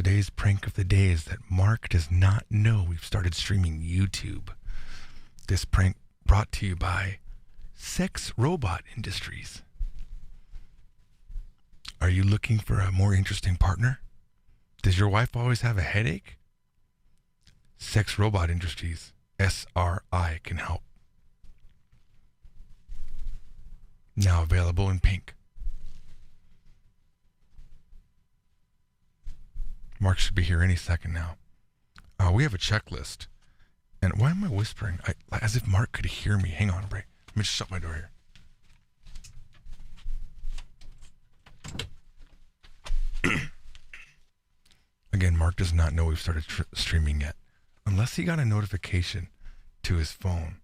Today's prank of the day is that Mark does not know we've started streaming YouTube. This prank brought to you by Sex Robot Industries. Are you looking for a more interesting partner? Does your wife always have a headache? Sex Robot Industries, SRI, can help. Now available in pink. Mark should be here any second now. We have a checklist. And why am I whispering? As if Mark could hear me. Hang on, Bray. Let me just shut my door here. Again, Mark does not know we've started streaming yet. Unless he got a notification to his phone.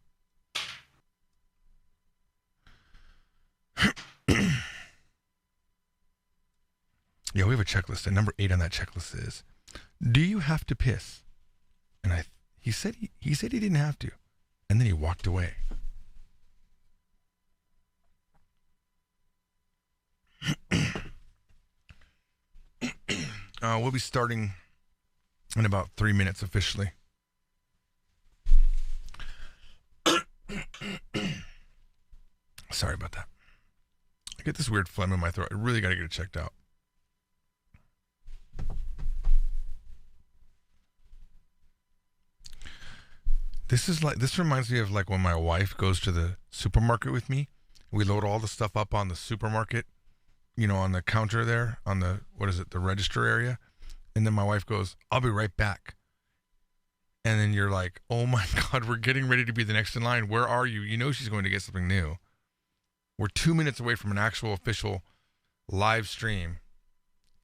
Yeah, we have a checklist, and number 8 on that checklist is, do you have to piss? And he said he didn't have to, and then he walked away. We'll be starting in about 3 minutes officially. Sorry about that. I get this weird phlegm in my throat. I really got to get it checked out. This reminds me of like when my wife goes to the supermarket with me. We load all the stuff up on the supermarket, on the counter there, on the, the register area. And then my wife goes, I'll be right back. And then you're like, oh my God, we're getting ready to be the next in line. Where are you? You know she's going to get something new. We're 2 minutes away from an actual official live stream.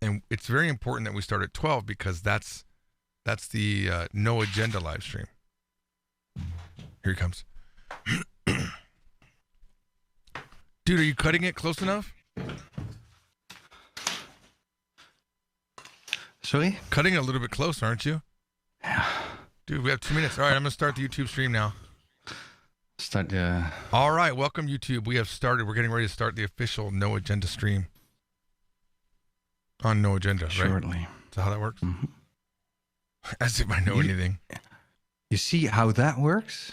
And it's very important that we start at 12 because that's the no agenda live stream. Here he comes. Dude, are you cutting it close enough? Sorry? Cutting it a little bit close, aren't you? Yeah. Dude, we have 2 minutes. All right, I'm going to start the YouTube stream now. All right, welcome YouTube. We have started. We're getting ready to start the official No Agenda stream. On No Agenda, right? Shortly. Is that how that works? Mm-hmm. As if I know anything. You see how that works?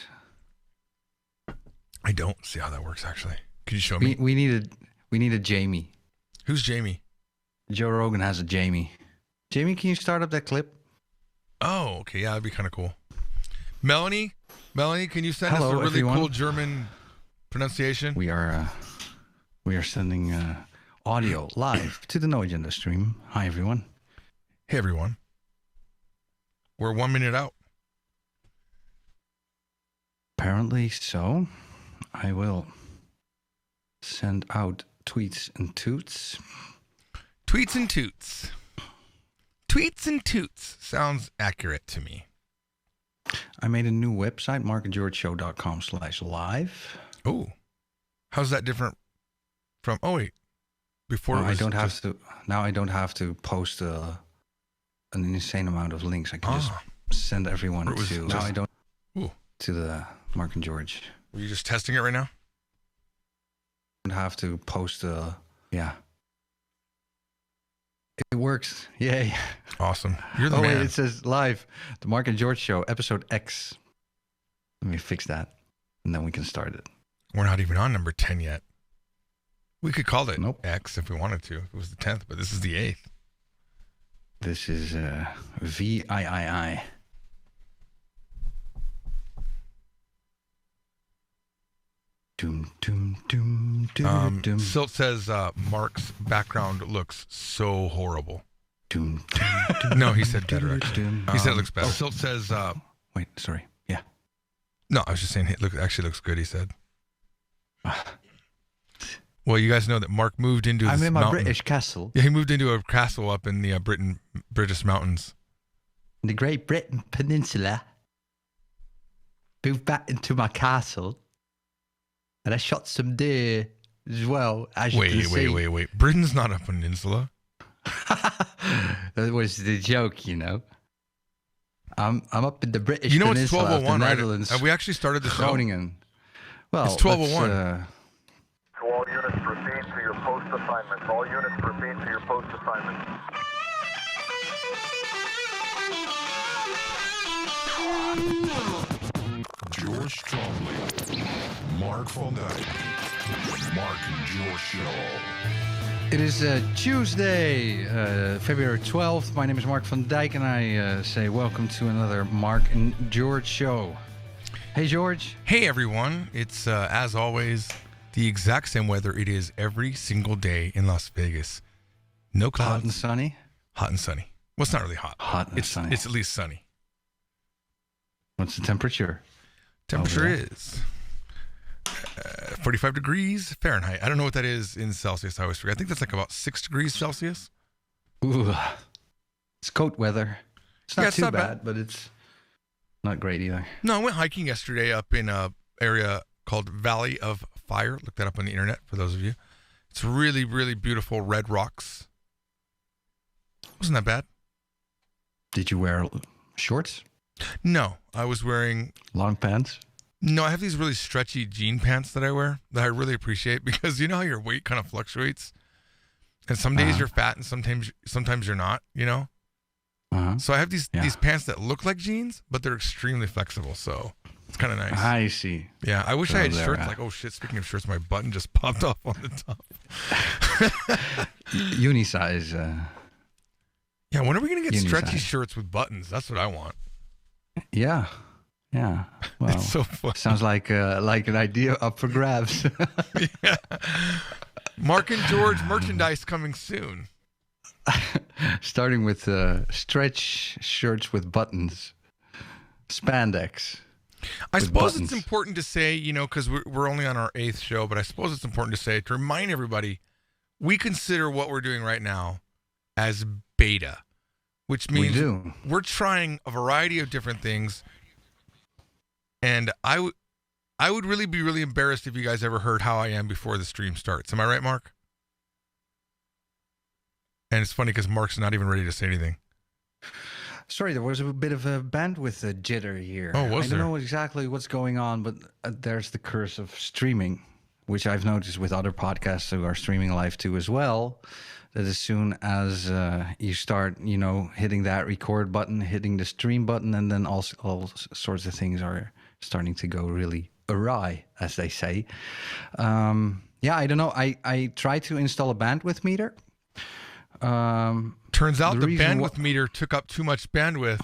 I don't see how that works, actually. Could you show me? We need a Jamie. Who's Jamie? Joe Rogan has a Jamie. Jamie, can you start up that clip? Oh, okay. Yeah, that'd be kind of cool. Melanie, can you send us a really everyone. cool German pronunciation? We are sending audio live to the No Agenda stream. Hi, everyone. Hey, everyone. We're 1 minute out. Apparently so. I will send out tweets and toots. Tweets and toots. Tweets and toots. Sounds accurate to me. I made a new website, markandgeorgeshow.com/live. Oh. How's that different from... Oh, wait. Before I don't have to post an insane amount of links. I can just send everyone to... Now I don't... Ooh. To the Mark and George. Are you just testing it right now? I don't have to post yeah. It works. Yay. Awesome. You're the man. Wait, it says live, the Mark and George Show, episode X. Let me fix that, and then we can start it. We're not even on number 10 yet. We could call it Nope. X if we wanted to. If it was the 10th, but this is the 8th. This is VIII. Doom, doom, doom, doom, doom. Silt says Mark's background looks so horrible. Doom, doom, doom. No, he said better. Doom. He said it looks better. Silt says... Wait, sorry. Yeah. No, I was just saying it actually looks good, he said. Well, you guys know that Mark moved into this I'm in my mountain. British castle. Yeah, he moved into a castle up in the British mountains. In the Great Britain Peninsula. Moved back into my castle. And I shot some deer as well. As you can see. Wait. Britain's not a peninsula. That was the joke, I'm up in the British It's Peninsula. 12:01, right? Netherlands. Have we actually started the show? Groningen. Well, it's 12:01. To all units, proceed to your post assignments. All units, proceed to your post assignments. George Trombley, Mark van Dijk, Mark and George Show. It is Tuesday, February 12th. My name is Mark van Dijk, and I say welcome to another Mark and George Show. Hey, George. Hey, everyone. It's, as always, the exact same weather it is every single day in Las Vegas. No clouds. Hot and sunny? Hot and sunny. Well, it's not really hot. Hot and sunny. It's at least sunny. What's the temperature? Temperature is 45 degrees Fahrenheit. I don't know what that is in Celsius. I always forget. I think that's like about 6 degrees Celsius. Ooh, it's coat weather. It's not too bad, but it's not great either. No, I went hiking yesterday up in a area called Valley of Fire. Look that up on the internet for those of you. It's really, really beautiful red rocks. Wasn't that bad? Did you wear shorts? No, I was wearing long pants. No, I have these really stretchy jean pants that I wear that I really appreciate because you know how your weight kind of fluctuates, and some days you're fat and sometimes you're not. You know, so I have these pants that look like jeans, but they're extremely flexible, so it's kind of nice. I see. Yeah, I wish I had shirts like. Oh shit! Speaking of shirts, my button just popped off on the top. Unisize. Yeah, when are we gonna get stretchy shirts with buttons? That's what I want. Yeah. Well, it's so fun. Sounds like an idea up for grabs. Yeah. Mark and George merchandise coming soon. Starting with stretch shirts with buttons, spandex. I suppose it's important to say, you know, because we're only on our 8th show, but I suppose it's important to say, to remind everybody, we consider what we're doing right now as beta, which means we're trying a variety of different things. And I would really be really embarrassed if you guys ever heard how I am before the stream starts. Am I right, Mark? And it's funny because Mark's not even ready to say anything. Sorry, there was a bit of a bandwidth jitter here. Oh, was there? I don't know exactly what's going on, but there's the curse of streaming, which I've noticed with other podcasts who are streaming live too as well. That as soon as you start, you know, hitting that record button, hitting the stream button, and then all sorts of things are starting to go really awry, as they say. Yeah, I don't know. I tried to install a bandwidth meter. Turns out the bandwidth meter took up too much bandwidth.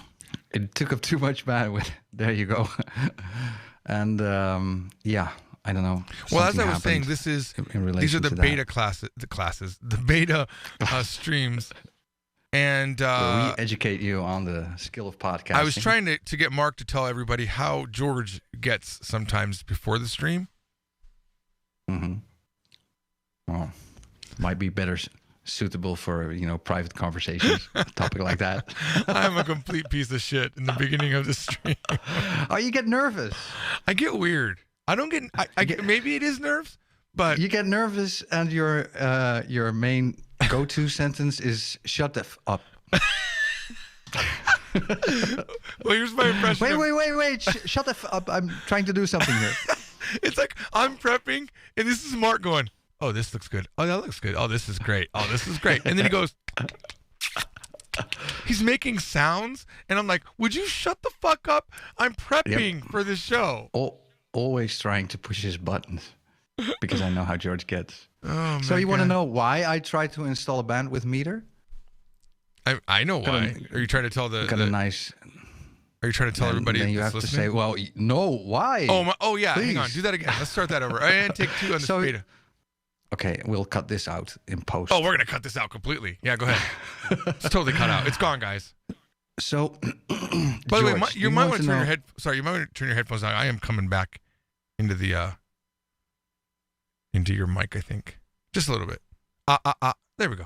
It took up too much bandwidth. There you go. And yeah, I don't know. Well, as I was saying, these are the beta the beta streams. And we educate you on the skill of podcasting. I was trying to get Mark to tell everybody how George gets sometimes before the stream. Mm-hmm. Well, might be better suitable for, you know, private conversations, a topic like that. I'm a complete piece of shit in the beginning of the stream. Oh, you get nervous. I get weird. I don't get. I get. Maybe it is nerves, but you get nervous, and your main go-to sentence is "shut the up." Well, here's my impression. Wait! Shut the up! I'm trying to do something here. It's like I'm prepping, and this is Mark going, "Oh, this looks good. Oh, that looks good. Oh, this is great. Oh, this is great." And then he goes. He's making sounds, and I'm like, "Would you shut the fuck up? I'm prepping for the show." Always trying to push his buttons because I know how George gets. Oh, so you want to know why I tried to install a bandwidth meter? I know why. Are you trying to tell nice? Are you trying to tell everybody? Then you have to say, well, no, why? Oh yeah. Please. Hang on, do that again. Let's start that over. And take 2 on this beta. Okay, we'll cut this out in post. Oh, we're gonna cut this out completely. Yeah, go ahead. It's totally cut out. It's gone, guys. So, by the way, you might want to turn your head. Sorry, you might want to turn your headphones down. I am coming back into the into your mic. I think just a little bit. There we go.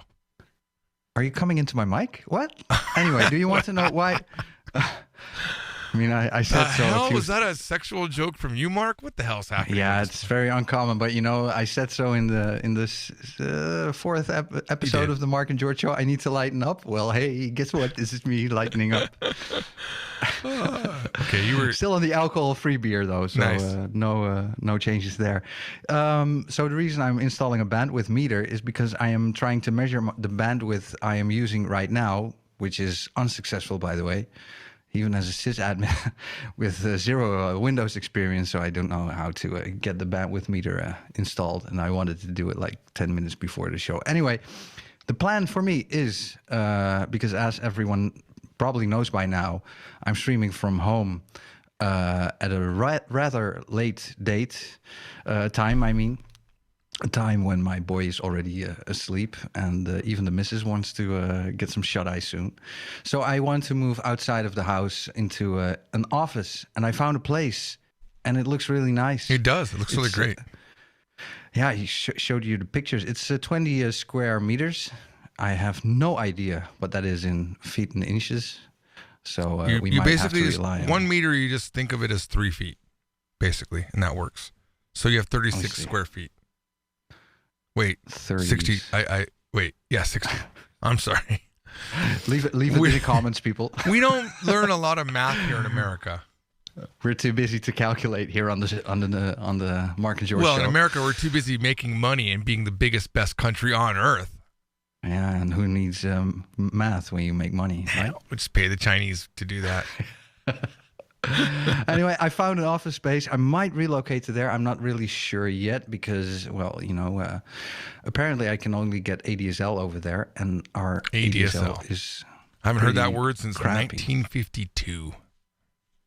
Are you coming into my mic? What? Anyway, do you want to know why? I mean, I said so. Hell, was that a sexual joke from you, Mark? What the hell's happening? Yeah, it's very uncommon, but you know, I said so in this fourth episode of the Mark and George Show. I need to lighten up. Well, hey, guess what? This is me lightening up. Okay, you were still on the alcohol-free beer though, so nice. No changes there. So the reason I'm installing a bandwidth meter is because I am trying to measure the bandwidth I am using right now, which is unsuccessful, by the way. even as a sysadmin with zero Windows experience, so I don't know how to get the bandwidth meter installed, and I wanted to do it like 10 minutes before the show. Anyway, the plan for me is, because as everyone probably knows by now, I'm streaming from home at a rather late time, I mean. A time when my boy is already asleep, and even the missus wants to get some shut-eye soon. So I want to move outside of the house into an office, and I found a place, and it looks really nice. It does. It looks really great. Yeah, he showed you the pictures. It's 20 square meters. I have no idea what that is in feet and inches. So we might basically have to rely on 1 meter. You just think of it as 3 feet, basically, and that works. So you have 36 square feet. Wait, 30s. 60. Wait, yeah, 60. I'm sorry. Leave it in the comments, people. We don't learn a lot of math here in America. We're too busy to calculate here on the Mark and George Well, show. in America, we're too busy making money and being the biggest, best country on earth. Yeah, and who needs math when you make money, right? We just pay the Chinese to do that. Anyway, I found an office space. I might relocate to there. I'm not really sure yet because, well, apparently I can only get ADSL over there, and our ADSL is. I haven't heard that word since crappy. 1952.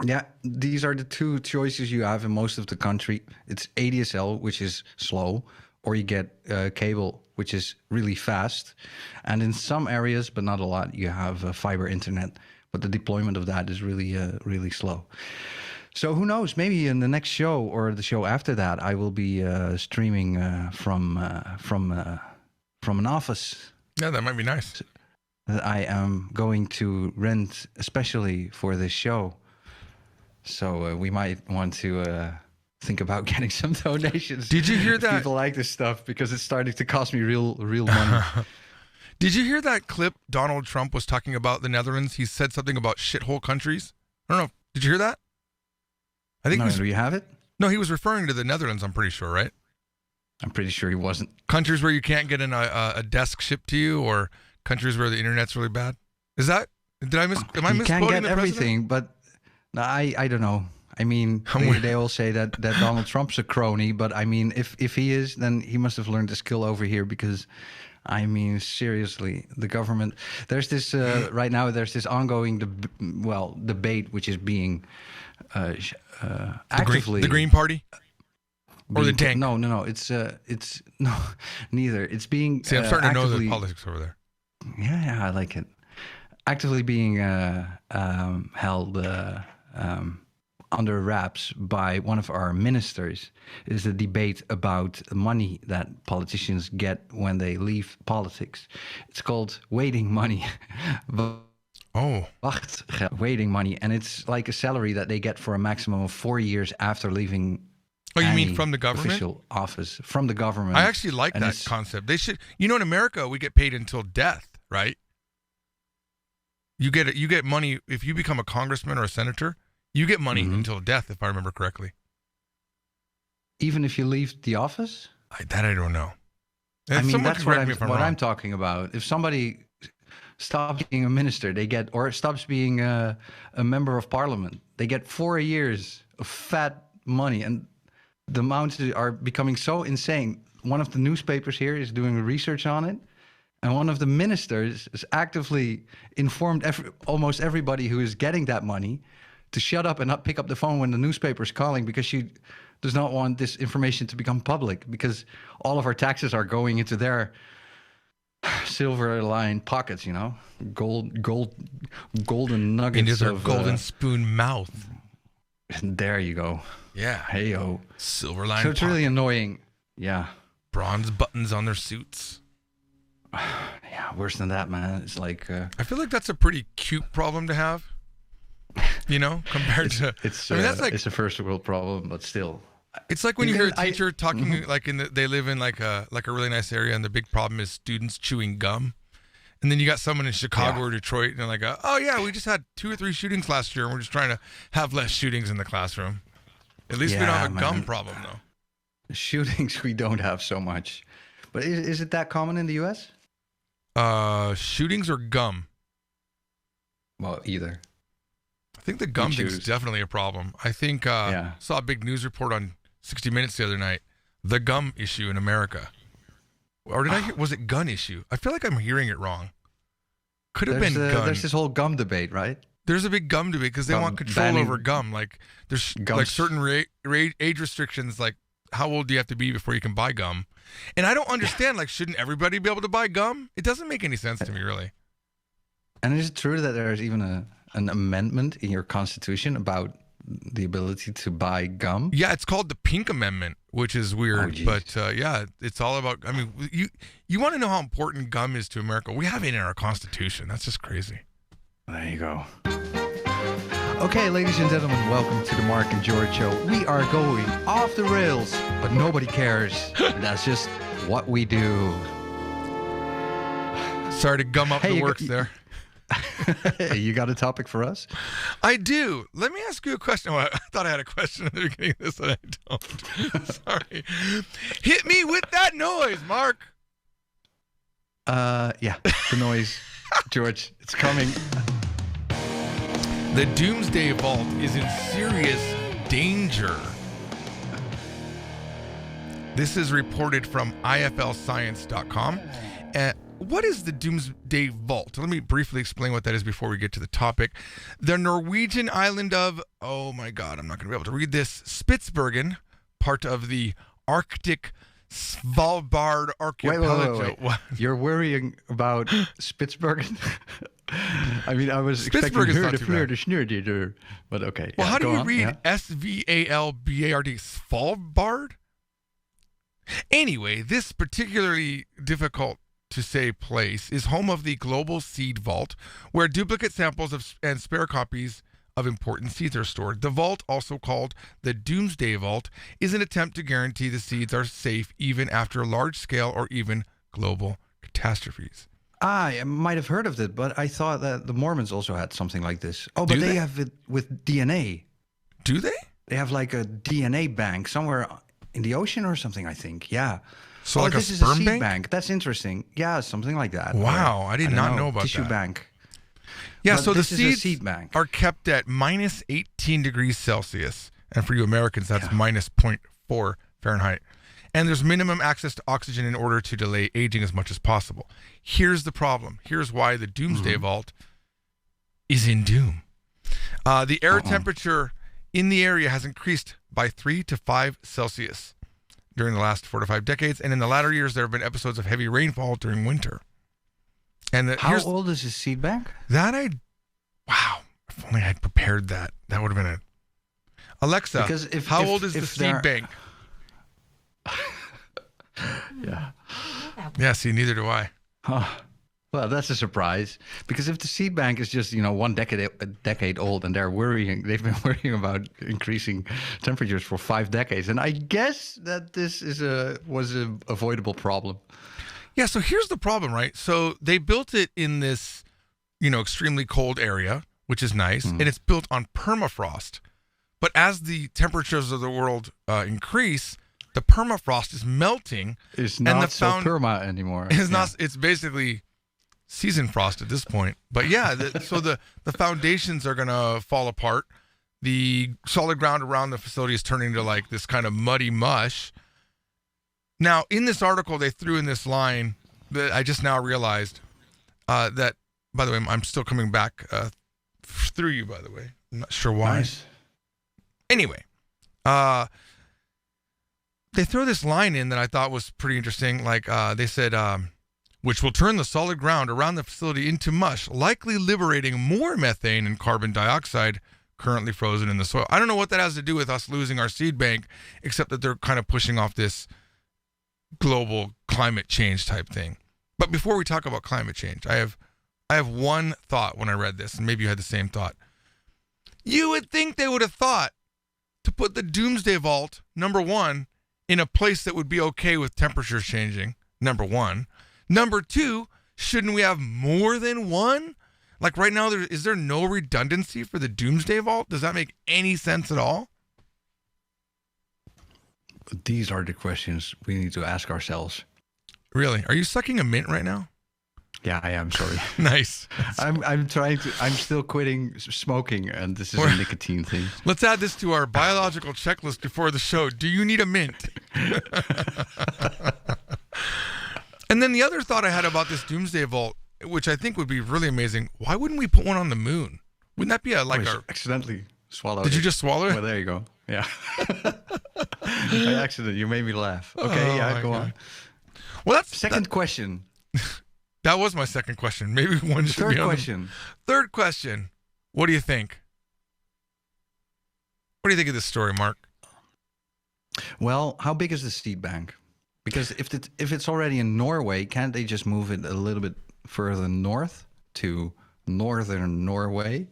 Yeah, these are the two choices you have in most of the country. It's ADSL, which is slow, or you get cable, which is really fast. And in some areas, but not a lot, you have fiber internet. But the deployment of that is really, really slow. So who knows? Maybe in the next show or the show after that, I will be streaming from an office. Yeah, that might be nice. That I am going to rent especially for this show. So we might want to think about getting some donations. Did you hear that? People like this stuff because it's starting to cost me real money. Did you hear that clip Donald Trump was talking about the Netherlands? He said something about shithole countries. I don't know. Did you hear that? I think. No, do you have it? No, he was referring to the Netherlands. I'm pretty sure, right? I'm pretty sure he wasn't. Countries where you can't get a desk shipped to you, or countries where the internet's really bad. Is that? Am I misquoting You can't get the everything, but no, I don't know. I mean, they all say that Donald Trump's a crony, but I mean, if he is, then he must have learned a skill over here because. I mean, seriously, the government. There's this right now. There's this ongoing debate, which is being actively the Green Party or the tank. No. It's no, neither. It's being. See, I'm starting to know the politics over there. Yeah, I like it. Actively being held under wraps by one of our ministers is a debate about money that politicians get when they leave politics. It's called waiting money. Waiting money. And it's like a salary that they get for a maximum of 4 years after leaving. Oh, you mean from the government? Official office. From the government. I actually like that concept. They should, in America, we get paid until death, right? You get money if you become a congressman or a senator. You get money until death, if I remember correctly. Even if you leave the office? I don't know. I mean, that's what I'm talking about. If somebody stops being a minister, or stops being a member of parliament, they get 4 years of fat money, and the amounts are becoming so insane. One of the newspapers here is doing research on it, and one of the ministers is actively informed almost everybody who is getting that money to shut up and not pick up the phone when the newspaper is calling because she does not want this information to become public because all of our taxes are going into their silver-lined pockets, golden nuggets into their golden spoon mouth. There you go. Yeah. Hey-o. Silver-lined So it's really annoying. Yeah. Bronze buttons on their suits. Yeah, worse than that, man. It's like... I feel like that's a pretty cute problem to have. Compared to it's that's like it's a first world problem, but still, it's like when you hear a teacher talking like they live in like a really nice area, and the big problem is students chewing gum, and then you got someone in Chicago or Detroit, and they're like, oh yeah, we just had 2 or 3 shootings last year, and we're just trying to have less shootings in the classroom. At least we don't have a gum problem though. Shootings we don't have so much, but is it that common in the U.S.? Shootings or gum? Well, either. I think the gum thing's choose. definitely a problem. I think saw a big news report on 60 Minutes the other night. The gum issue in America. Or did I hear, was it gun issue? I feel like I'm hearing it wrong. Could have been gun. There's this whole gum debate, right? There's a big gum debate because they want control over gum. Like there's like certain age restrictions, like how old do you have to be before you can buy gum? And I don't understand, like, shouldn't everybody be able to buy gum? It doesn't make any sense to me, really. And is it true that there's even an amendment in your constitution about the ability to buy gum? Yeah, it's called the Pink Amendment, which is weird. But yeah, it's all about, I mean, you want to know how important gum is to America? We have it in our constitution. That's just crazy. There you go. Okay, ladies and gentlemen, welcome to the Mark and George Show. We are going off the rails, but nobody cares. That's just what we do. Sorry to gum up the works there. You got a topic for us? I do. Let me ask you a question. Oh, I thought I had a question at the beginning of this, and I don't. Sorry. Hit me with that noise, Mark. Yeah, the noise. George, it's coming. The Doomsday Vault is in serious danger. This is reported from iflscience.com. What is the Doomsday Vault? Let me briefly explain what that is before we get to the topic. The Norwegian island of, oh my God, I'm not going to be able to read this, Spitsbergen, part of the Arctic Svalbard archipelago. Wait. You're worrying about Spitsbergen? I mean, I was expecting her to flirt to schnurder, but okay. Well, yeah, how do you on, read yeah. Svalbard? Svalbard? Anyway, this particularly difficult to say place is home of the Global Seed Vault, where duplicate samples and spare copies of important seeds are stored. The vault, also called the Doomsday Vault, is an attempt to guarantee the seeds are safe even after large-scale or even global catastrophes. I might have heard of it, but I thought that the Mormons also had something like this. Oh, but they have it with DNA. Do they? They have like a DNA bank somewhere in the ocean or something, I think. Yeah. So like this a is sperm seed bank? That's interesting. Yeah, something like that. Wow, I did not know about tissue that. bank. Yeah, But so the this is a seeds seed bank. are kept at minus 18 degrees Celsius. And for you Americans, that's minus 0.4 Fahrenheit. And there's minimum access to oxygen in order to delay aging as much as possible. Here's the problem. Here's why the Doomsday Vault is in doom. The air temperature in the area has increased by 3 to 5 Celsius during the last 4 to 5 decades. And in the latter years, there have been episodes of heavy rainfall during winter. And How old is this seed bank? Wow. If only I'd prepared that. That would have been Alexa, how old is the seed bank? Yeah. Yeah, see, neither do I. Well, that's a surprise. Because if the seed bank is just, 1 decade old and they've been worrying about increasing temperatures for 5 decades. And I guess that this was an avoidable problem. Yeah, so here's the problem, right? So they built it in this, extremely cold area, which is nice, and it's built on permafrost. But as the temperatures of the world increase, the permafrost is melting. It's not so perma anymore. It's not. It's basically season frost at this point. But yeah, so the foundations are going to fall apart. The solid ground around the facility is turning into like this kind of muddy mush. Now, in this article, they threw in this line that I just now realized that, by the way, I'm still coming back through you, by the way. I'm not sure why. Nice. Anyway, they throw this line in that I thought was pretty interesting. Like they said, which will turn the solid ground around the facility into mush, likely liberating more methane and carbon dioxide currently frozen in the soil. I don't know what that has to do with us losing our seed bank, except that they're kind of pushing off this global climate change type thing. But before we talk about climate change, I have one thought when I read this, and maybe you had the same thought. You would think they would have thought to put the Doomsday Vault, number one, in a place that would be okay with temperatures changing, number one. Number two, shouldn't we have more than one? Like right now, is there no redundancy for the Doomsday Vault? Does that make any sense at all? These are the questions we need to ask ourselves. Really? Are you sucking a mint right now? Yeah, I am sorry. Nice. I'm still quitting smoking, and this is a nicotine thing. Let's add this to our biological checklist before the show. Do you need a mint? And then the other thought I had about this Doomsday Vault, which I think would be really amazing. Why wouldn't we put one on the moon? Wouldn't that be accidentally swallowed? Did you just swallow it? Well, there you go. Yeah. By accident. You made me laugh. Okay, go on. Well, that's second question. That was my second question. Maybe one should be on. Third question. What do you think? What do you think of this story, Mark? Well, how big is the seed bank? Because if it's already in Norway, can't they just move it a little bit further north to northern Norway?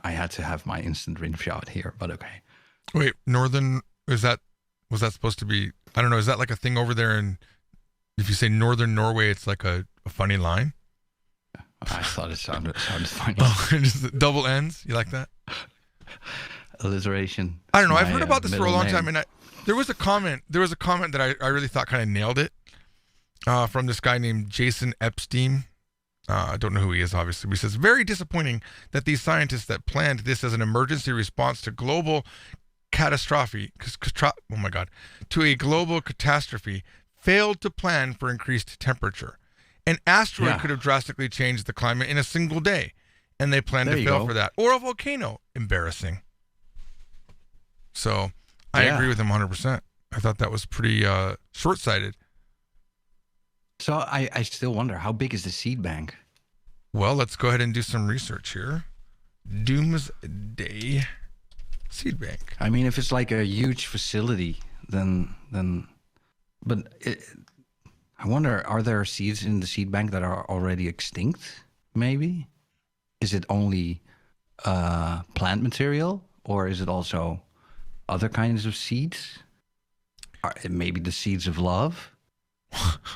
I had to have my instant rim shot here, but okay. Wait, northern, was that supposed to be, I don't know, is that like a thing over there? And if you say northern Norway, it's like a funny line? I thought it sounded funny. Oh, just double N's? You like that? Alliteration. I don't know. I've heard about this for a long time, and there was a comment that I really thought kind of nailed it from this guy named Jason Epstein. I don't know who he is, obviously. But he says, very disappointing that these scientists that planned this as an emergency response to global catastrophe, to a global catastrophe, failed to plan for increased temperature. An asteroid could have drastically changed the climate in a single day, and they planned to fail for that. Or a volcano. Embarrassing. So I agree with him 100%. I thought that was pretty short-sighted. So I still wonder, how big is the seed bank? Well, let's go ahead and do some research here. Doomsday seed bank. I mean, if it's like a huge facility, then but I wonder, are there seeds in the seed bank that are already extinct? Maybe? Is it only plant material, or is it also other kinds of seeds? Maybe the seeds of love?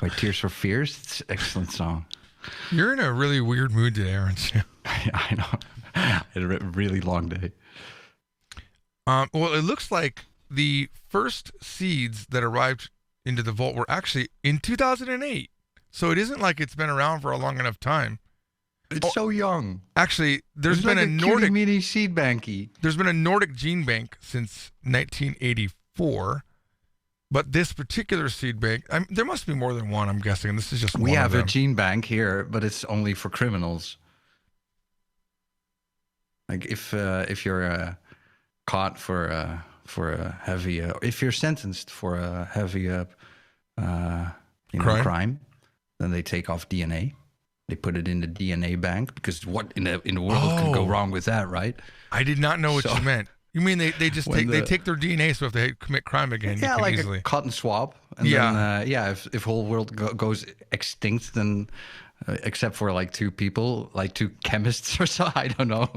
By Tears for Fears. It's an excellent song. You're in a really weird mood today, aren't you? I know. I had a really long day. Well, it looks like the first seeds that arrived into the vault were actually in 2008. So it isn't like it's been around for a long enough time. It's so young. Actually, there's been like a Nordic mini seed banky. There's been a Nordic gene bank since 1984. But this particular seed bank, there must be more than one, I'm guessing. This is just one of them. We have a gene bank here, but it's only for criminals. Like if you're caught for a heavy, if you're sentenced for a heavy crime, then they take off DNA. They put it in the DNA bank, because what in the world could go wrong with that, right? I did not know what you meant. You mean they just take their DNA, so if they commit crime again, you can like easily... a cotton swab. And then, if whole world goes extinct, then except for like two people, like two chemists or so, I don't know.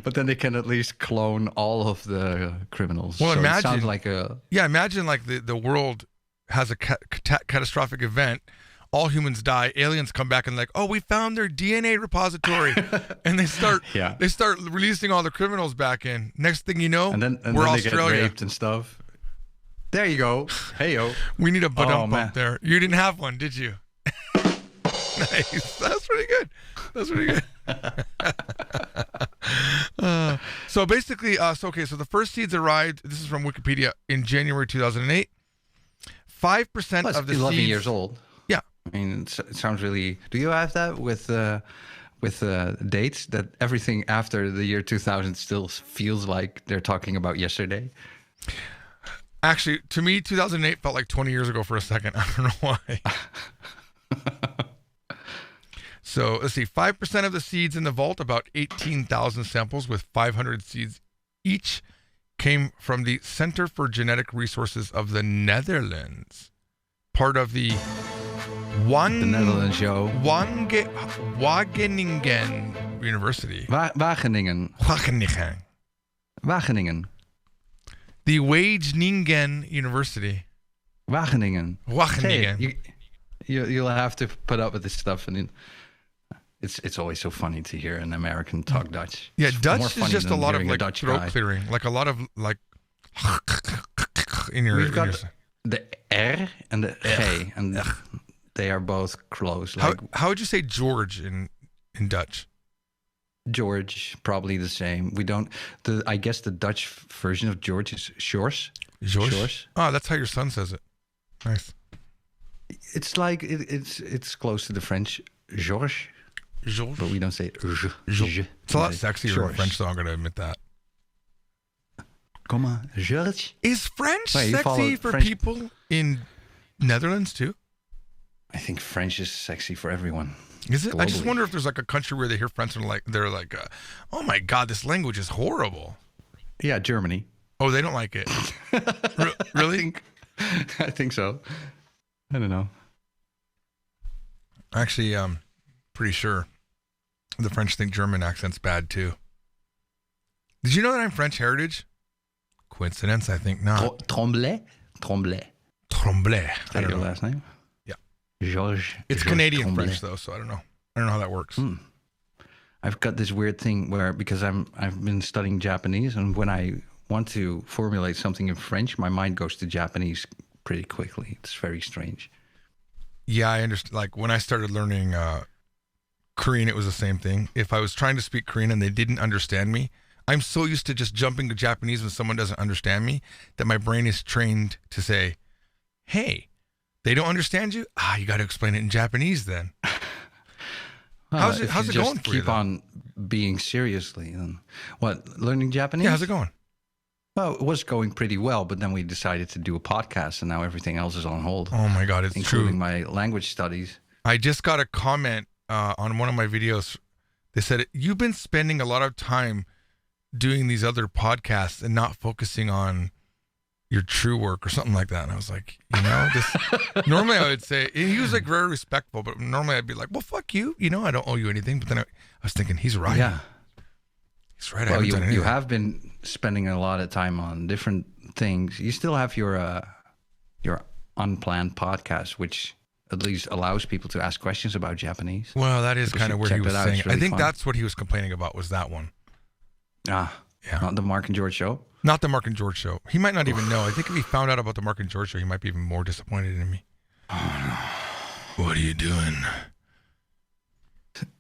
But then they can at least clone all of the criminals. Well, so imagine, it sounds like a... Yeah, imagine like the world has a catastrophic event. All humans die. Aliens come back and like, oh, we found their DNA repository, and they start releasing all the criminals back in. Next thing you know, and then we're they Australia. Get raped and stuff. There you go. Hey yo, we need a bump there. You didn't have one, did you? Nice. That's pretty good. So basically, so the first seeds arrived. This is from Wikipedia in January 2008. 5% of the 11 seeds. years old. Yeah. I mean, it sounds really... Do you have that with dates, that everything after the year 2000 still feels like they're talking about yesterday? Actually, to me, 2008 felt like 20 years ago for a second. I don't know why. So let's see, 5% of the seeds in the vault, about 18,000 samples with 500 seeds each, came from the Center for Genetic Resources of the Netherlands, part of the Netherlands show. Wageningen University. Wageningen. The Wageningen University. Wageningen. Hey, you'll have to put up with this stuff, and it's always so funny to hear an American talk Dutch. Yeah, it's Dutch is just a lot of like throat clearing, like a lot of like in your. We've got the R and the G, and they are both close. How Like how would you say George in Dutch? George, probably the same. We don't. I guess the Dutch version of George is Sjors. George. Sjors. Oh, that's how your son says it. Nice. It's like it's close to the French Georges, George. but we don't say George. It's a lot sexier in French, though. I'm going to admit that. Comment, George? Is French Wait, you follow sexy for French- people in Netherlands too? I think French is sexy for everyone. Is it? I just Globally. wonder if there's like a country where they hear French and they're like, oh my god, this language is horrible. Yeah, Germany. Oh, they don't like it. Really? I think so. I don't know. Actually, pretty sure the French think German accent's bad too. Did you know that I'm French heritage? Coincidence? I think not. Tremblay. Tremblay. Is I that don't your know. last name? Yeah. Georges. It's Georges Canadian Tremblay. French though, so I don't know. I don't know how that works. I've got this weird thing where because I've been studying Japanese, and when I want to formulate something in French, my mind goes to Japanese pretty quickly. It's very strange. Yeah, I understand. Like when I started learning Korean, it was the same thing. If I was trying to speak Korean and they didn't understand me, I'm so used to just jumping to Japanese when someone doesn't understand me that my brain is trained to say, hey, they don't understand you? Ah, you got to explain it in Japanese then. How's it If you going just for you? keep on being seriously, then what? Learning Japanese? Yeah, how's it going? Well, it was going pretty well, but then we decided to do a podcast, and now everything else is on hold, Oh my God, it's including true. my language studies. I just got a comment on one of my videos. They said, you've been spending a lot of time doing these other podcasts and not focusing on your true work or something like that. And I was like, this normally I would say, and he was like very respectful, but normally I'd be like, well, fuck you. I don't owe you anything. But then I was thinking, he's right. Yeah. He's right. I Well, haven't done you anything. have been spending a lot of time on different things. You still have your unplanned podcast, which at least allows people to ask questions about Japanese. Well, that is You kind of should where he check was that out. saying. It's really I think fun. that's what he was complaining about was that one. Yeah. Not the Mark and George show. Not the Mark and George show. He might not even know. I think if he found out about the Mark and George show, he might be even more disappointed in me. What are you doing?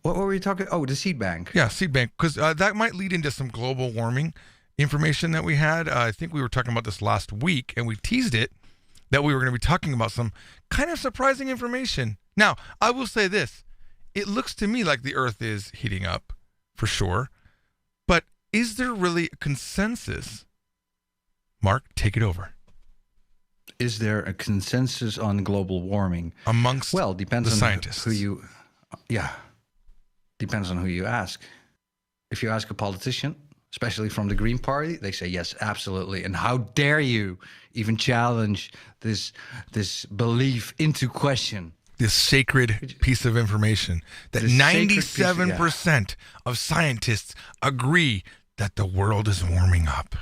What were we talking? Oh, the seed bank. Yeah, seed bank, because that might lead into some global warming information that we had. I think we were talking about this last week, and we teased it that we were going to be talking about some kind of surprising information. Now, I will say this. It looks to me like the Earth is heating up, for sure. But is there really a consensus? Mark, take it over. Is there a consensus on global warming? Amongst Well, depends the on scientists. who you. Yeah, depends on who you ask. If you ask a politician, especially from the Green Party, they say yes, absolutely. And how dare you even challenge this belief into question? This sacred piece of information that This sacred piece of- 97% of scientists agree that the world is warming up.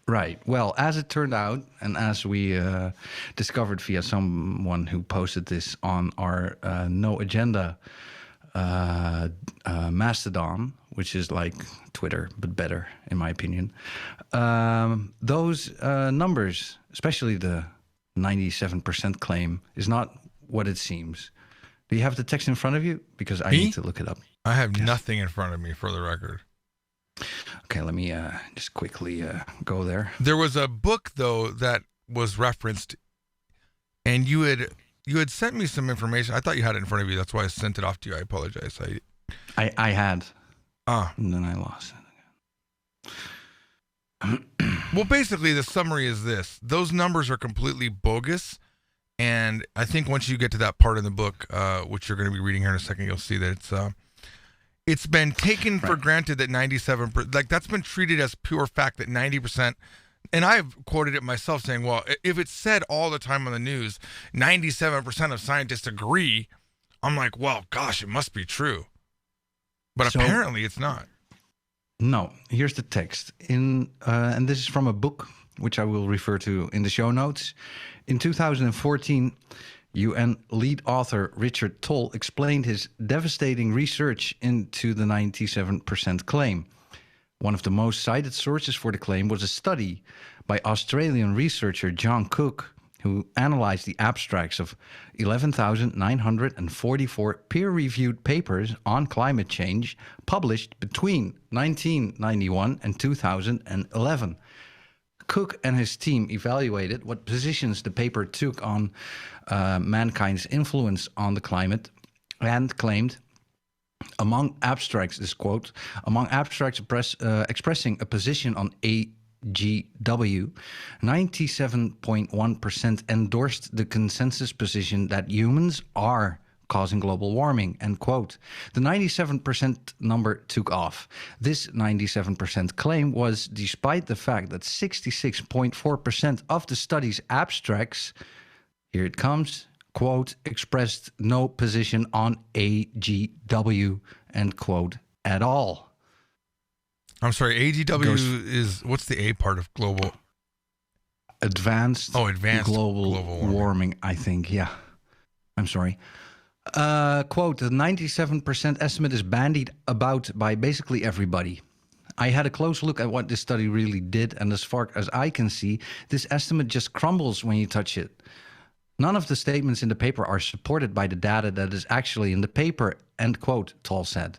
Right. Well, as it turned out, and as we discovered via someone who posted this on our No Agenda Mastodon, which is like Twitter, but better, in my opinion, those numbers, especially the 97% claim, is not what it seems. Do you have the text in front of you? Because I Me? need to look it up. I have nothing in front of me, for the record. Okay, let me just quickly go there. There was a book, though, that was referenced, and you had sent me some information. I thought you had it in front of you. That's why I sent it off to you. I apologize. I had, Ah, and then I lost it. well, basically, the summary is this. Those numbers are completely bogus, and I think once you get to that part in the book, which you're going to be reading here in a second, you'll see that it's been taken for granted that 97%, like that's been treated as pure fact that 90%, and I've quoted it myself saying, well, if it's said all the time on the news, 97% of scientists agree, I'm like, well, gosh, it must be true. But So- apparently it's not. No, here's the text. And this is from a book, which I will refer to in the show notes. In 2014, UN lead author Richard Toll explained his devastating research into the 97% claim. One of the most cited sources for the claim was a study by Australian researcher John Cook, who analyzed the abstracts of 11,944 peer-reviewed papers on climate change published between 1991 and 2011. Cook and his team evaluated what positions the paper took on mankind's influence on the climate and claimed, among abstracts, this quote, among abstracts expressing a position on AGW, 97.1% endorsed the consensus position that humans are causing global warming, end quote. The 97% number took off. This 97% claim was despite the fact that 66.4% of the study's abstracts, here it comes, quote, expressed no position on AGW, end quote, at all. I'm sorry, AGW is, what's the A part of global? Advanced global warming, I think, yeah. I'm sorry. Quote, the 97% estimate is bandied about by basically everybody. I had a close look at what this study really did, and as far as I can see, this estimate just crumbles when you touch it. None of the statements in the paper are supported by the data that is actually in the paper, end quote, Toll said.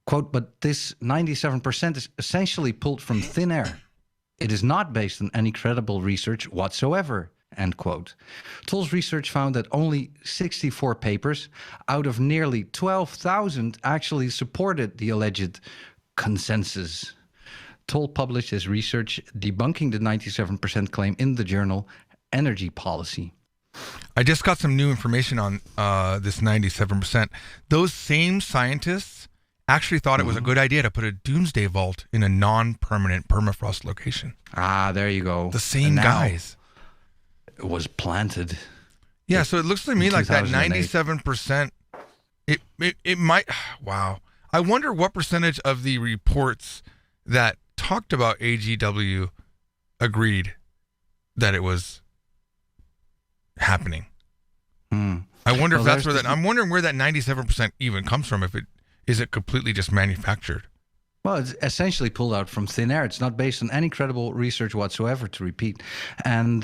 Quote, but this 97% is essentially pulled from thin air. It is not based on any credible research whatsoever, end quote. Toll's research found that only 64 papers out of nearly 12,000 actually supported the alleged consensus. Toll published his research debunking the 97% claim in the journal Energy Policy. I just got some new information on this 97%. Those same scientists actually thought it was a good idea to put a doomsday vault in a non-permanent permafrost location. Ah, there you go. The same guys. It was planted. Yeah, so it looks to me like that 97%, it might, wow. I wonder what percentage of the reports that talked about AGW agreed that it was happening. I wonder if that's where that, I'm wondering where that 97% even comes from, is it completely just manufactured? Well, it's essentially pulled out from thin air. It's not based on any credible research whatsoever, to repeat. And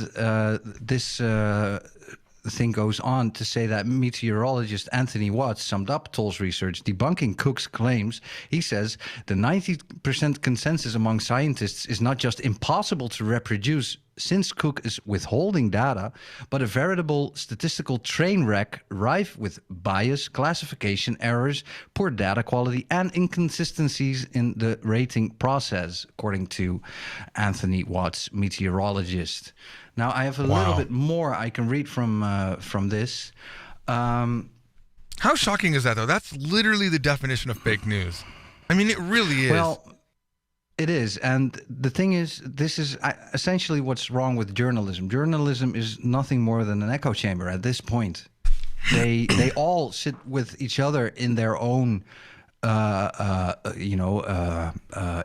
this thing goes on to say that meteorologist Anthony Watts summed up Toll's research, debunking Cook's claims. He says the 90% consensus among scientists is not just impossible to reproduce, since Cook is withholding data, but a veritable statistical train wreck rife with bias, classification errors, poor data quality, and inconsistencies in the rating process, according to Anthony Watts, meteorologist. Now, I have a little bit more I can read from this. How shocking is that, though? That's literally the definition of fake news. I mean, it really is. Well, it is. And the thing is, this is essentially what's wrong with journalism. Journalism is nothing more than an echo chamber at this point. They all sit with each other in their own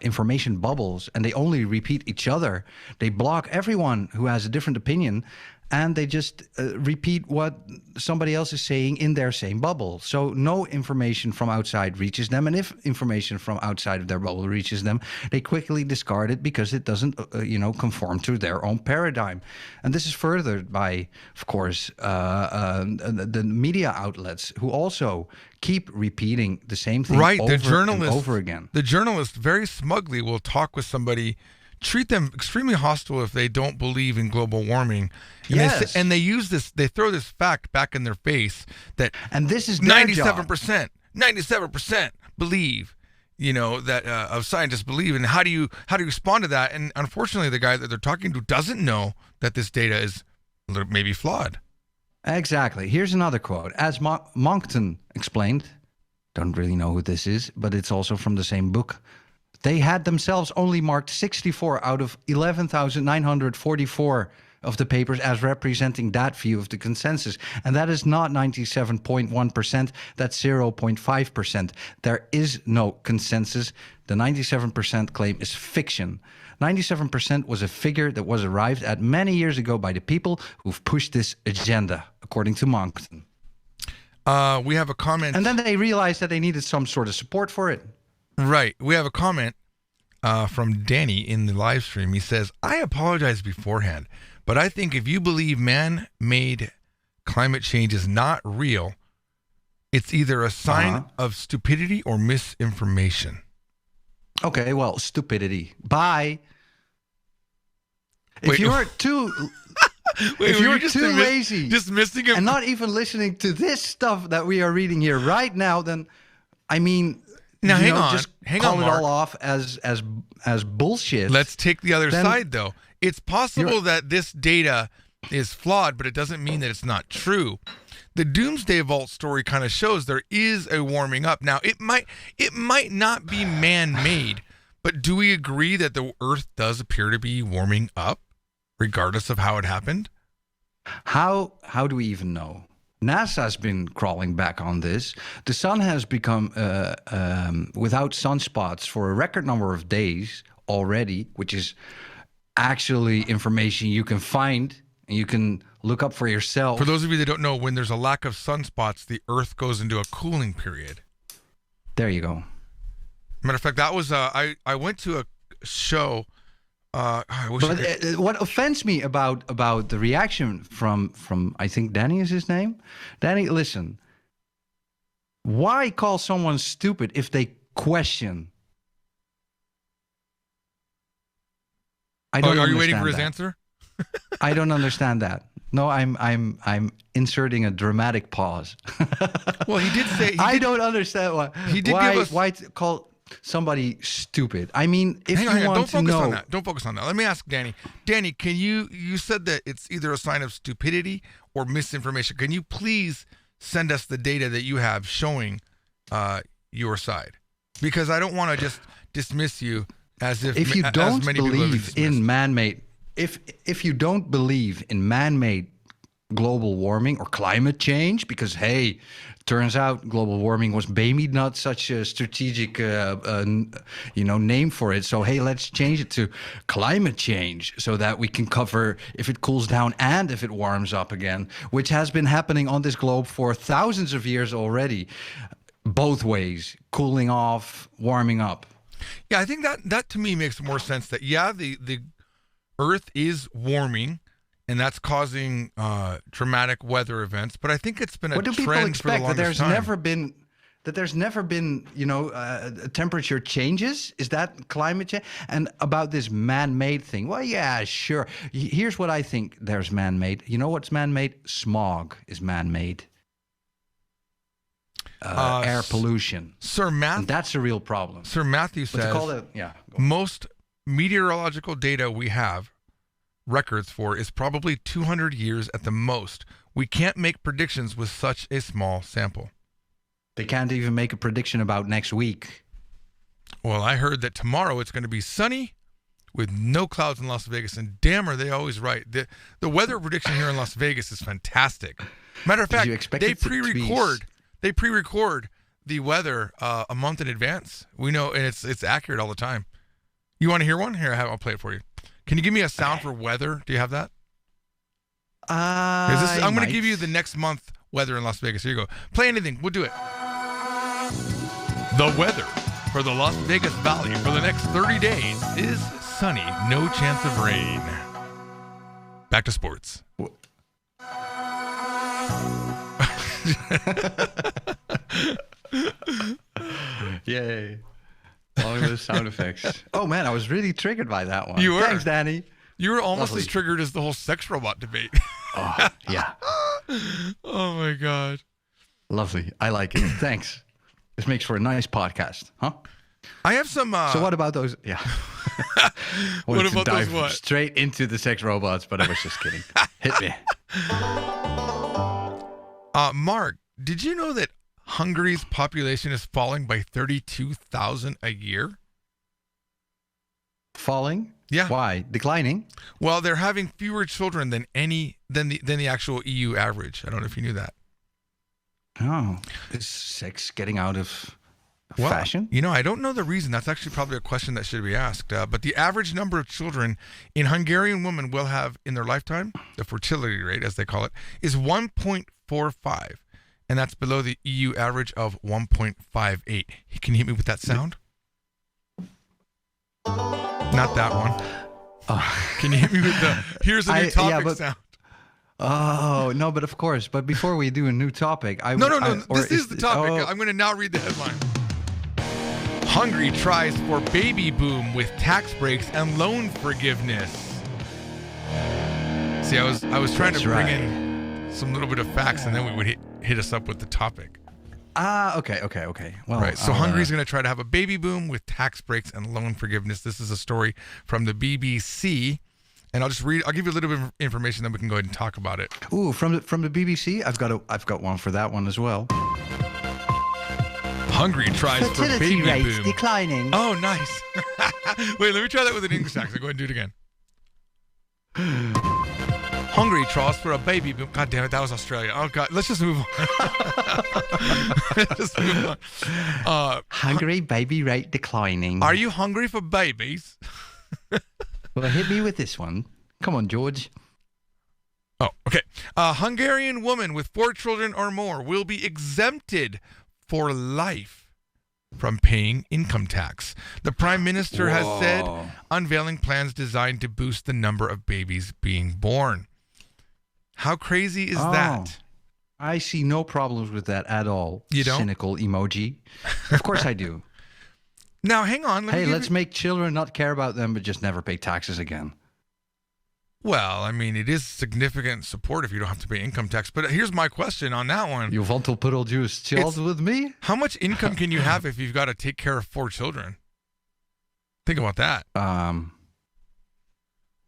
information bubbles, and they only repeat each other. They block everyone who has a different opinion, and they just repeat what somebody else is saying in their same bubble. So no information from outside reaches them, and if information from outside of their bubble reaches them, they quickly discard it because it doesn't, conform to their own paradigm. And this is furthered by, of course, the media outlets who also keep repeating the same thing over and over again. The journalist very smugly will talk with somebody, treat them extremely hostile if they don't believe in global warming. And yes. They use this, they throw this fact back in their face that, and this is 97% believe, that of scientists believe. And how do you respond to that? And unfortunately, the guy that they're talking to doesn't know that this data is maybe flawed. Exactly. Here's another quote. As Monckton explained, don't really know who this is, but it's also from the same book. They had themselves only marked 64 out of 11,944 of the papers as representing that view of the consensus. And that is not 97.1%, that's 0.5%. There is no consensus. The 97% claim is fiction. 97% was a figure that was arrived at many years ago by the people who've pushed this agenda, according to Monckton. We have a comment. And then they realized that they needed some sort of support for it. Right. We have a comment. from Danny in the live stream. He says, I apologize beforehand, but I think if you believe man-made climate change is not real, it's either a sign of stupidity or misinformation. Okay, well, stupidity. Bye. If Wait, you're too... Wait, if were you're you just too lazy just missing it and not even listening to this stuff that we are reading here right now, then, I mean... Now, hang call on, it Mark. all off as bullshit. Let's take the other Then side, though. It's possible that this data is flawed, but it doesn't mean that it's not true. The Doomsday Vault story kind of shows there is a warming up. Now, it might not be man-made, but do we agree that the Earth does appear to be warming up, regardless of how it happened? How do we even know? NASA's been crawling back on this. The sun has become without sunspots for a record number of days already, which is actually information you can find and you can look up for yourself. For those of you that don't know, when there's a lack of sunspots, the Earth goes into a cooling period. There you go. Matter of fact, that was I went to a show. What offends me about the reaction from I think Danny is his name. Danny, listen. Why call someone stupid if they question? I don't. Are you waiting understand for his that. answer? I don't understand that. No, I'm inserting a dramatic pause. Well, he did say. I don't understand why. He did why, give us. Why call somebody stupid? I mean, if Hang you on, want don't to focus know, on that. Don't focus on that. Let me ask Danny. Danny, can you said that it's either a sign of stupidity or misinformation. Can you please send us the data that you have showing your side? Because I don't want to just dismiss you as if you don't as many people have believe dismissed. in man-made, if you don't believe in man-made global warming or climate change, because hey, turns out global warming was maybe not such a strategic name for it, so hey, let's change it to climate change so that we can cover if it cools down and if it warms up again, which has been happening on this globe for thousands of years already, both ways, cooling off, warming up. Yeah, I think that to me makes more sense. That the Earth is warming, and that's causing dramatic weather events. But I think it's been a what do trend people expect? for the longest time. There's never been temperature changes. Is that climate change? And about this man-made thing, well, yeah, sure. Here's what I think. There's man-made. You know what's man-made? Smog is man-made. Air pollution. And that's a real problem. Sir Matthew says most meteorological data we have records for is probably 200 years at the most. We can't make predictions with such a small sample. They can't even make a prediction about next week. Well, I heard that tomorrow it's going to be sunny with no clouds in Las Vegas, and damn, are they always right. The weather prediction here in Las Vegas is fantastic. Matter of fact, they pre-record the weather a month in advance. We know, and it's accurate all the time. You want to hear one? Here, I'll play it for you. Can you give me a sound for weather? Do you have that? I'm going to give you the next month weather in Las Vegas. Here you go. Play anything. We'll do it. The weather for the Las Vegas Valley for the next 30 days is sunny. No chance of rain. Back to sports. Yay. All of those sound effects. Oh, man, I was really triggered by that one. You were. Thanks, Danny. You were almost Lovely. as triggered as the whole sex robot debate. Oh, yeah. Oh, my God. Lovely. I like it. Thanks. This makes for a nice podcast, huh? I have some... so what about those... Yeah. What about those what? Straight into the sex robots, but I was just kidding. Hit me. Mark, did you know that Hungary's population is falling by 32,000 a year? Falling? Yeah. Why? Declining? Well, they're having fewer children than the actual EU average. I don't know if you knew that. Oh. Is sex getting out of fashion? You know, I don't know the reason. That's actually probably a question that should be asked. But the average number of children in Hungarian women will have in their lifetime, the fertility rate, as they call it, is 1.45. And that's below the EU average of 1.58. Can you hit me with that sound? Not that one. Can you hit me with the here's a new topic sound? Oh, no, but of course. But before we do a new topic, No. This is the topic. I'm going to now read the headline. Hungary tries for baby boom with tax breaks and loan forgiveness. See, I was trying to bring in some little bit of facts, and then we would hit us up with the topic. Okay. Well, right. So Hungary's going to try to have a baby boom with tax breaks and loan forgiveness. This is a story from the BBC, and I'll give you a little bit of information, then we can go ahead and talk about it. Ooh, from the BBC, I've got one for that one as well. Hungary tries for baby rates boom. declining. Oh, nice. Wait, let me try that with an English accent. Go ahead and do it again. Hungary tries for a baby boom. God damn it, that was Australia. Oh, God. Let's just move on. Hungary baby rate declining. Are you hungry for babies? Well, hit me with this one. Come on, George. Oh, okay. A Hungarian woman with 4 children or more will be exempted for life from paying income tax. The Prime Minister has said, unveiling plans designed to boost the number of babies being born. How crazy is that? I see no problems with that at all. You don't? Cynical emoji. Of course I do. Now, hang on. Let's make children not care about them, but just never pay taxes again. Well, I mean, it is significant support if you don't have to pay income tax. But here's my question on that one. You want to put all juice chilled with me? How much income can you have if you've got to take care of 4 children? Think about that.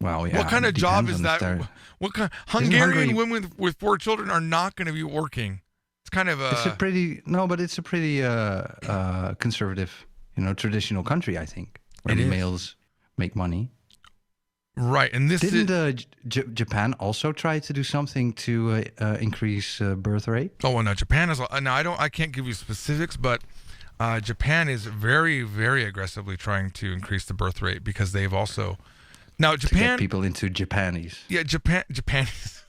Well, yeah. What kind of job is that? What kind? Hungarian women with 4 children are not going to be working. It's kind of a. It's a pretty conservative, traditional country. I think where males make money. Right, and this didn't Japan also try to do something to increase birth rate? Oh, well, no, Japan is. No, I can't give you specifics, but Japan is very, very aggressively trying to increase the birth rate because they've also. Now, Japan. To get people into Japanese. Yeah, Japanese.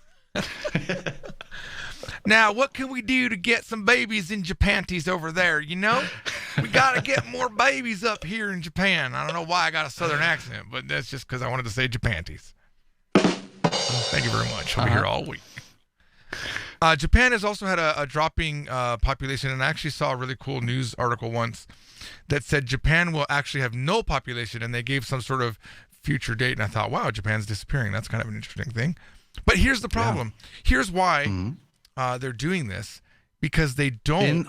Now, what can we do to get some babies in Japanese over there? We got to get more babies up here in Japan. I don't know why I got a southern accent, but that's just because I wanted to say Japanese. Thank you very much. I'll be here all week. Japan has also had a dropping population, and I actually saw a really cool news article once that said Japan will actually have no population, and they gave some sort of future date, and I thought, wow, Japan's disappearing. That's kind of an interesting thing. But here's the problem. Yeah. Here's why they're doing this, because they don't...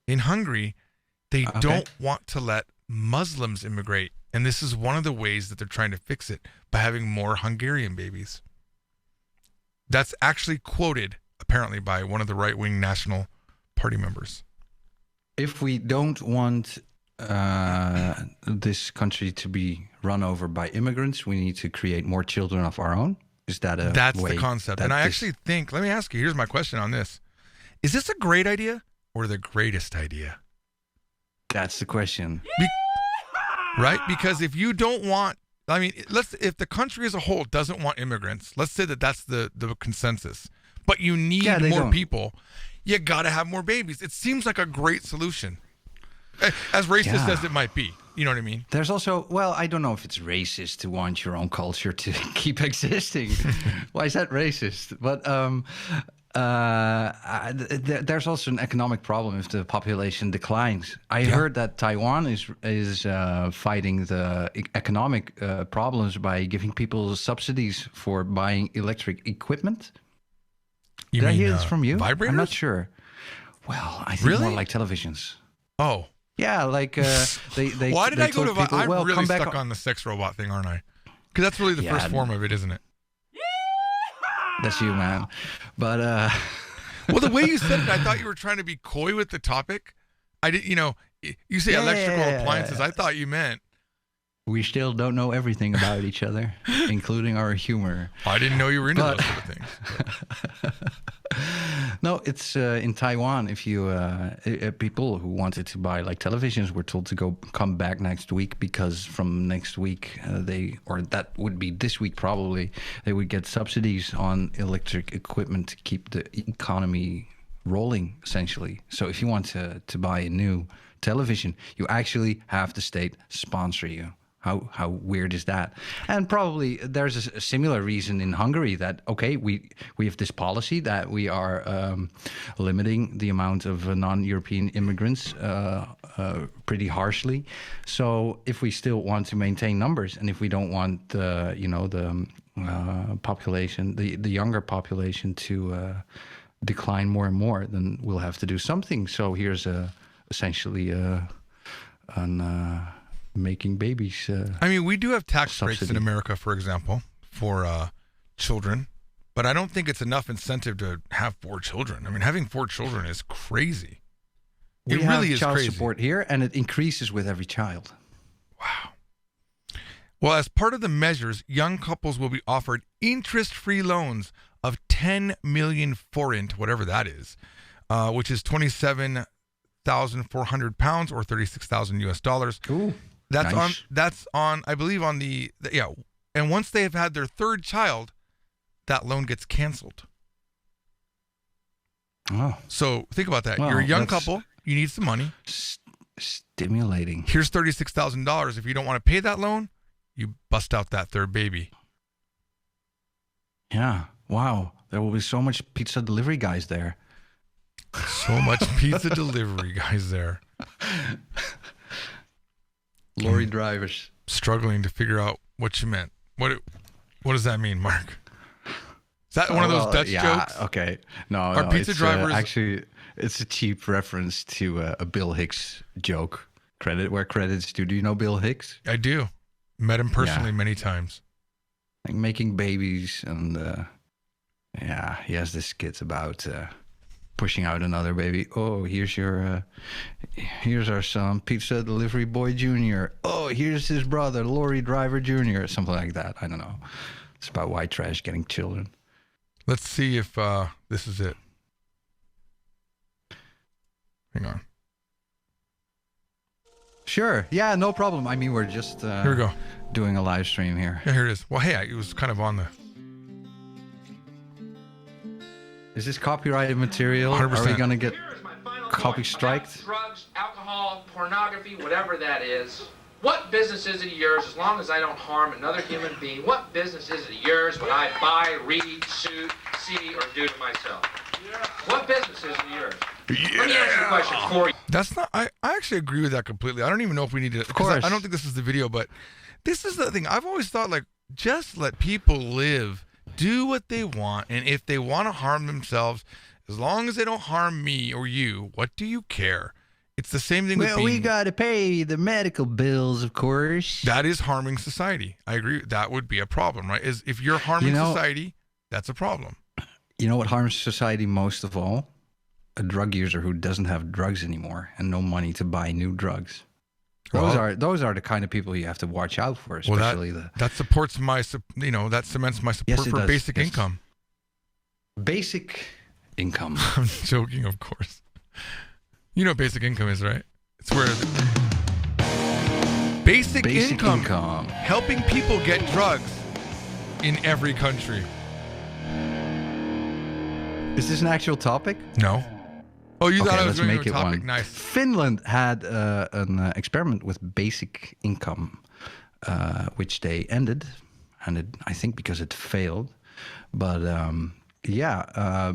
In Hungary, they don't want to let Muslims immigrate. And this is one of the ways that they're trying to fix it, by having more Hungarian babies. That's actually quoted, apparently, by one of the right-wing National Party members. If we don't want this country to be run over by immigrants, we need to create more children of our own. Is that a That's way the concept. And I actually think, let me ask you, here's my question on this. Is this a great idea or the greatest idea? That's the question. Right? Because if you don't want, if the country as a whole doesn't want immigrants, let's say that that's the consensus, but you need more people, you got to have more babies. It seems like a great solution. As racist as it might be. You know what I mean? There's also, I don't know if it's racist to want your own culture to keep existing. Why is that racist? But there's also an economic problem if the population declines. I heard that Taiwan is fighting the economic problems by giving people subsidies for buying electric equipment. Did I hear this from you? Vibrators? I'm not sure. Well, I think more like televisions. Oh. Yeah, like they. Why did I go to? People, I'm really come stuck on the sex robot thing, aren't I? Because that's really the first form of it, isn't it? That's you, man. But well, the way you said it, I thought you were trying to be coy with the topic. I did. You say electrical appliances. I thought you meant. We still don't know everything about each other, including our humor. I didn't know you were into those sort of things. No, it's in Taiwan. If you people who wanted to buy like televisions were told to come back next week, because from next week that would be this week probably, they would get subsidies on electric equipment to keep the economy rolling, essentially. So if you want to buy a new television, you actually have the state sponsor you. How weird is that? And probably there's a similar reason in Hungary that, okay, we have this policy that we are limiting the amount of non-European immigrants pretty harshly. So if we still want to maintain numbers, and if we don't want the population, the younger population to decline more and more, then we'll have to do something. So here's essentially making babies. I mean, we do have tax breaks in subsidy. America, for example, for children, but I don't think it's enough incentive to have 4 children. I mean, having 4 children is crazy. We It have really is child crazy. support here, and it increases with every child. Wow. Well, as part of the measures, young couples will be offered interest-free loans of 10 million forint, whatever that is, which is 27,400 pounds or 36,000 US dollars. Ooh, That's on I believe on the yeah. And once they have had their 3rd child, that loan gets canceled. Oh, So think about that. Well, You're a young that's- couple. You need some money. stimulating. Here's $36,000. If you don't want to pay that loan, you bust out that 3rd baby. Yeah. Wow. There will be so much pizza delivery guys there. So much pizza delivery guys there. Lorry drivers. Struggling to figure out what you meant. What does that mean, Mark? Is that one of those Dutch jokes? Okay. No, Are no, pizza it's, drivers- actually, it's a cheap reference to a Bill Hicks joke. Credit where credit's due. Do you know Bill Hicks? I do. Met him personally Yeah. many times. Like making babies, and yeah, he has this skit about pushing out another baby. Oh, here's our son, Pizza Delivery Boy Jr. Oh, here's his brother, Lorry Driver Jr. Something like that. I don't know. It's about white trash getting children. Let's see if this is it. Hang on. Sure. Yeah, no problem. I mean, we're just Here we go. doing a live stream here. Yeah, here it is. Well, hey, it was kind of on the... Is this copyrighted material? 100%. Are we going to get Here is my final copy point. striked? Drugs, alcohol, pornography, whatever that is. What business is it of yours as long as I don't harm another human being? What business is it of yours what I buy, read, see, or do to myself? What business is it of yours? Let me answer the question for you. That's not... I actually agree with that completely. I don't even know if we need to... Of course. I don't think this is the video, but this is the thing. I've always thought, like, just let people live. Do what they want. And if they want to harm themselves, as long as they don't harm me or you, what do you care? It's the same thing with Well, being... we got to pay the medical bills, of course. That is harming society. I agree. That would be a problem, right? Is if you're harming society, that's a problem. You know what harms society most of all? A drug user who doesn't have drugs anymore and no money to buy new drugs. Those are the kind of people you have to watch out for, especially that supports my, that cements my support Yes, it for does. basic Yes. income. basic income. I'm joking, of course. You know what basic income is, right? It's where basic income, helping people get drugs in every country. Is this an actual topic? No. Oh, you thought I was let's going make to a it topic. one. Nice. Finland had an experiment with basic income, which they ended, and I think because it failed. But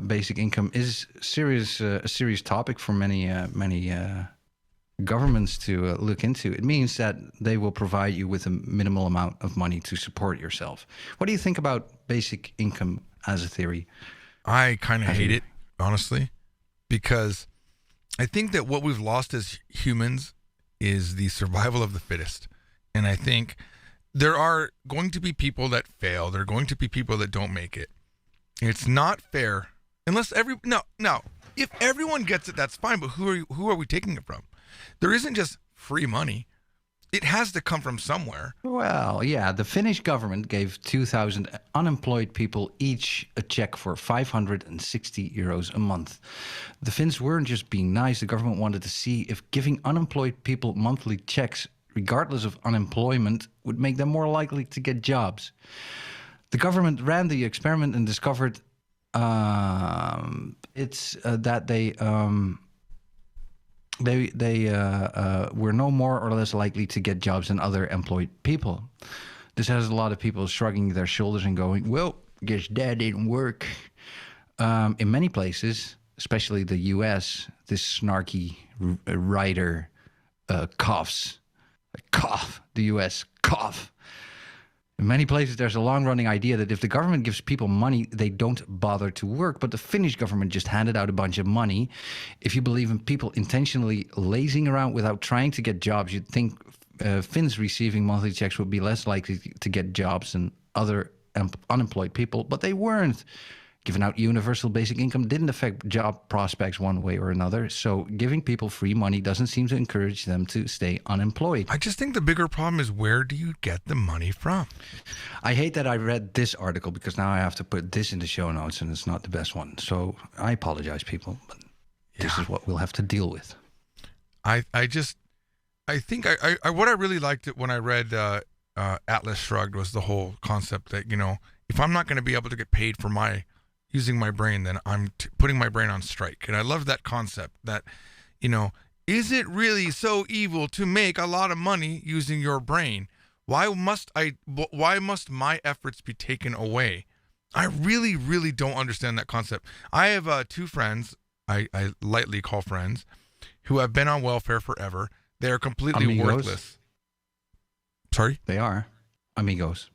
basic income is a serious topic for many governments to look into. It means that they will provide you with a minimal amount of money to support yourself. What do you think about basic income as a theory? I kind of hate it, honestly, because I think that what we've lost as humans is the survival of the fittest. And I think there are going to be people that fail. There are going to be people that don't make it. It's not fair unless if everyone gets it, that's fine. But who are we taking it from? There isn't just free money. It has to come from somewhere. Well, yeah, the Finnish government gave 2,000 unemployed people each a check for 560 euros a month. The Finns weren't just being nice. The government wanted to see if giving unemployed people monthly checks, regardless of unemployment, would make them more likely to get jobs. The government ran the experiment and discovered we're no more or less likely to get jobs than other employed people. This has a lot of people shrugging their shoulders and going, well, guess that didn't work. In many places, especially the U.S., this snarky writer coughs. Cough. The U.S. cough. In many places, there's a long-running idea that if the government gives people money, they don't bother to work. But the Finnish government just handed out a bunch of money. If you believe in people intentionally lazing around without trying to get jobs, you'd think Finns receiving monthly checks would be less likely to get jobs than other unemployed people. But they weren't. Giving out universal basic income didn't affect job prospects one way or another. So giving people free money doesn't seem to encourage them to stay unemployed. I just think the bigger problem is, where do you get the money from? I hate that I read this article because now I have to put this in the show notes and it's not the best one. So I apologize, people, but this is what we'll have to deal with. I think what I really liked it when I read Atlas Shrugged was the whole concept that, if I'm not going to be able to get paid for using my brain, then I'm putting my brain on strike. And I love that concept that, is it really so evil to make a lot of money using your brain? Why must my efforts be taken away? I really, really don't understand that concept. I have two friends, I lightly call friends, who have been on welfare forever. They are completely Amigos. worthless. Sorry? They are amigos.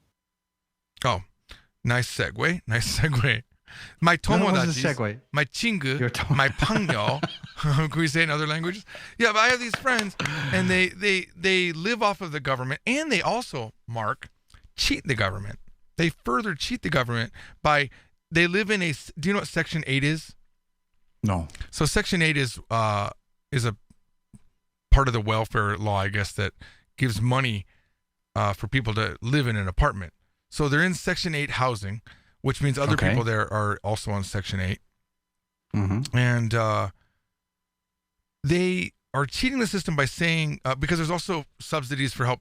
Oh, nice segue. My tomodachis, my chingu, my pangyo. Can we say it in other languages? Yeah, but I have these friends, and they live off of the government, and they also, Mark, cheat the government. They further cheat the government they live in do you know what Section 8 is? No. So Section 8 is a part of the welfare law, I guess, that gives money for people to live in an apartment. So they're in Section 8 housing, which means other people there are also on Section 8. Mm-hmm. And they are cheating the system by saying, because there's also subsidies for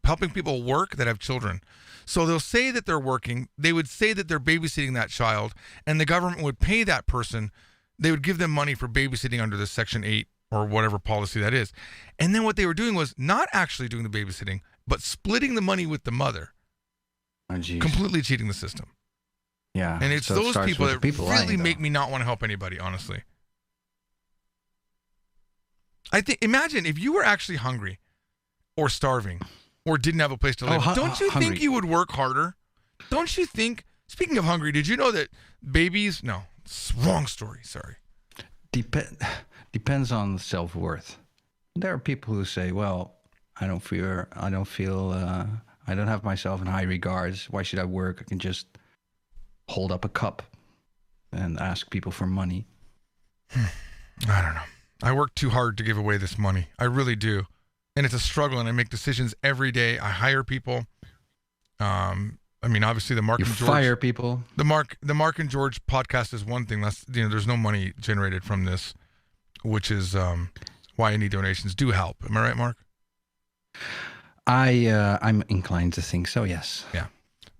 helping people work that have children. So they'll say that they're working. They would say that they're babysitting that child, and the government would pay that person. They would give them money for babysitting under the Section 8 or whatever policy that is. And then what they were doing was not actually doing the babysitting, but splitting the money with the mother. Oh, geez. Completely cheating the system. Yeah. And it's so those starts people with that the people really lying, make though. me not want to help anybody, honestly. Imagine if you were actually hungry or starving or didn't have a place to live. Don't you hungry. think you would work harder? Don't you think, speaking of hungry, did you know that babies, no, wrong story, sorry. Depends on self-worth. There are people who say, well, I don't have myself in high regards. Why should I work? I can just hold up a cup and ask people for money. I don't know. I work too hard to give away this money. I really do. And it's a struggle, and I make decisions every day. I hire people. Obviously the Mark You and George. fire people. The Mark and George podcast is one thing. That's, there's no money generated from this, which is why any donations do help. Am I right, Mark? I'm inclined to think so, yes. Yeah.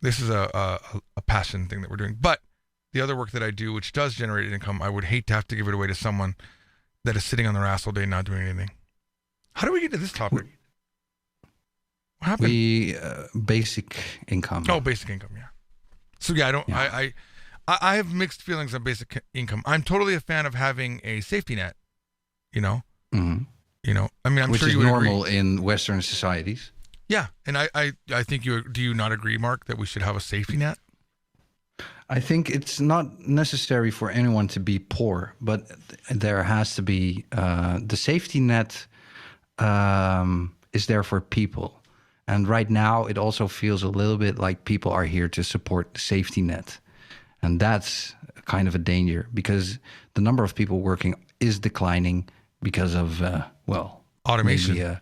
This is a passion thing that we're doing. But the other work that I do, which does generate income, I would hate to have to give it away to someone that is sitting on their ass all day not doing anything. How do we get to this topic? What happened? Basic income. Oh, basic income, yeah. So yeah, I have mixed feelings on basic income. I'm totally a fan of having a safety net, Mm-hmm. I'm Which sure is you would normal agree. in Western societies. Yeah, and I think do you not agree, Mark, that we should have a safety net? I think it's not necessary for anyone to be poor, but there has to be the safety net is there for people. And right now, it also feels a little bit like people are here to support the safety net. And that's kind of a danger because the number of people working is declining because of, Automation. maybe,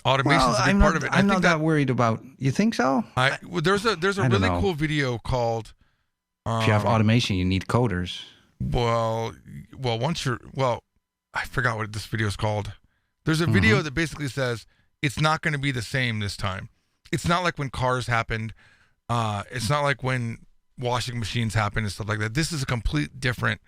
Automation is a big part of it. I'm not that worried about. You think so? There's a I don't really know. cool video called. If you have automation, you need coders. I forgot what this video is called. There's a video that basically says it's not going to be the same this time. It's not like when cars happened. It's not like when washing machines happened and stuff like that. This is a complete different,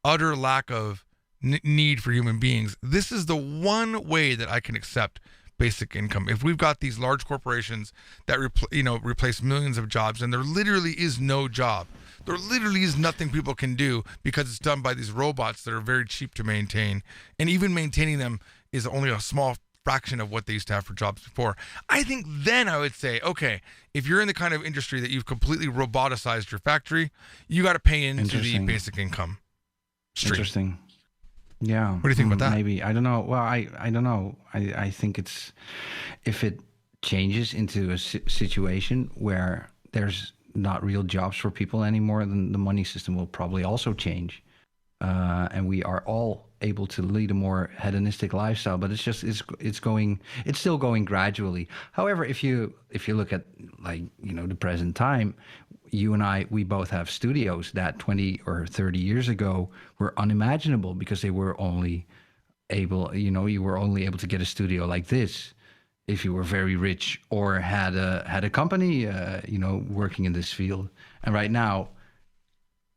utter lack of need for human beings, this is the one way that I can accept basic income. If we've got these large corporations that replace millions of jobs, and there literally is no job, there literally is nothing people can do because it's done by these robots that are very cheap to maintain, and even maintaining them is only a small fraction of what they used to have for jobs before. I think then I would say, okay, if you're in the kind of industry that you've completely roboticized your factory, you got to pay into the basic income stream. Interesting. Yeah. What do you think about that? Maybe. I don't know. Well, I don't know. I think it's, if it changes into a situation where there's not real jobs for people anymore, then the money system will probably also change. And we are all able to lead a more hedonistic lifestyle, but it's still going gradually. However, if you look at, like, the present time, you and I, we both have studios that 20 or 30 years ago were unimaginable because they were only able, you were only able to get a studio like this if you were very rich or had a company, working in this field. And right now,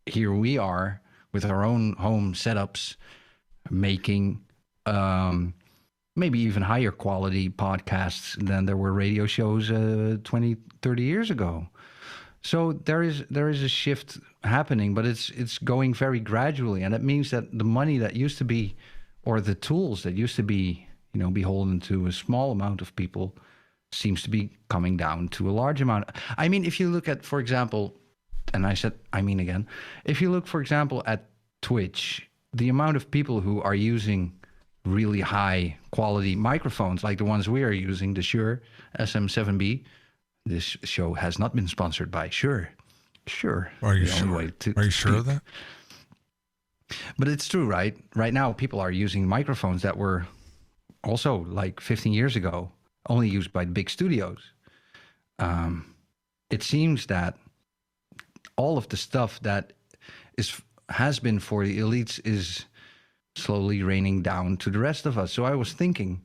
here we are with our own home setups, making maybe even higher quality podcasts than there were radio shows 20, 30 years ago. So there is a shift happening, but it's going very gradually, and it means that the money that used to be, or the tools that used to be, beholden to a small amount of people, seems to be coming down to a large amount. I mean, if you look at, for example, and again, if you look, for example, at Twitch, the amount of people who are using really high quality microphones, like the ones we are using, the Shure SM7B. This show has not been sponsored by Shure. Sure. Are you sure? Are you sure of that? But it's true, right? Right now, people are using microphones that were also, like 15 years ago, only used by big studios. It seems that all of the stuff that has been for the elites is slowly raining down to the rest of us. So I was thinking,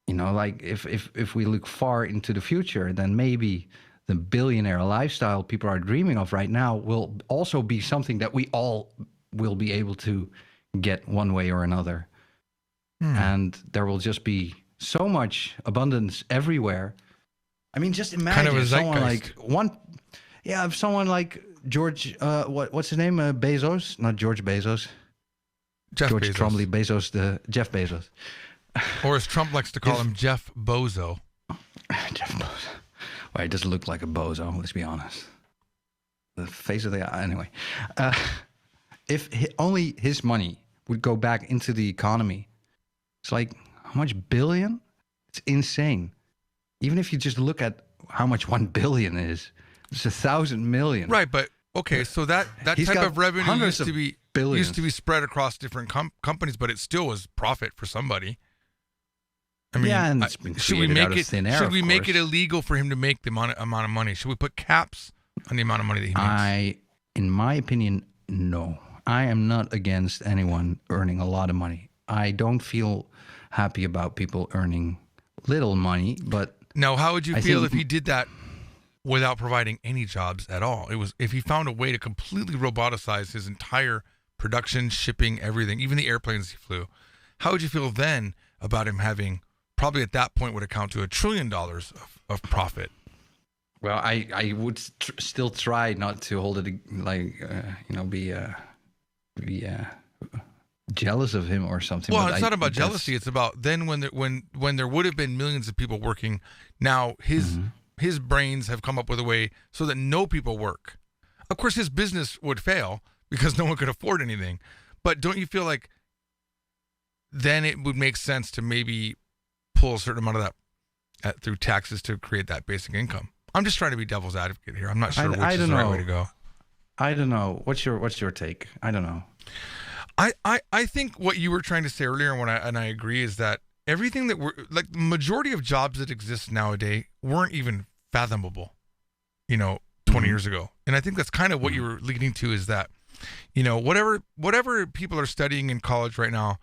like if we look far into the future, then maybe the billionaire lifestyle people are dreaming of right now will also be something that we all will be able to get one way or another. And there will just be so much abundance everywhere. I mean, just imagine kind of if someone like George, what's his name? Bezos, not George Bezos. Jeff George Bezos. Trombley Bezos, Jeff Bezos. Or as Trump likes to call him, Jeff Bozo. Jeff Bozo. Well, he doesn't look like a bozo, let's be honest. The face of the guy. Anyway, if only his money would go back into the economy, it's like, how much billion? It's insane. Even if you just look at how much 1 billion is, it's 1,000 million. Right, but okay, so that type of revenue used to be spread across different companies, but it still was profit for somebody. I mean, yeah, and it's been should we make it? Thin air, should we make course. it illegal for him to make the amount of money? Should we put caps on the amount of money that he makes? In my opinion, no. I am not against anyone earning a lot of money. I don't feel happy about people earning little money, but now, how would you feel if he did that without providing any jobs at all? If he found a way to completely roboticize his entire production, shipping, everything, even the airplanes he flew. How would you feel then about him having, probably at that point would account to $1 trillion of profit? Well, I would still try not to hold it like, be jealous of him or something. Well, it's not about jealousy. It's about then when there would have been millions of people working. Now his brains have come up with a way so that no people work. Of course, his business would fail because no one could afford anything. But don't you feel like then it would make sense to maybe pull a certain amount of that through taxes to create that basic income? I'm just trying to be devil's advocate here. I'm not sure which is the right way to go. I don't know. What's your take? I don't know. I think what you were trying to say earlier, and I agree, is that everything that we're like, the majority of jobs that exist nowadays weren't even fathomable, 20 years ago. And I think that's kind of what you were leading to, is that, whatever people are studying in college right now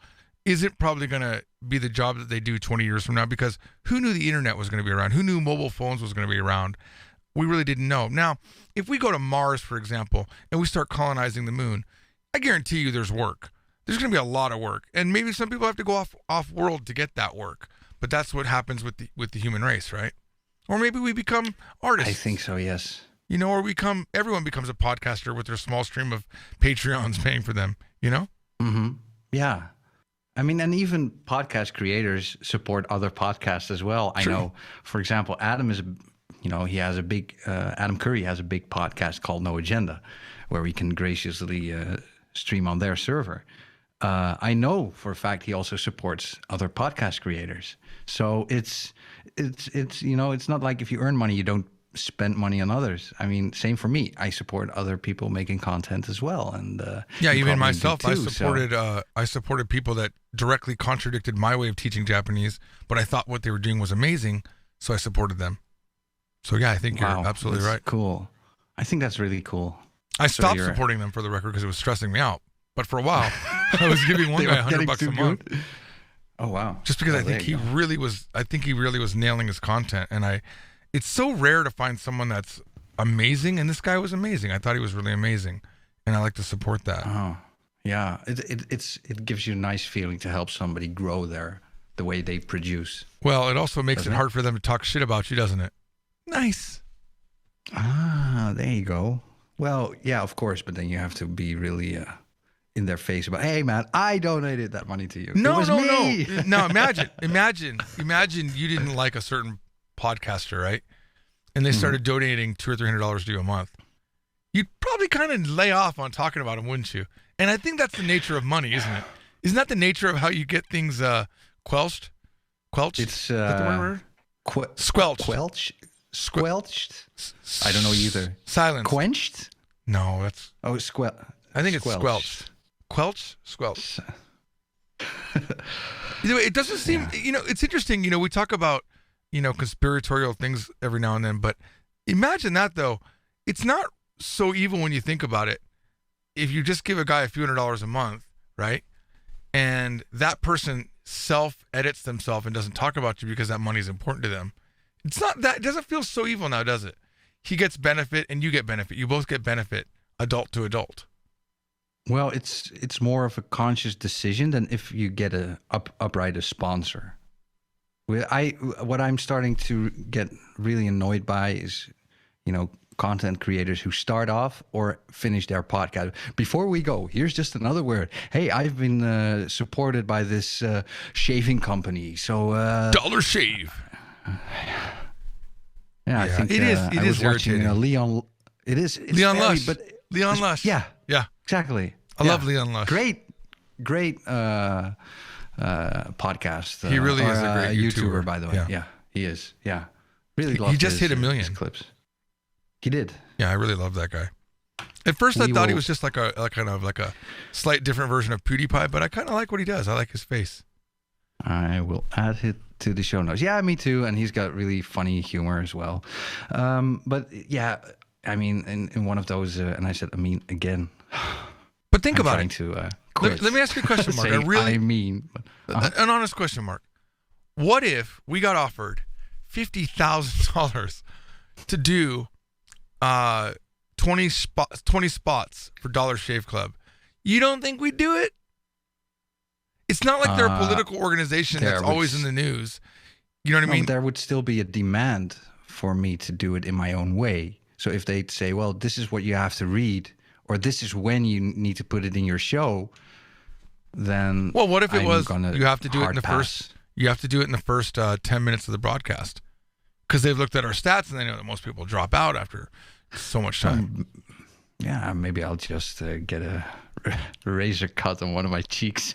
isn't probably going to be the job that they do 20 years from now, because who knew the internet was going to be around? Who knew mobile phones was going to be around? We really didn't know. Now, if we go to Mars, for example, and we start colonizing the moon, I guarantee you there's work. there's going to be a lot of work, and maybe some people have to go off world to get that work. But that's what happens with the human race, right? Or maybe we become artists. I think so, yes. You know, or everyone becomes a podcaster with their small stream of Patreons paying for them, you know? Mm-hmm. Yeah. I mean, and even podcast creators support other podcasts as well. True. I know, for example, Adam Curry has a big podcast called No Agenda, where we can graciously stream on their server. I know for a fact he also supports other podcast creators. So it's it's not like if you earn money, you don't spend money on others. I mean, same for me. I support other people making content as well. And even myself, too, I supported people that directly contradicted my way of teaching Japanese, but I thought what they were doing was amazing, so I supported them. So yeah, I think you're absolutely right. Cool. I think that's really cool. I stopped supporting them, for the record, because it was stressing me out. But for a while, I was giving one guy $100 a month. Oh wow! Just because I think he really was nailing his content, and it's so rare to find someone that's amazing, and this guy was amazing. I thought he was really amazing, and I like to support that. Oh, yeah. It gives you a nice feeling to help somebody grow the way they produce. Well, it also makes it hard for them to talk shit about you, doesn't it? Nice. Ah, there you go. Well, yeah, of course, but then you have to be really in their face about, hey man, I donated that money to you. No. Imagine you didn't like a certain podcaster, right? And they started donating $200 or $300 to you a month. You'd probably kind of lay off on talking about them, wouldn't you? And I think that's the nature of money, isn't it? Isn't that the nature of how you get things quelched? Quelched? It's is that the word? Squelched. Squelched? I don't know either. Silence. Quenched? No, that's... Oh, I think it's squelched. Quelched? Squelched. It doesn't seem... it's interesting. We talk about, conspiratorial things every now and then, but imagine that, though. It's not so evil when you think about it. If you just give a guy a few $100s a month, right? And that person self-edits themselves and doesn't talk about you because that money is important to them. It doesn't feel so evil now, does it? He gets benefit and you get benefit. You both get benefit, adult to adult. Well, it's more of a conscious decision than if you get upright a sponsor. What I'm starting to get really annoyed by is, content creators who start off or finish their podcast. Before we go, here's just another word. Hey, I've been supported by this shaving company. So Dollar Shave. Yeah, I think it is. It is watching irritating. It's Leon very, Lush. but Leon Lush. Yeah, yeah, exactly. I love Leon Lush. Great podcast. He really is a great YouTuber, by the way. Yeah, he is. Yeah, really. He just hit 1 million clips. He did. Yeah, I really love that guy. At first, I thought he was just like a slight different version of PewDiePie, but I kind of like what he does. I like his face. I will add it to the show notes. Yeah, me too. And he's got really funny humor as well. But yeah, I mean, in one of those, and I said, again. But think about it. Let me ask you a question, Mark. An honest question, Mark. What if we got offered $50,000 to do 20 spots for Dollar Shave Club? You don't think we'd do it? It's not like they're a political organization that's always in the news. You know what I mean? There would still be a demand for me to do it in my own way. So if they'd say, well, this is what you have to read, or this is when you need to put it in your show, then well, what if it was you have to do it in the first 10 minutes of the broadcast? Because they've looked at our stats and they know that most people drop out after so much time. Yeah, maybe I'll just get a razor cut on one of my cheeks.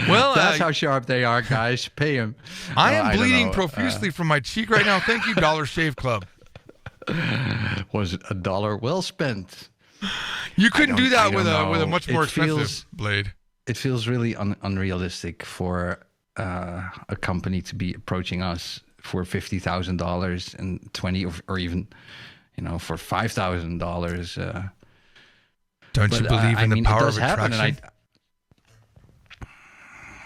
Well, that's how sharp they are, guys. Pay them. I am bleeding profusely from my cheek right now. Thank you, Dollar Shave Club. Was it $1 well spent? You couldn't do that with a much more expensive blade. It feels really unrealistic for a company to be approaching us for $50,000 and 20 or even, for $5,000. Don't you believe in the power of attraction?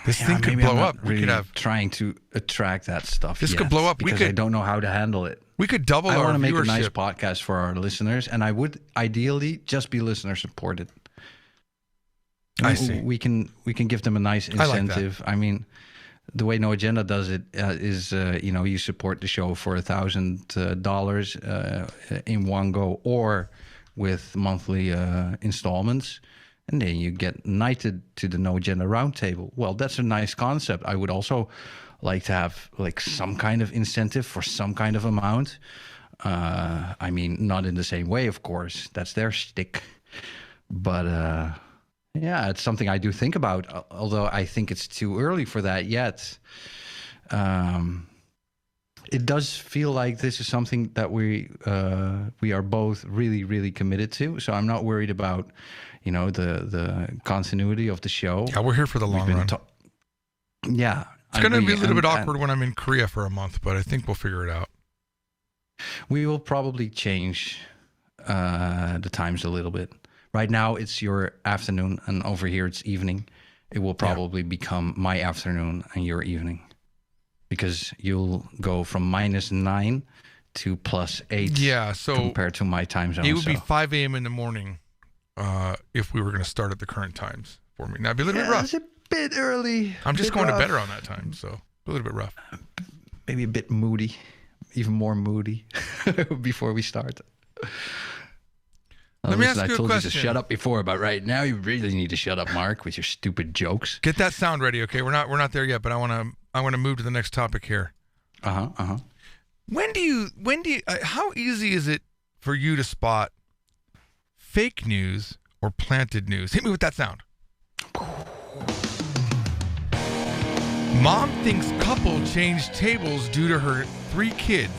This thing could blow up. We could have trying to attract that stuff. This could blow up. I don't know how to handle it. We could double our viewership. I want to make a nice podcast for our listeners, and I would ideally just be listener supported. I see. We can give them a nice I like that. incentive. I mean, the way No Agenda does it is, you support the show for $1,000 in one go, or with monthly installments, and then you get knighted to the No Agenda Roundtable. Well, that's a nice concept. I would also like to have like some kind of incentive for some kind of amount. I mean, not in the same way, of course. That's their shtick. But yeah, it's something I do think about, although I think it's too early for that yet. It does feel like this is something that we are both really, really committed to. So I'm not worried about, the continuity of the show. Yeah, we're here for the long run. Yeah. It's going to be a little bit awkward when I'm in Korea for a month, but I think we'll figure it out. We will probably change the times a little bit. Right now, it's your afternoon, and over here, it's evening. It will probably become my afternoon and your evening, because you'll go from -9 to +8. Yeah, so compared to my time zone. It would be 5 a.m. in the morning if we were going to start at the current times for me. Now, it'd be a little bit rough. It's a bit early. I'm just going to bed around that time, so a little bit rough. Maybe a bit moody, even more moody before we start. Let me ask you a I told question. you to shut up before, but right now you really need to shut up, Mark, with your stupid jokes. Get that sound ready, okay? We're not there yet, but I want to move to the next topic here. When do you how easy is it for you to spot fake news or planted news? Hit me with that sound. Mom thinks couple changed tables due to her 3 kids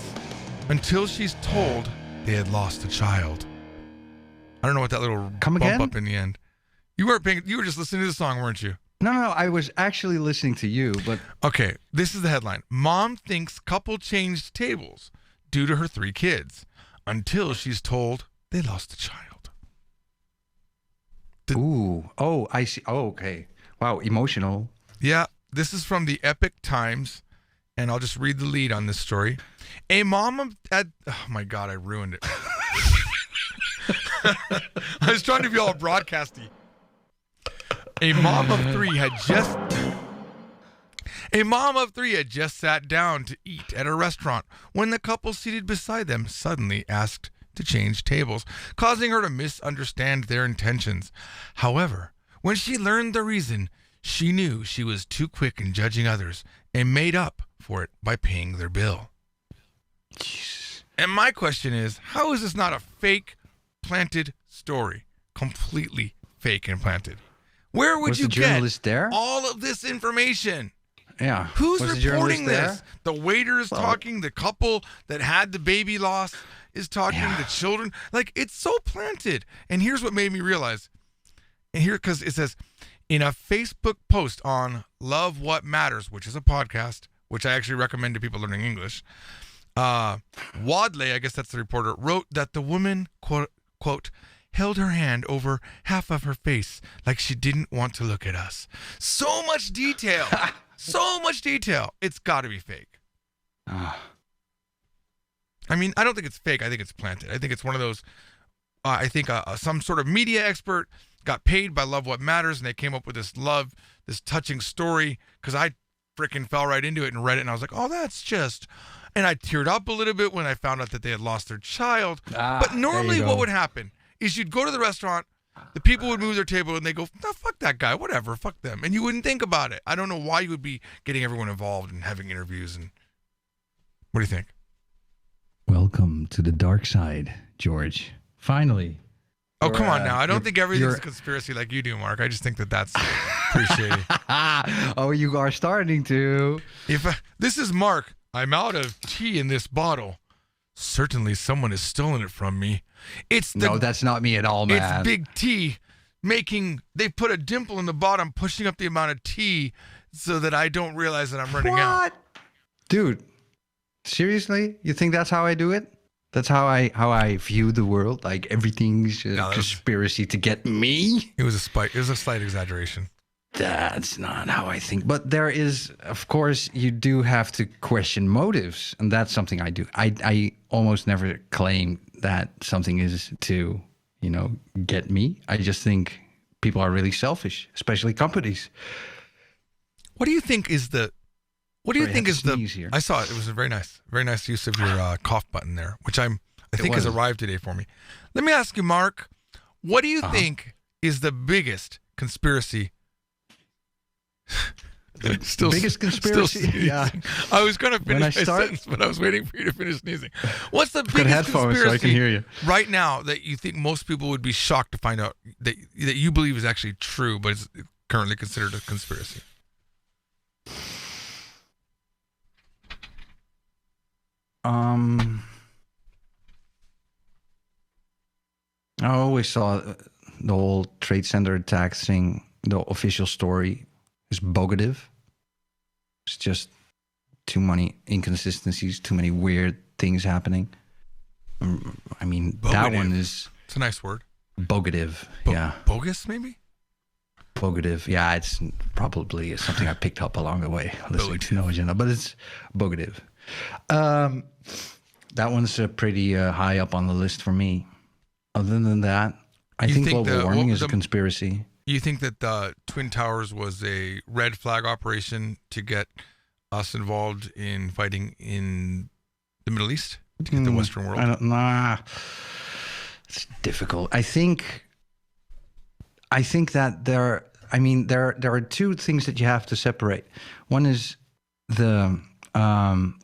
until she's told they had lost a child. I don't know what that little bump up in the end. You were just listening to the song, weren't you? No, I was actually listening to you, but... Okay, this is the headline. Mom thinks couple changed tables due to her 3 kids until she's told they lost a child. I see. Oh, okay. Wow, emotional. Yeah, this is from the Epic Times, and I'll just read the lead on this story. A mom at... Oh, my God, I ruined it. I was trying to be all broadcasty. A mom of 3 had just sat down to eat at a restaurant when the couple seated beside them suddenly asked to change tables, causing her to misunderstand their intentions. However, when she learned the reason, she knew she was too quick in judging others and made up for it by paying their bill. Jeez. And my question is, how is this not a fake planted story? Completely fake and planted. Where would you get all of this information? Yeah. Who's reporting this? The waiter is talking. The couple that had the baby loss is talking. The children. Like, it's so planted. And here's what made me realize. And here, because it says, in a Facebook post on Love What Matters, which is a podcast, which I actually recommend to people learning English, Wadley, I guess that's the reporter, wrote that the woman, quote, held her hand over half of her face like she didn't want to look at us. So much detail. So much detail. It's got to be fake. I mean, I don't think it's fake. I think it's planted. I think it's one of those, I think some sort of media expert got paid by Love What Matters, and they came up with this touching story, because I freaking fell right into it and read it, and I was like, oh, that's just... And I teared up a little bit when I found out that they had lost their child. But normally what would happen is you'd go to the restaurant, the people would move their table, and they go, no, fuck that guy, whatever, fuck them. And you wouldn't think about it. I don't know why you would be getting everyone involved and having interviews. And what do you think? Welcome to the dark side, George. Finally. Oh, come on now. I don't think everything's a conspiracy like you do, Mark. I just think that's pretty shady. Oh, you are starting to. This is Mark. I'm out of tea in this bottle. Certainly someone has stolen it from me. No, that's not me at all, man. It's Big T they put a dimple in the bottom, pushing up the amount of tea so that I don't realize that I'm running out. Dude, seriously? You think that's how I do it? That's how I view the world? Like everything's a conspiracy to get me? It was a slight exaggeration. That's not how I think. But there is, of course, you do have to question motives. And that's something I do. I almost never claim that something is to, get me. I just think people are really selfish, especially companies. What do you think is the? What do you Sorry, I think had to is the? sneeze here. I saw it. It was a very nice use of your cough button there, which I think has was. arrived today for me. Let me ask you, Mark. What do you Uh-huh. think is the biggest conspiracy? Biggest conspiracy? sneezing. Yeah. I was going to When I finish my start- sentence, but I was waiting for you to finish sneezing. What's the Got biggest headphones conspiracy so I can hear you. right now that you think most people would be shocked to find out that you believe is actually true, but is currently considered a conspiracy? I always saw the whole Trade Center attacks thing. The official story is bogative. It's just too many inconsistencies, too many weird things happening. I mean, that Bogative. one is It's a nice word. bogative. Bo- Yeah, Bogus, maybe? bogative. Yeah, it's probably something I picked up along the way listening to Norwegian, but it's bogative. That one's pretty high up on the list for me. Other than that, I You think think global warming is a the- conspiracy. You think that the Twin Towers was a red flag operation to get us involved in fighting in the Middle East, to get the Western world? I don't nah. It's difficult. I think that there are two things that you have to separate. One is the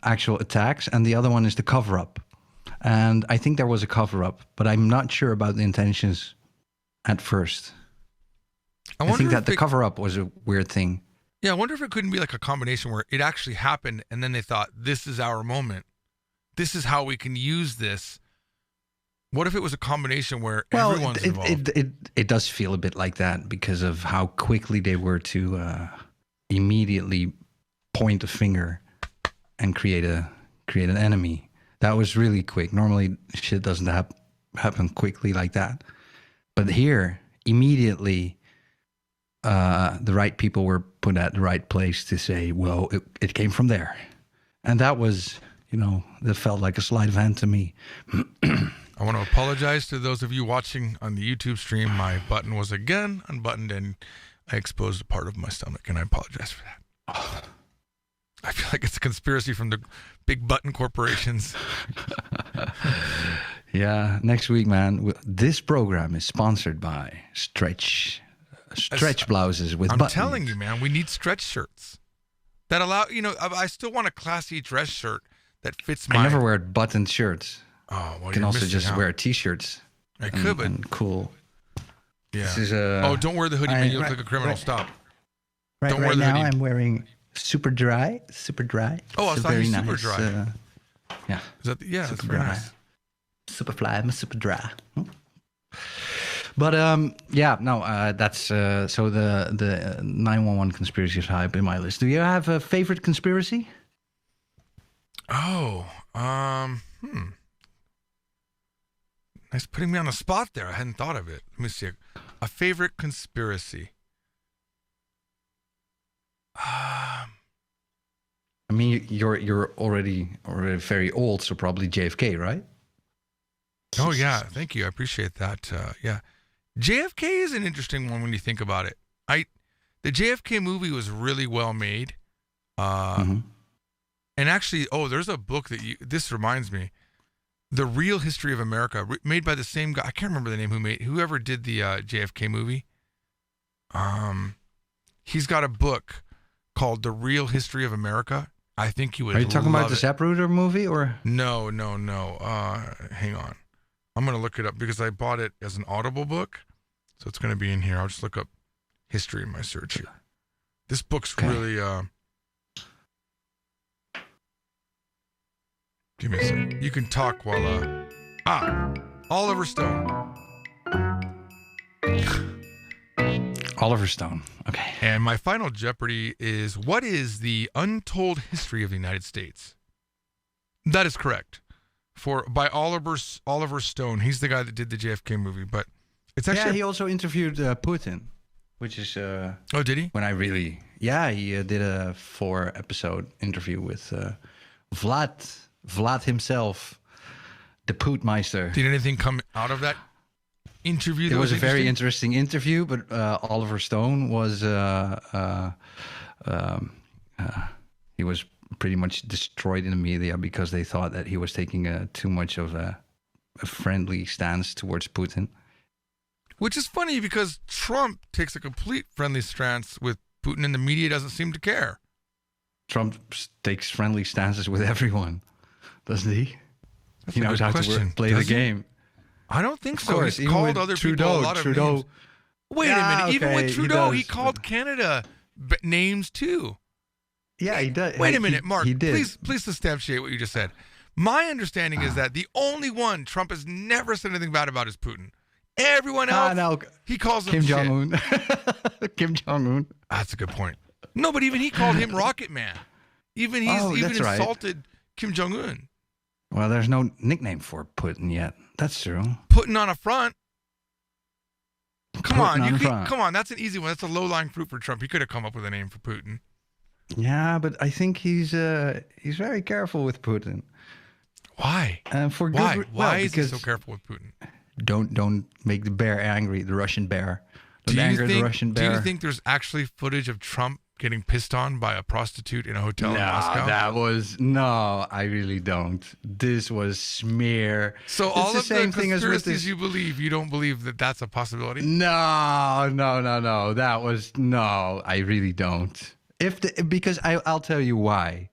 actual attacks, and the other one is the cover up. And I think there was a cover up, but I'm not sure about the intentions at first. I think that the cover up was a weird thing. Yeah, I wonder if it couldn't be like a combination where it actually happened and then they thought, this is our moment. This is how we can use this. What if it was a combination where everyone's involved? It does feel a bit like that because of how quickly they were to immediately point a finger and create an enemy. That was really quick. Normally, shit doesn't happen quickly like that. But here, immediately, the right people were put at the right place to say, well, it came from there. And that was, that felt like a sleight of hand to me. I want to apologize to those of you watching on the YouTube stream. My button was again unbuttoned and I exposed a part of my stomach, and I apologize for that. I feel like it's a conspiracy from the big button corporations. Yeah, next week, man. This program is sponsored by Stretch blouses with I'm buttons. telling you, man, we need stretch shirts that allow, I still want a classy dress shirt that fits my... I never wear buttoned shirts. Oh, well, You can you're also missing just out. wear T-shirts. I could, but... And cool. Yeah. This is don't wear the hoodie, man. You look like a criminal. Stop. Right, Don't wear right the now hoodie. I'm wearing super dry. Oh, I It's a thought you very super nice, dry. yeah, Is that that's super very dry. nice. super fly. I'm a super dry. but that's so the 911 conspiracy is high up in my list. Do you have a favorite conspiracy? Oh, nice putting me on the spot there. I hadn't thought of it. Let me see. A favorite conspiracy. I mean, you're already very old, so probably JFK, right? Oh, yeah. Thank you. I appreciate that. Yeah. JFK is an interesting one when you think about it. The JFK movie was really well made. Mm-hmm. And actually, there's a book this reminds me. The Real History of America, made by the same guy. I can't remember the name whoever did the JFK movie. He's got a book called The Real History of America. I think you would Are you talking about love the it. Zapruder movie or? No. Hang on. I'm going to look it up because I bought it as an Audible book. So it's going to be in here. I'll just look up history in my search here. This book's really... Give me a second. You can talk while... Oliver Stone. Oliver Stone. Okay. And my final Jeopardy is, what is the untold history of the United States? That is correct. By Oliver Stone. He's the guy that did the JFK movie, but it's actually... Yeah, he also interviewed Putin, which is... Oh, did he? When I really... Yeah, he did a 4-episode interview with Vlad himself, the Pootmeister. Did anything come out of that? interview? It That was a very interesting? interesting interview, but Oliver Stone was he was pretty much destroyed in the media because they thought that he was taking too much of a friendly stance towards Putin. Which is funny because Trump takes a complete friendly stance with Putin, and the media doesn't seem to care. Trump takes friendly stances with everyone, doesn't he? That's He a knows good how question. to play the Does he? game. I don't think Of so. course, He's even called with other Trudeau, people a lot of names. Wait a Yeah, minute. Even okay, with he Trudeau, he does, called but- Canada names too. Yeah, he does. Wait a minute, Mark. He did. Please substantiate what you just said. My understanding is that the only one Trump has never said anything bad about is Putin. Everyone else, no, he calls him Kim shit. Jong Un. Kim Jong Un. That's a good point. No, but even he called him Rocket Man. Even he's even that's right. insulted Kim Jong Un. Well, there's no nickname for Putin yet. That's true. Putting on a front. Come Putting on, on a front. come on. That's an easy one. That's a low-lying fruit for Trump. He could have come up with a name for Putin. Yeah, but I think he's very careful with Putin. Why? For good Why? well, Why is he because so careful with Putin? Don't make the bear angry, the Russian bear. Don't anger the Russian Do bear. you think there's actually footage of Trump getting pissed on by a prostitute in a hotel in Moscow? I really don't. This was smear. So It's all the of same the thing as with conspiracies this. you believe, you don't believe that that's a possibility? No. That was no. I really don't. Because I'll tell you why.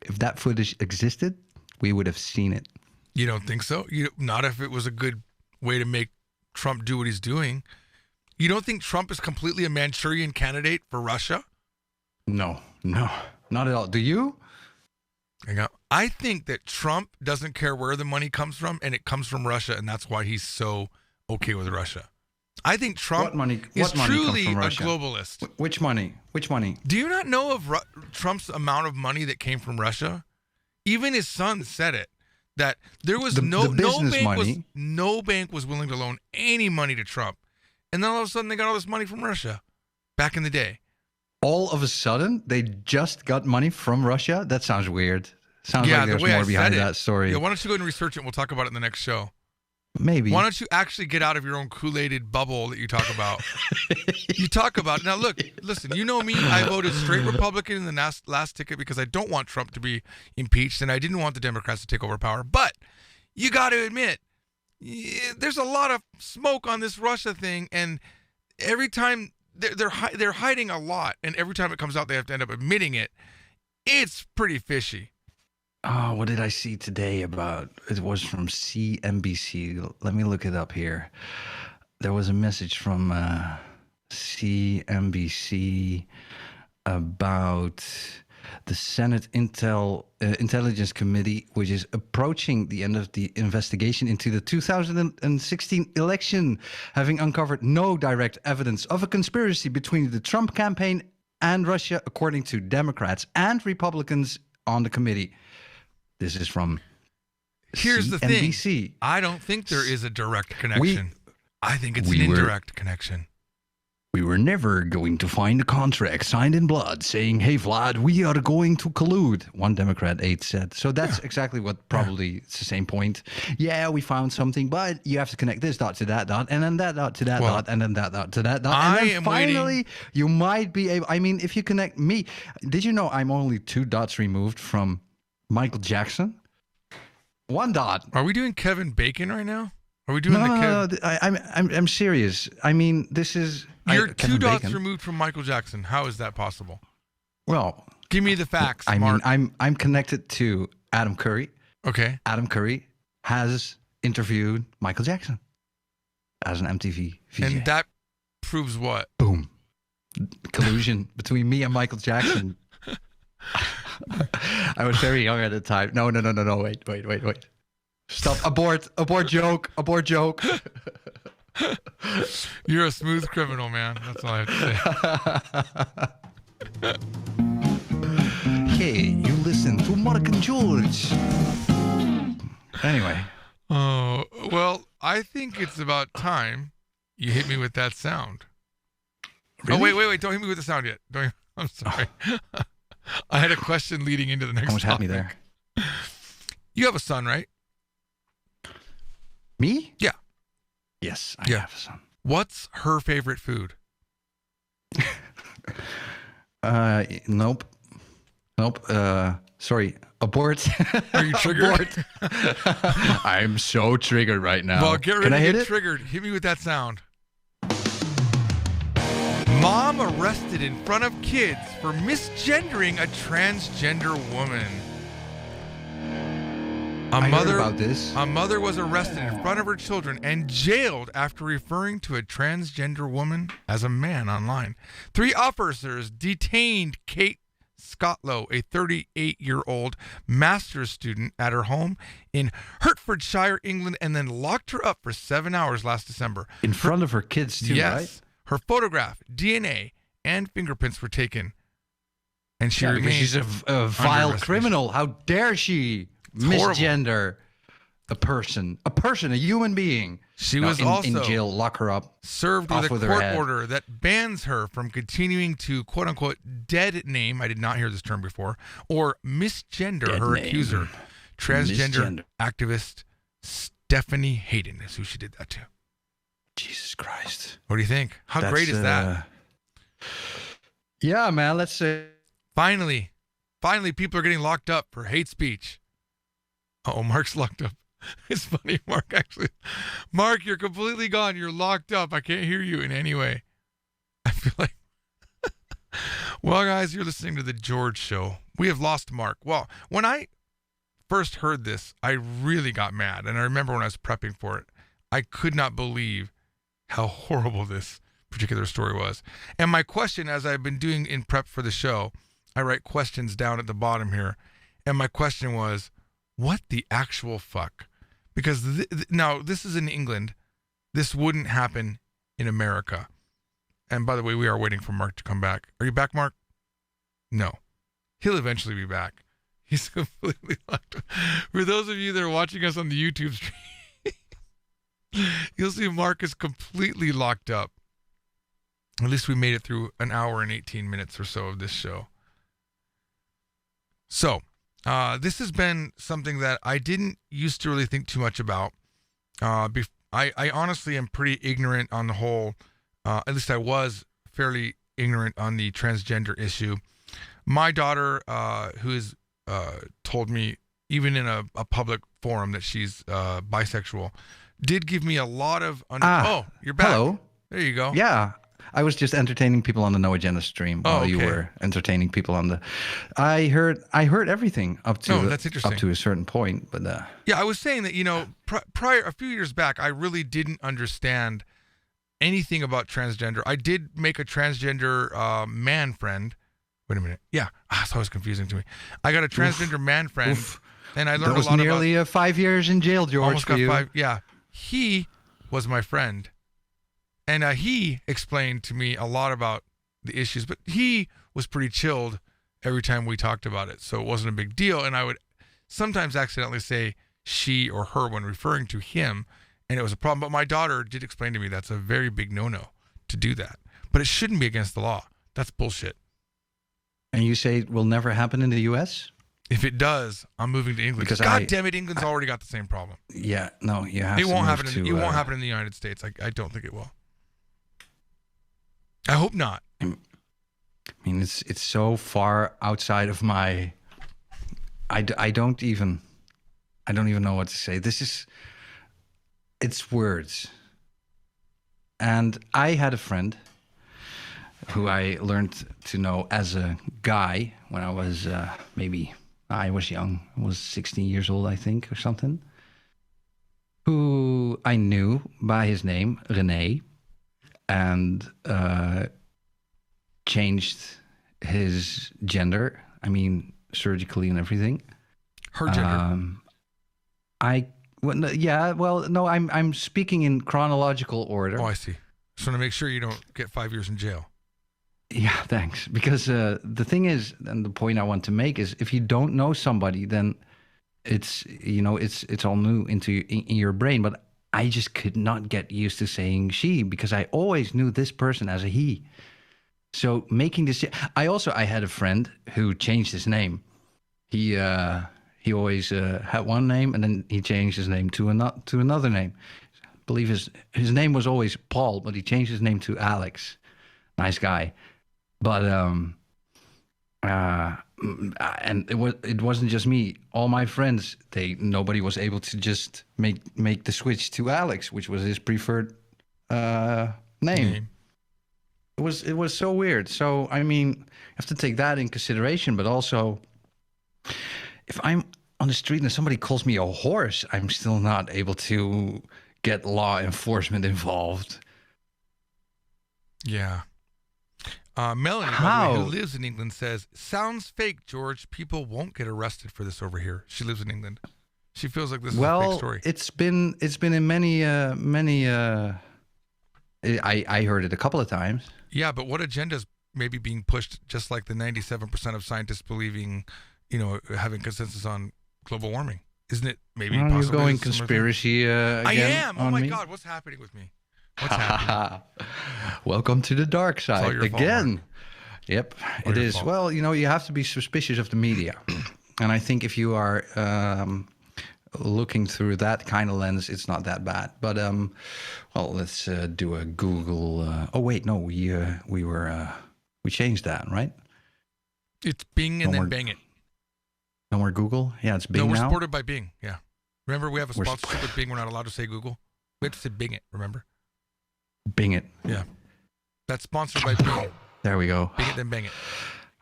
If that footage existed, we would have seen it. You don't think so? Not if it was a good way to make Trump do what he's doing. You don't think Trump is completely a Manchurian candidate for Russia? No, not at all. Do you? I think that Trump doesn't care where the money comes from, and it comes from Russia, and that's why he's so okay with Russia. I think Trump What money is comes truly from a Russia? globalist. Which money? Do you not know of Trump's amount of money that came from Russia? Even his son said it, that there was The business no bank was willing to loan any money to Trump. And then all of a sudden they got all this money from Russia back in the day. All of a sudden, they just got money from Russia? That sounds weird. Sounds like there's the way I more said behind it. that story. Yeah, why don't you go and research it and we'll talk about it in the next show. Maybe. Why don't you actually get out of your own Kool-Aided bubble that you talk about? You talk about now. Look, listen. You know me. I voted straight Republican in the last ticket because I don't want Trump to be impeached, and I didn't want the Democrats to take over power. But you got to admit, there's a lot of smoke on this Russia thing, and every time they're hiding a lot, and every time it comes out, they have to end up admitting it. It's pretty fishy. Oh, what did I see today about? It was from CNBC. Let me look it up here. There was a message from CNBC about the Senate Intelligence Committee, which is approaching the end of the investigation into the 2016 election, having uncovered no direct evidence of a conspiracy between the Trump campaign and Russia, according to Democrats and Republicans on the committee. This is from Here's CNBC. the thing. I don't think there is a direct connection. I think it's an indirect connection. We were never going to find a contract signed in blood saying, hey, Vlad, we are going to collude, one Democrat aide said. So that's exactly what probably it's the same point. Yeah, we found something, but you have to connect this dot to that dot, and then that dot to that dot, and then that dot to that dot. And then finally, you might be able, I mean, if you connect me, did you know I'm only 2 dots removed from Michael Jackson? 1 dot. Are we doing Kevin Bacon right now? Are we doing the Kevin? No, I'm serious. I mean, this is... You're 2 dots removed from Michael Jackson. How is that possible? Well, give me the facts. I Mark. mean, I'm connected to Adam Curry. Okay. Adam Curry has interviewed Michael Jackson as an MTV VJ. And that proves what? Boom. Collusion between me and Michael Jackson. I was very young at the time. No. Wait. Stop. Abort joke. You're a smooth criminal, man. That's all I have to say. Hey, you listen to Mark and George. Anyway. Oh, well, I think it's about time you hit me with that sound. Really? Oh, wait. Don't hit me with the sound yet. I'm sorry. I had a question leading into the next Almost had topic. me there. You have a son, right? Me? Yeah. Yes, I Yeah. have a son. What's her favorite food? Nope. Sorry. Abort. Are you triggered? Abort. I'm so triggered right now. Well, get ready Can I to hit get it? triggered. Hit me with that sound. Mom arrested in front of kids for misgendering a transgender woman. I heard about this. A mother was arrested in front of her children and jailed after referring to a transgender woman as a man online. 3 officers detained Kate Scotlow, a 38-year-old master's student, at her home in Hertfordshire, England, and then locked her up for 7 hours last December. In front of her kids, too, Yes. right? Her photograph, DNA, and fingerprints were taken. And she Yeah, because remains she's a vile investigation. criminal. How dare she horrible. misgender a person, a human being? She No, was in also jail. Lock her up. served Off with a with her court head. order that bans her from continuing to quote-unquote dead name, I did not hear this term before, or misgender Dead her name. accuser. Transgender Misgender. activist Stephanie Hayden is who she did that to. Jesus Christ. What do you think? How great is that? Yeah, man. Let's say. Finally, people are getting locked up for hate speech. Oh, Mark's locked up. It's funny, Mark, actually. Mark, you're completely gone. You're locked up. I can't hear you in any way. I feel like... Well, guys, you're listening to The George Show. We have lost Mark. Well, when I first heard this, I really got mad. And I remember when I was prepping for it, I could not believe how horrible this particular story was. And my question, as I've been doing in prep for the show, I write questions down at the bottom here. And my question was, what the actual fuck? Because now this is in England. This wouldn't happen in America. And by the way, we are waiting for Mark to come back. Are you back, Mark? No. He'll eventually be back. He's completely locked up. For those of you that are watching us on the YouTube stream, you'll see Mark is completely locked up. At least we made it through an hour and 18 minutes or so of this show. So, this has been something that I didn't used to really think too much about. I honestly am pretty ignorant on the whole, at least I was fairly ignorant on the transgender issue. My daughter, who has told me, even in a public forum, that she's bisexual, did give me a lot of... oh, you're back. Hello. There you go. Yeah. I was just entertaining people on the No Agenda stream while you okay. were entertaining people on the. I heard everything up to that's interesting. up to a certain point, but Yeah, I was saying that, prior, a few years back, I really didn't understand anything about transgender. I did make a transgender man friend. Wait a minute. Yeah, it's always confusing to me. I got a transgender man friend, and I learned that was a lot nearly 5 years in jail, George. almost For got you. 5. Yeah, he was my friend, and he explained to me a lot about the issues, but he was pretty chilled every time we talked about it, so it wasn't a big deal. And I would sometimes accidentally say she or her when referring to him, and it was a problem. But my daughter did explain to me that's a very big no-no to do that. But it shouldn't be against the law. That's bullshit. And you say it will never happen in the U.S.? If it does, I'm moving to England. Because God damn it, England's already got the same problem. Yeah, no, you have It to won't move happen. to, It won't happen in the United States. I don't think it will. I hope not. I mean, it's so far outside of my. I don't even know what to say. It's words. And I had a friend who I learned to know as a guy when I was I was young. I was 16 years old, I think, or something. Who I knew by his name, René, and changed his gender. I mean, surgically and everything. Her gender. I'm speaking in chronological order. Oh, I see. Just want to make sure you don't get 5 years in jail. Yeah, thanks. Because the thing is, and the point I want to make is, if you don't know somebody, then it's all new in your brain. But I just could not get used to saying she, because I always knew this person as a he. So making this, I had a friend who changed his name. He always had one name, and then he changed his name to another name. believe his name was always Paul, but he changed his name to Alex. Nice guy. But and it wasn't just me. All my friends, nobody was able to just make the switch to Alex, which was his preferred name. It was so weird. So I mean, you have to take that in consideration. But also, if I'm on the street and somebody calls me a horse, I'm still not able to get law enforcement involved. Yeah. Melanie, by the way, who lives in England, says, "Sounds fake, George. People won't get arrested for this over here." She lives in England. She feels like this is a fake story. It's been in many. I heard it a couple of times. Yeah, but what agenda is maybe being pushed? Just like the 97% of scientists believing, having consensus on global warming, isn't it? Maybe possibly you're going conspiracy again. I am. Oh my me? God, what's happening with me? What's happening? Welcome to the dark side again. Yep, it is. Fault. Well, you have to be suspicious of the media, and I think if you are looking through that kind of lens, it's not that bad. But well, let's do a Google. Oh wait, no, we changed that, right? It's Bing and then Bang It. No more Google. Yeah, it's Bing now. No, we're now. supported by Bing. Yeah, remember we have a sponsorship with Bing. We're not allowed to say Google. We have to say Bing It. Remember? Bing It. Yeah, that's sponsored by Bing. There we go. Bing It, then Bang It.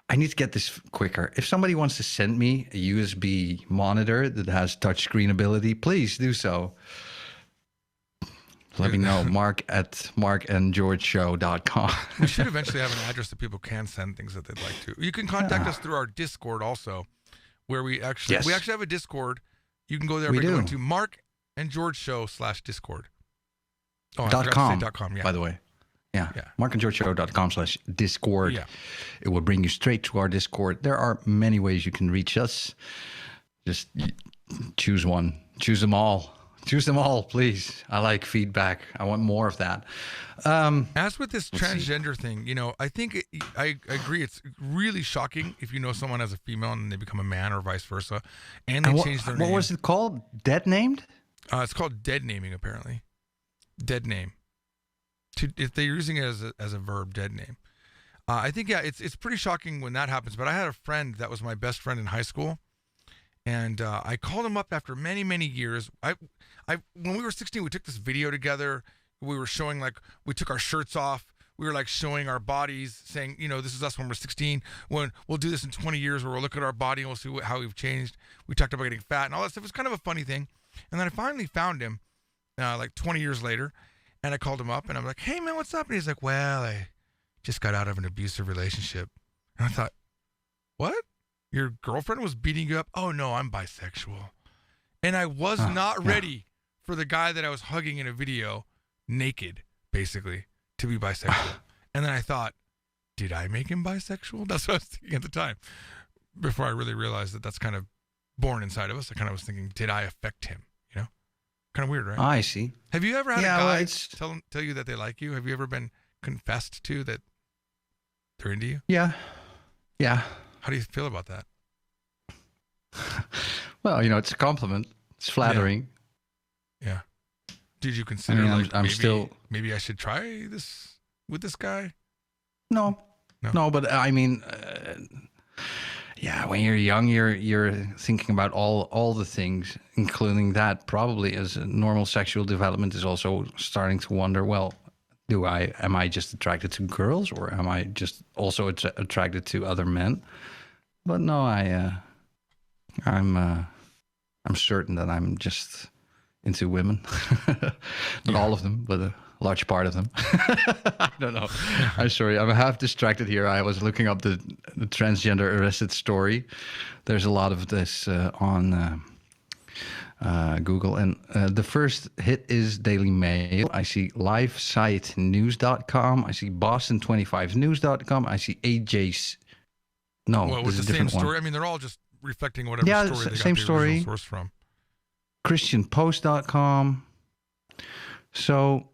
I need to get this quicker. If somebody wants to send me a USB monitor that has touchscreen ability, please do so. Let me know. mark@markandgeorgeshow.com. We should eventually have an address that people can send things that they'd like to. You can contact us through our Discord also, where we actually have a Discord. You can go there by going to markandgeorgeshow/Discord. Oh, I forgot to say .com, yeah. By the way. Yeah. markandgeorgeshow.com/Discord. Yeah. It will bring you straight to our Discord. There are many ways you can reach us. Just choose one. Choose them all. Choose them all, please. I like feedback. I want more of that. As with this transgender thing, I think I agree. It's really shocking if you know someone as a female and they become a man or vice versa, and they change their name. What was it called? Dead named? It's called dead naming, apparently. Dead name. If they're using it as a verb, dead name. I think it's pretty shocking when that happens. But I had a friend that was my best friend in high school, and I called him up after many, many years. When we were 16, we took this video together. We were showing, we took our shirts off. We were showing our bodies, saying, this is us when we're 16. When we'll do this in 20 years, where we'll look at our body and we'll see how we've changed. We talked about getting fat and all that stuff. It was kind of a funny thing. And then I finally found him, 20 years later. And I called him up, and I'm like, "Hey, man, what's up?" And he's like, "Well, I just got out of an abusive relationship." And I thought, "What? Your girlfriend was beating you up?" "Oh, no, I'm bisexual." And I was not ready for the guy that I was hugging in a video, naked, basically, to be bisexual. And then I thought, did I make him bisexual? That's what I was thinking at the time. Before I really realized that that's kind of born inside of us, I kind of was thinking, did I affect him? Kind of weird, right? I see. Have you ever had a guy tell you that they like you? Have you ever been confessed to that they're into you? Yeah. How do you feel about that? Well, it's a compliment. It's flattering. Yeah. Did you consider maybe I should try this with this guy? No, but I mean, when you're young, you're thinking about all the things, including that. Probably as a normal sexual development is also starting to wonder, well, am I just attracted to girls, or am I just also attracted to other men? But no, I'm certain that I'm just into women. Not all of them, but a large part of them. I don't know. I'm sorry. I'm half distracted here. I was looking up the transgender arrested story. There's a lot of this on Google. And the first hit is Daily Mail. I see livesitenews.com. I see Boston25news.com. I see AJ's. No, well, it's the same story. One. I mean, they're all just reflecting whatever story they got same the story. original source from. ChristianPost.com. So,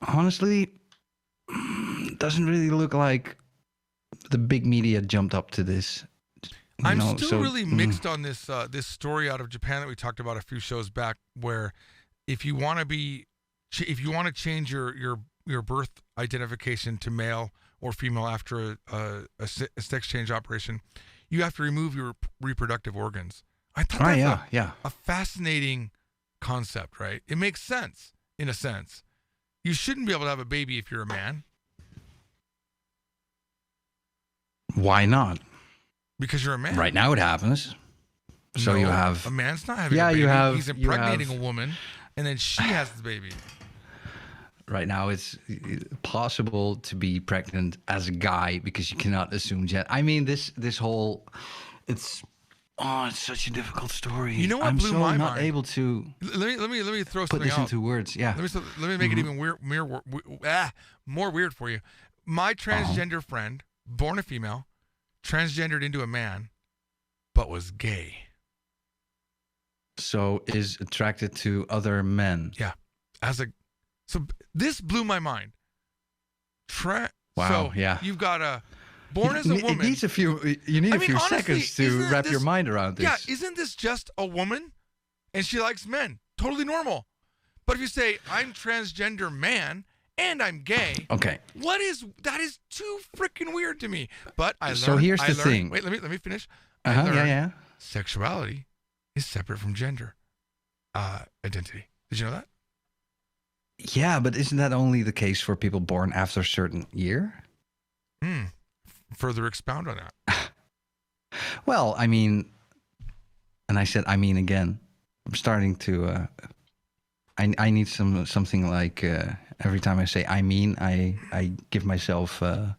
honestly, doesn't really look like the big media jumped up to this. I'm still really mixed on this story out of Japan that we talked about a few shows back, where if you want to be if you want to change your birth identification to male or female after a sex change operation, you have to remove your reproductive organs. I thought that's a fascinating concept, right? It makes sense in a sense. You shouldn't be able to have a baby if you're a man. Why not? Because you're a man. Right now it happens. So you have a man's not having a baby. He's impregnating a woman, and then she has the baby. Right now, it's possible to be pregnant as a guy because you cannot assume gender. I mean, this whole, it's such a difficult story. You know what blew my mind? I'm not able to. Let me throw put something this out. into words. Yeah. Let me make it even more weird for you. My transgender friend, born a female, transgendered into a man, but was gay. So is attracted to other men. Yeah, So this blew my mind. Wow. So yeah. You've got born as a woman. It needs a few. You need a few seconds to wrap your mind around this. Yeah. Isn't this just a woman, and she likes men? Totally normal. But if you say I'm transgender man and I'm gay, okay, that is too freaking weird to me. But I learned. So here's the thing. Wait, let me finish. Yeah. Sexuality is separate from gender identity. Did you know that? Yeah, but isn't that only the case for people born after a certain year? Further expound on that. Well, I mean, and I said, I mean again. I'm starting to. I need something like every time I say I mean, I give myself I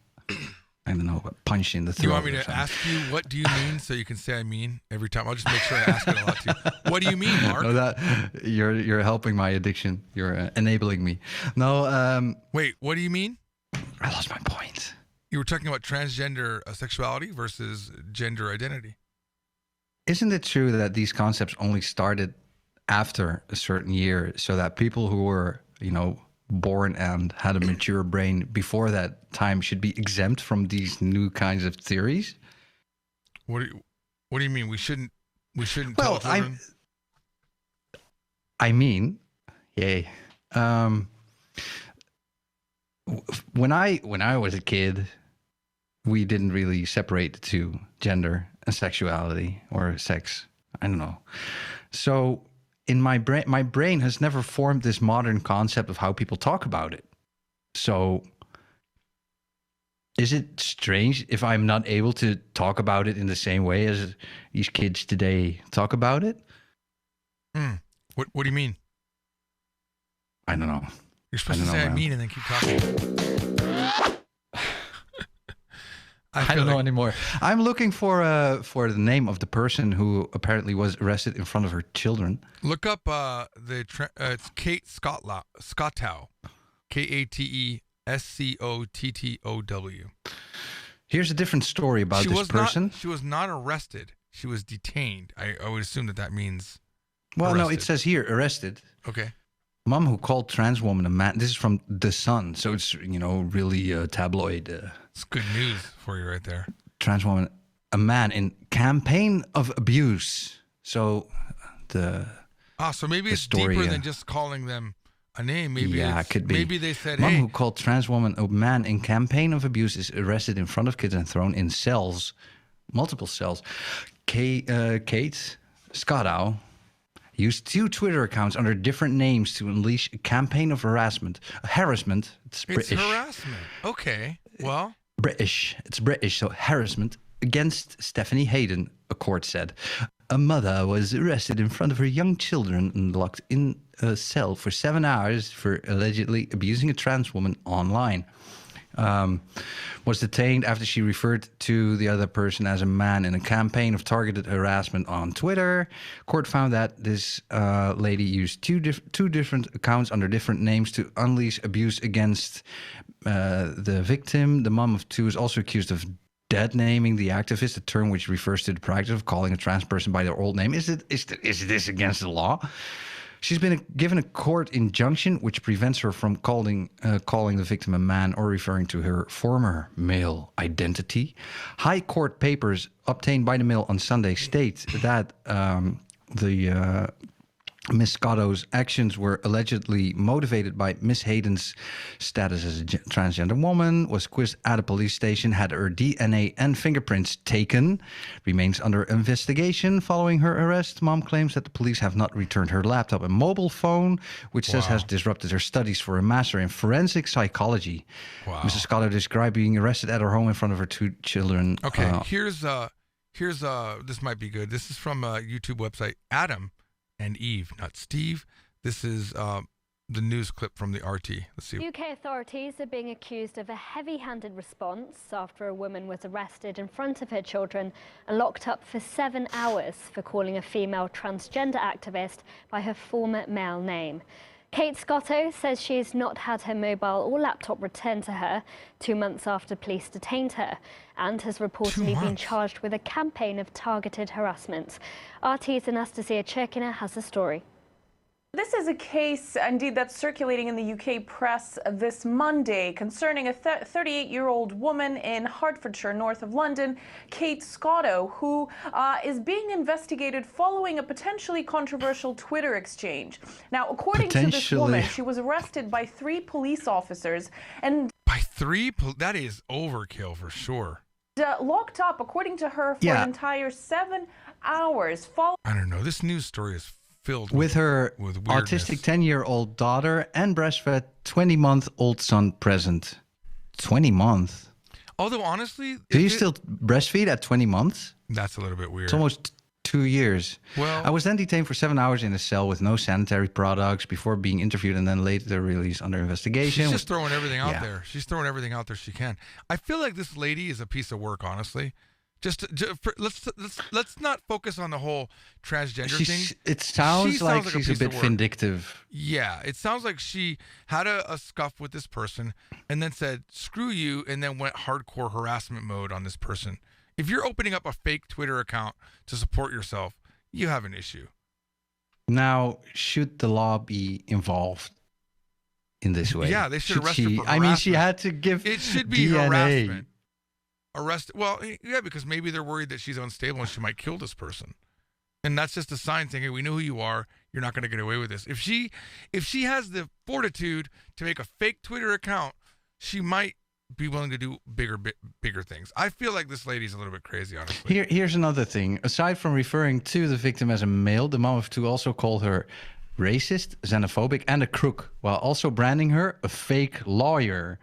don't know, a punch in the throat. Do you want me to ask you what do you mean so you can say I mean every time? I'll just make sure I ask it a lot too. What do you mean, Mark? No, you're helping my addiction. You're enabling me. No. Wait, what do you mean? I lost my point. You were talking about transgender sexuality versus gender identity. Isn't it true that these concepts only started after a certain year, so that people who were, born and had a mature brain before that time should be exempt from these new kinds of theories? What do you mean? We shouldn't well, tell children? I mean, yay. When I was a kid, we didn't really separate the two, gender and sexuality or sex. I don't know. So in my brain has never formed this modern concept of how people talk about it. So is it strange if I'm not able to talk about it in the same way as these kids today talk about it? What do you mean? I don't know. You're supposed to say I mean and then keep talking. I don't know anymore. I'm looking for the name of the person who apparently was arrested in front of her children. Look up it's Kate Skottow. KATESCOTTOW. Here's a different story about this person. She was not arrested. She was detained. I would assume that means. Well, arrested. no, it says here arrested. Okay. Mom who called trans woman a man. This is from The Sun, so it's really tabloid. It's good news for you right there. Trans woman, a man in campaign of abuse. So so maybe it's story, deeper than just calling them a name. Maybe it could be. Maybe they said, Mom hey, who called trans woman a man in campaign of abuse is arrested in front of kids and thrown in cells, multiple cells. Kate Skottow used 2 Twitter accounts under different names to unleash a campaign of harassment. It's British. It's harassment. Okay. Well. British. It's British, so harassment against Stephanie Hayden, a court said. A mother was arrested in front of her young children and locked in a cell for 7 hours for allegedly abusing a trans woman online. Was detained after she referred to the other person as a man in a campaign of targeted harassment on Twitter. Court found that this lady used two different accounts under different names to unleash abuse against the victim. The mom of 2 is also accused of dead naming the activist, a term which refers to the practice of calling a trans person by their old name. Is this against the law? She's been given a court injunction which prevents her from calling the victim a man or referring to her former male identity. High court papers obtained by the Mail on Sunday state that the Miss Scotto's actions were allegedly motivated by Miss Hayden's status as a transgender woman, was quizzed at a police station, had her DNA and fingerprints taken, remains under investigation following her arrest. Mom claims that the police have not returned her laptop and mobile phone, which says has disrupted her studies for a master in forensic psychology. Wow. Mrs. Scotto described being arrested at her home in front of her 2 children. Okay, here's this might be good. This is from a YouTube website, Adam and Eve, not Steve. This is the news clip from the RT. Let's see. UK authorities are being accused of a heavy-handed response after a woman was arrested in front of her children and locked up for 7 hours for calling a female transgender activist by her former male name. Kate Scotto says she's not had her mobile or laptop returned to her 2 months after police detained her, and has reportedly been charged with a campaign of targeted harassment. RT's Anastasia Cherkina has the story. This is a case, indeed, that's circulating in the UK press this Monday concerning a 38-year-old woman in Hertfordshire, north of London, Kate Scotto, who is being investigated following a potentially controversial Twitter exchange. Now, according to this woman, she was arrested by 3 police officers and... By 3? That is overkill for sure. Locked up, according to her, for an entire 7 hours. I don't know. This news story is filled with her autistic 10-year-old daughter and breastfed 20-month-old son present. 20 months. Although honestly, do you still breastfeed at 20 months? That's a little bit weird. It's almost 2 years. Well, I was then detained for 7 hours in a cell with no sanitary products before being interviewed and then later released under investigation. She's just throwing everything out there. She's throwing everything out there she can. I feel like this lady is a piece of work, honestly. Let's not focus on the whole transgender thing. It sounds like she's a bit vindictive. Yeah, it sounds like she had a scuff with this person and then said, screw you, and then went hardcore harassment mode on this person. If you're opening up a fake Twitter account to support yourself, you have an issue. Now, should the law be involved in this way? Yeah, they should arrest her for harassment. I mean, she had to give It should be DNA. Harassment. Well, yeah, because maybe they're worried that she's unstable and she might kill this person. And that's just a sign saying, hey, we know who you are. You're not going to get away with this. If she has the fortitude to make a fake Twitter account, she might be willing to do bigger things. I feel like this lady's a little bit crazy, honestly. Here's another thing. Aside from referring to the victim as a male, the mom of 2 also called her racist, xenophobic, and a crook, while also branding her a fake lawyer.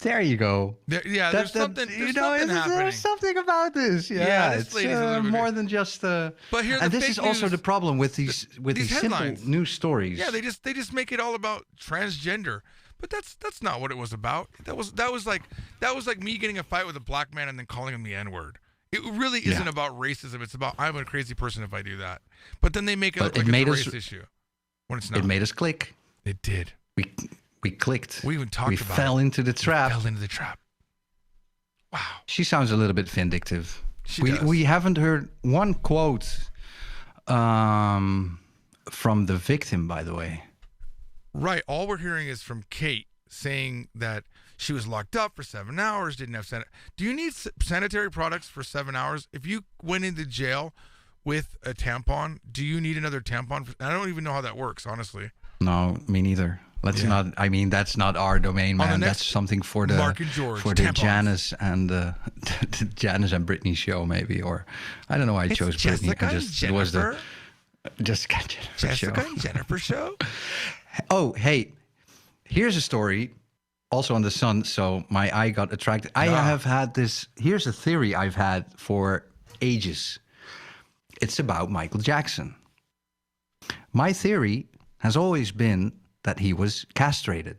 There you go. There's something happening. There's something about this. Yeah, this lady's a little bit more than just. But here, and this is also the problem with these simple news stories. Yeah, they just make it all about transgender, but that's not what it was about. That was like me getting a fight with a black man and then calling him the N-word. It really isn't about racism. It's about I'm a crazy person if I do that. But then they make it look like it's a race issue when it's not. It made us click. It did. We clicked. We even talked about it. We fell into the trap. Wow. She sounds a little bit vindictive. Does. We haven't heard one quote from the victim, by the way. Right. All we're hearing is from Kate saying that she was locked up for 7 hours, didn't have Do you need sanitary products for 7 hours? If you went into jail with a tampon, do you need another tampon? I don't even know how that works, honestly. No, me neither. Let's not. I mean, that's not our domain, man. That's something for the Mark and George, for the Janice and the Janice and Britney show, maybe. Or I don't know why I chose Britney. It was the Jessica and Jennifer show. Oh, hey, here's a story, also on the Sun. So my eye got attracted. I have had this. Here's a theory I've had for ages. It's about Michael Jackson. My theory has always been that he was castrated.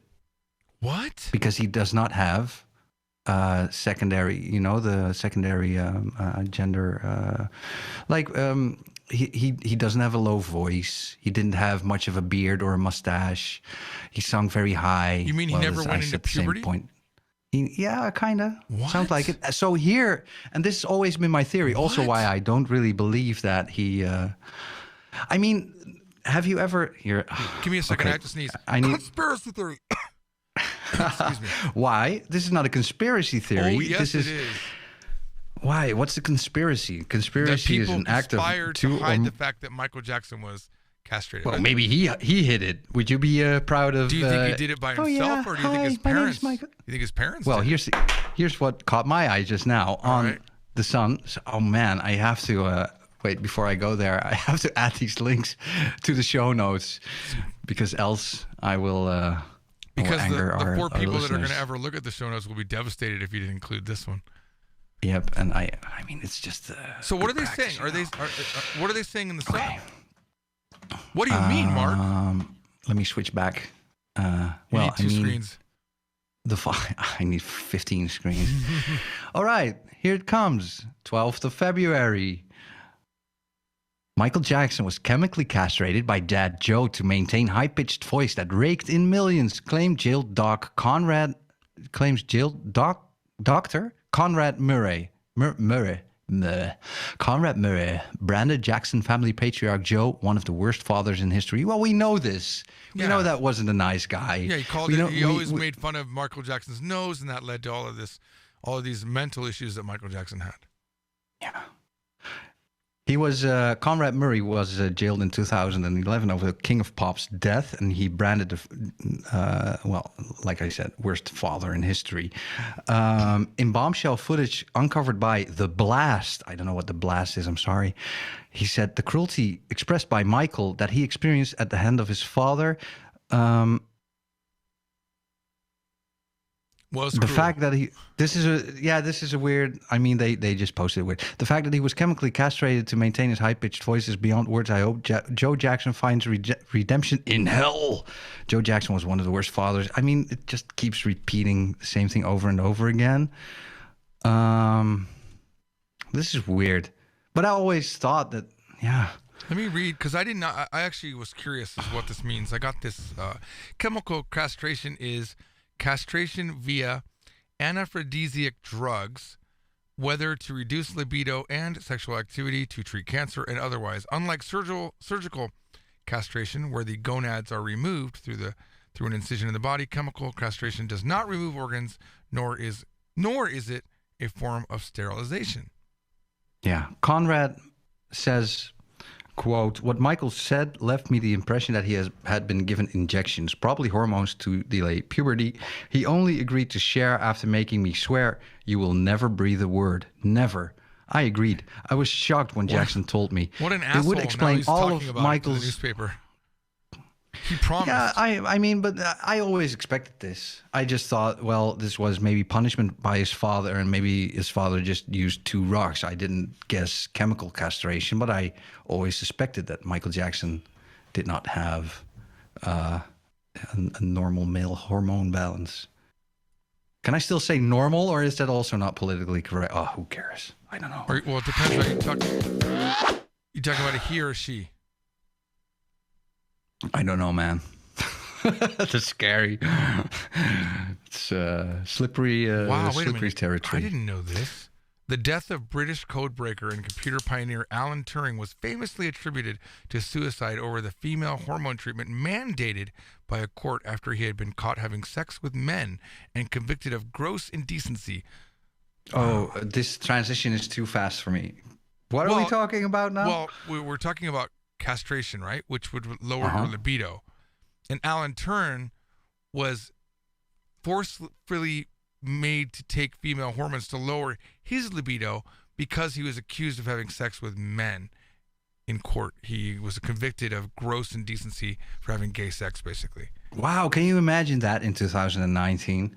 What? Because he does not have secondary, the secondary gender. He doesn't have a low voice. He didn't have much of a beard or a mustache. He sung very high. You mean he never went into puberty? Yeah, kind of. What? Sounds like it. So here, and this has always been my theory, also why I don't really believe that he... I mean... Have you ever... Here, give me a second. Okay. I have to sneeze. Conspiracy theory. Excuse me. Why? This is not a conspiracy theory. Oh, yes, it is. Why? What's the conspiracy? Conspiracy is an act of... to hide the fact that Michael Jackson was castrated. Well, maybe he hit it. Would you be proud of? Do you think he did it by himself, or do you think his parents? You think his parents? Well, did here's what caught my eye just now on the Sun. So, oh man, I have to wait before I go there. I have to add these links to the show notes because else I will. Because anger the four people listeners. that are going to ever look at the show notes will be devastated if you didn't include this one. Yep, and I mean it's just. So what are they saying? What are they saying in the song? What do you mean, Mark? Let me switch back. You need two screens. I need 15 screens. All right, here it comes. 12th of February. Michael Jackson was chemically castrated by Dad Joe to maintain high-pitched voice that raked in millions, claimed jailed doctor Conrad Murray. Conrad Murray branded Jackson family patriarch Joe one of the worst fathers in history. Well, we know this. We know that wasn't a nice guy. Yeah, he always made fun of Michael Jackson's nose, and that led to all of these mental issues that Michael Jackson had. Yeah. He was Conrad Murray was jailed in 2011 over the King of Pop's death, and he branded like I said, worst father in history. In bombshell footage uncovered by The Blast, I don't know what The Blast is, I'm sorry. He said the cruelty expressed by Michael that he experienced at the hand of his father. Was the cruel. fact that this is a weird. I mean, they just posted it weird. The fact that he was chemically castrated to maintain his high pitched voice is beyond words. I hope Joe Jackson finds redemption in hell. Joe Jackson was one of the worst fathers. I mean, it just keeps repeating the same thing over and over again. This is weird, but I always thought that Let me read, because I didn't. I actually was curious as what this means. I got this. Chemical castration is castration via anaphrodisiac drugs, whether to reduce libido and sexual activity, to treat cancer, and otherwise. Unlike surgical castration, where the gonads are removed through an incision in the body, chemical castration does not remove organs, nor is it a form of sterilization. Yeah, Conrad says, quote, what Michael said left me the impression that he had been given injections, probably hormones to delay puberty. He only agreed to share after making me swear, you will never breathe a word. Never. I agreed. I was shocked when Jackson told me. What an asshole. It would explain now he's all talking of about Michael's... it to the newspaper. He promised. Yeah, I mean, but I always expected this. I just thought, well, this was maybe punishment by his father, and maybe his father just used 2 rocks. I didn't guess chemical castration, but I always suspected that Michael Jackson did not have a normal male hormone balance. Can I still say normal, or is that also not politically correct? Oh, who cares? I don't know. Well, it depends on you talking about a he or a she. I don't know, man. That's scary. It's slippery, wow, wait slippery a minute. territory. I didn't know this. The death of British codebreaker and computer pioneer Alan Turing was famously attributed to suicide over the female hormone treatment mandated by a court after he had been caught having sex with men and convicted of gross indecency. Oh, this transition is too fast for me. What are we talking about now? Well, we're talking about castration, right? Which would lower your libido. And Alan Turing was forcefully made to take female hormones to lower his libido because he was accused of having sex with men in court. He was convicted of gross indecency for having gay sex, basically. Wow, can you imagine that in 2019?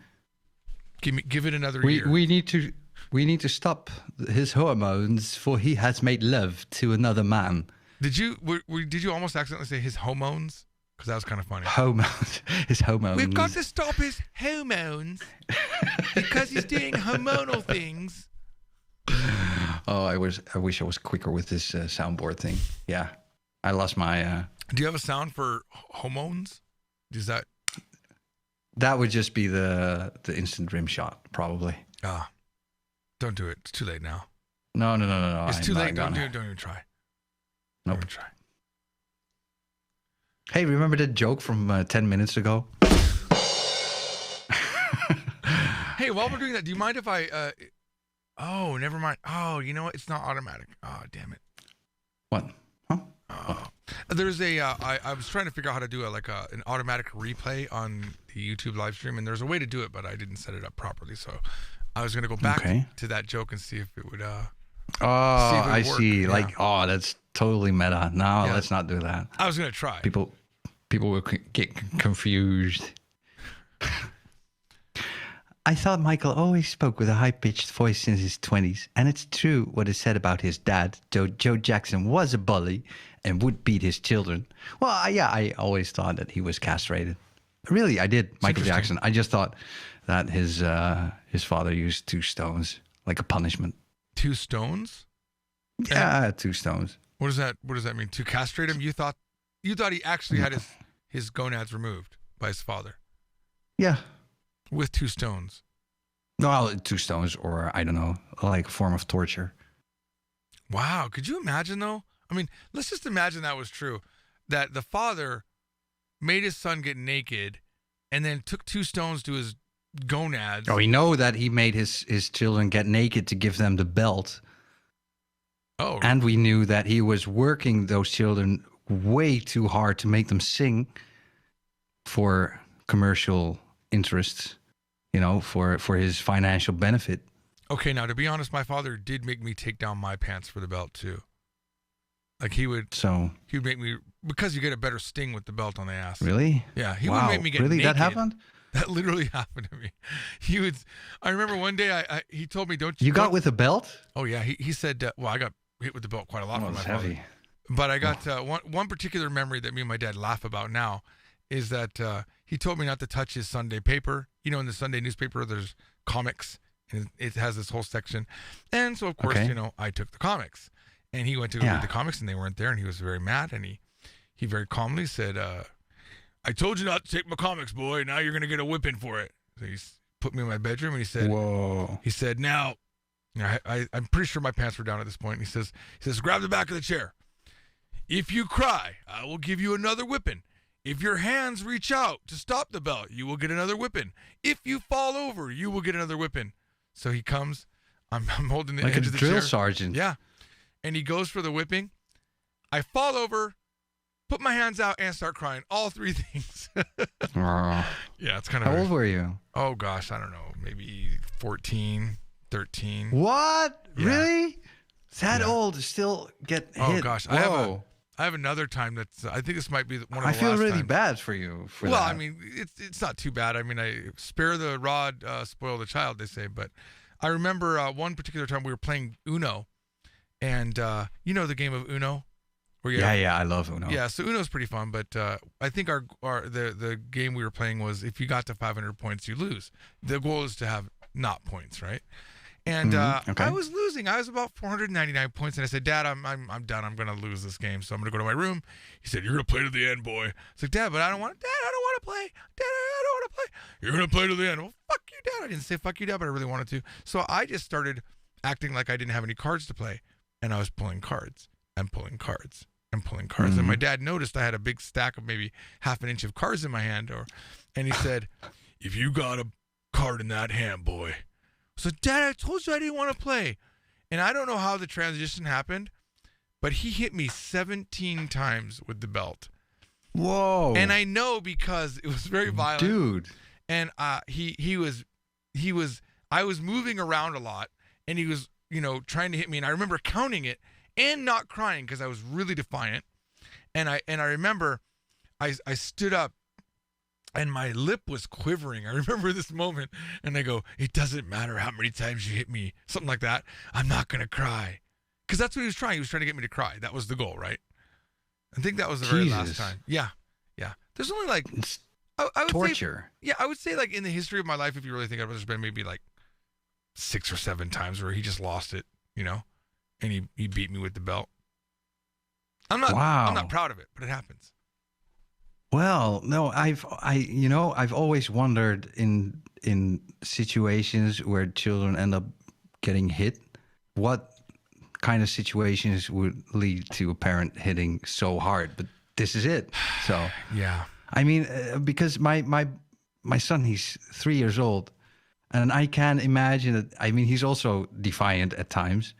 Give it another year. We need to stop his hormones, for he has made love to another man. Did you almost accidentally say his hormones? Because that was kind of funny. Hormones. His hormones. We've got to stop his hormones because he's doing hormonal things. Oh, I wish I was quicker with this soundboard thing. Yeah, I lost my. Do you have a sound for hormones? Is that? That would just be the instant rim shot, probably. Ah, don't do it. It's too late now. No. It's too late. Don't do it. Don't even try. Nope. Don't even try. Hey, remember that joke from 10 minutes ago? Hey, while we're doing that, do you mind if I... Oh, never mind. Oh, you know what? It's not automatic. Oh, damn it. What? Huh? Oh. There's I was trying to figure out how to do an automatic replay on the YouTube live stream, and there's a way to do it, but I didn't set it up properly. So I was gonna go back to that joke and see if it would. I see. Yeah. Like, that's totally meta. No, let's not do that. I was gonna try. People will get confused. I thought Michael always spoke with a high-pitched voice since his 20s, and it's true what is said about his dad. Joe Jackson was a bully and would beat his children. Well, I always thought that he was castrated. Really, I did. Michael Jackson. I just thought that his father used 2 stones like a punishment. 2 stones? Yeah, 2 stones. What does that mean? To castrate him? You thought he actually had his gonads removed by his father? Yeah. With 2 stones. Well, 2 stones, or I don't know, like a form of torture. Wow. Could you imagine, though? I mean, let's just imagine that was true. That the father made his son get naked and then took 2 stones to his gonads. Oh, we know that he made his children get naked to give them the belt. Oh. And we knew that he was working those children way too hard to make them sing for commercial interests, for his financial benefit. Okay, now to be honest, my father did make me take down my pants for the belt too. Like he would make me, because you get a better sting with the belt on the ass. Really? Yeah, he would make me get really naked. That happened? That literally happened to me. I remember one day he told me, "Don't you?" You got with a belt? Oh yeah, he said, well, I got hit with the belt quite a lot from my father. Heavy. But I got one particular memory that me and my dad laugh about now is that he told me not to touch his Sunday paper. In the Sunday newspaper, there's comics, and it has this whole section. And so, of course, I took the comics. And he went to read the comics, and they weren't there, and he was very mad. And he very calmly said, I told you not to take my comics, boy. Now you're going to get a whipping for it. So he put me in my bedroom, and he said, whoa. He said, now, I'm pretty sure my pants were down at this point. And he says, grab the back of the chair. If you cry, I will give you another whipping. If your hands reach out to stop the belt, you will get another whipping. If you fall over, you will get another whipping. So he comes. I'm holding the like edge a of the drill chair. sergeant. Yeah. And he goes for the whipping. I fall over, put my hands out, and start crying. All 3 things. Yeah, it's kind of. How old were you? Oh, gosh, I don't know. Maybe 14, 13. What? Yeah. Really? That old to still get hit? Oh, gosh. Whoa. I have another time that's. I think this might be one of the last I feel really times. bad for you for well, that. I mean, it's not too bad. I mean, I spare the rod, spoil the child, they say. But I remember one particular time we were playing Uno, and you know the game of Uno. Yeah, I love Uno. Yeah, so Uno's pretty fun, but I think the game we were playing was if you got to 500 points, you lose. The goal is to have not points, right? And I was losing. I was about 499 points, and I said, "Dad, I'm done. I'm going to lose this game, so I'm going to go to my room." He said, "You're going to play to the end, boy." I was like, "Dad, but I don't want. Dad, I don't want to play. Dad, I don't want to play. You're going to play to the end." Well, fuck you, Dad. I didn't say fuck you, Dad, but I really wanted to. So I just started acting like I didn't have any cards to play, and I was pulling cards and pulling cards and pulling cards. Mm-hmm. And my dad noticed I had a big stack of maybe half an inch of cards in my hand, and he said, "If you got a card in that hand, boy." So, Dad, I told you I didn't want to play. And I don't know how the transition happened, but he hit me 17 times with the belt. Whoa. And I know because it was very violent. Dude. And I was moving around a lot, and he was, trying to hit me. And I remember counting it and not crying because I was really defiant. And I remember I stood up. And my lip was quivering. I remember this moment. And I go, "It doesn't matter how many times you hit me." Something like that. "I'm not going to cry." Because that's what he was trying. He was trying to get me to cry. That was the goal, right? I think that was the very last time. Yeah. There's only like... I would torture. I would say in the history of my life, if you really think about it, there's been maybe 6 or 7 times where he just lost it, and he beat me with the belt. I'm not proud of it, but it happens. Well, no, I've always wondered in situations where children end up getting hit, what kind of situations would lead to a parent hitting so hard. But this is it. So yeah, I mean, because my son, he's 3 years old, and I can imagine that. I mean, he's also defiant at times,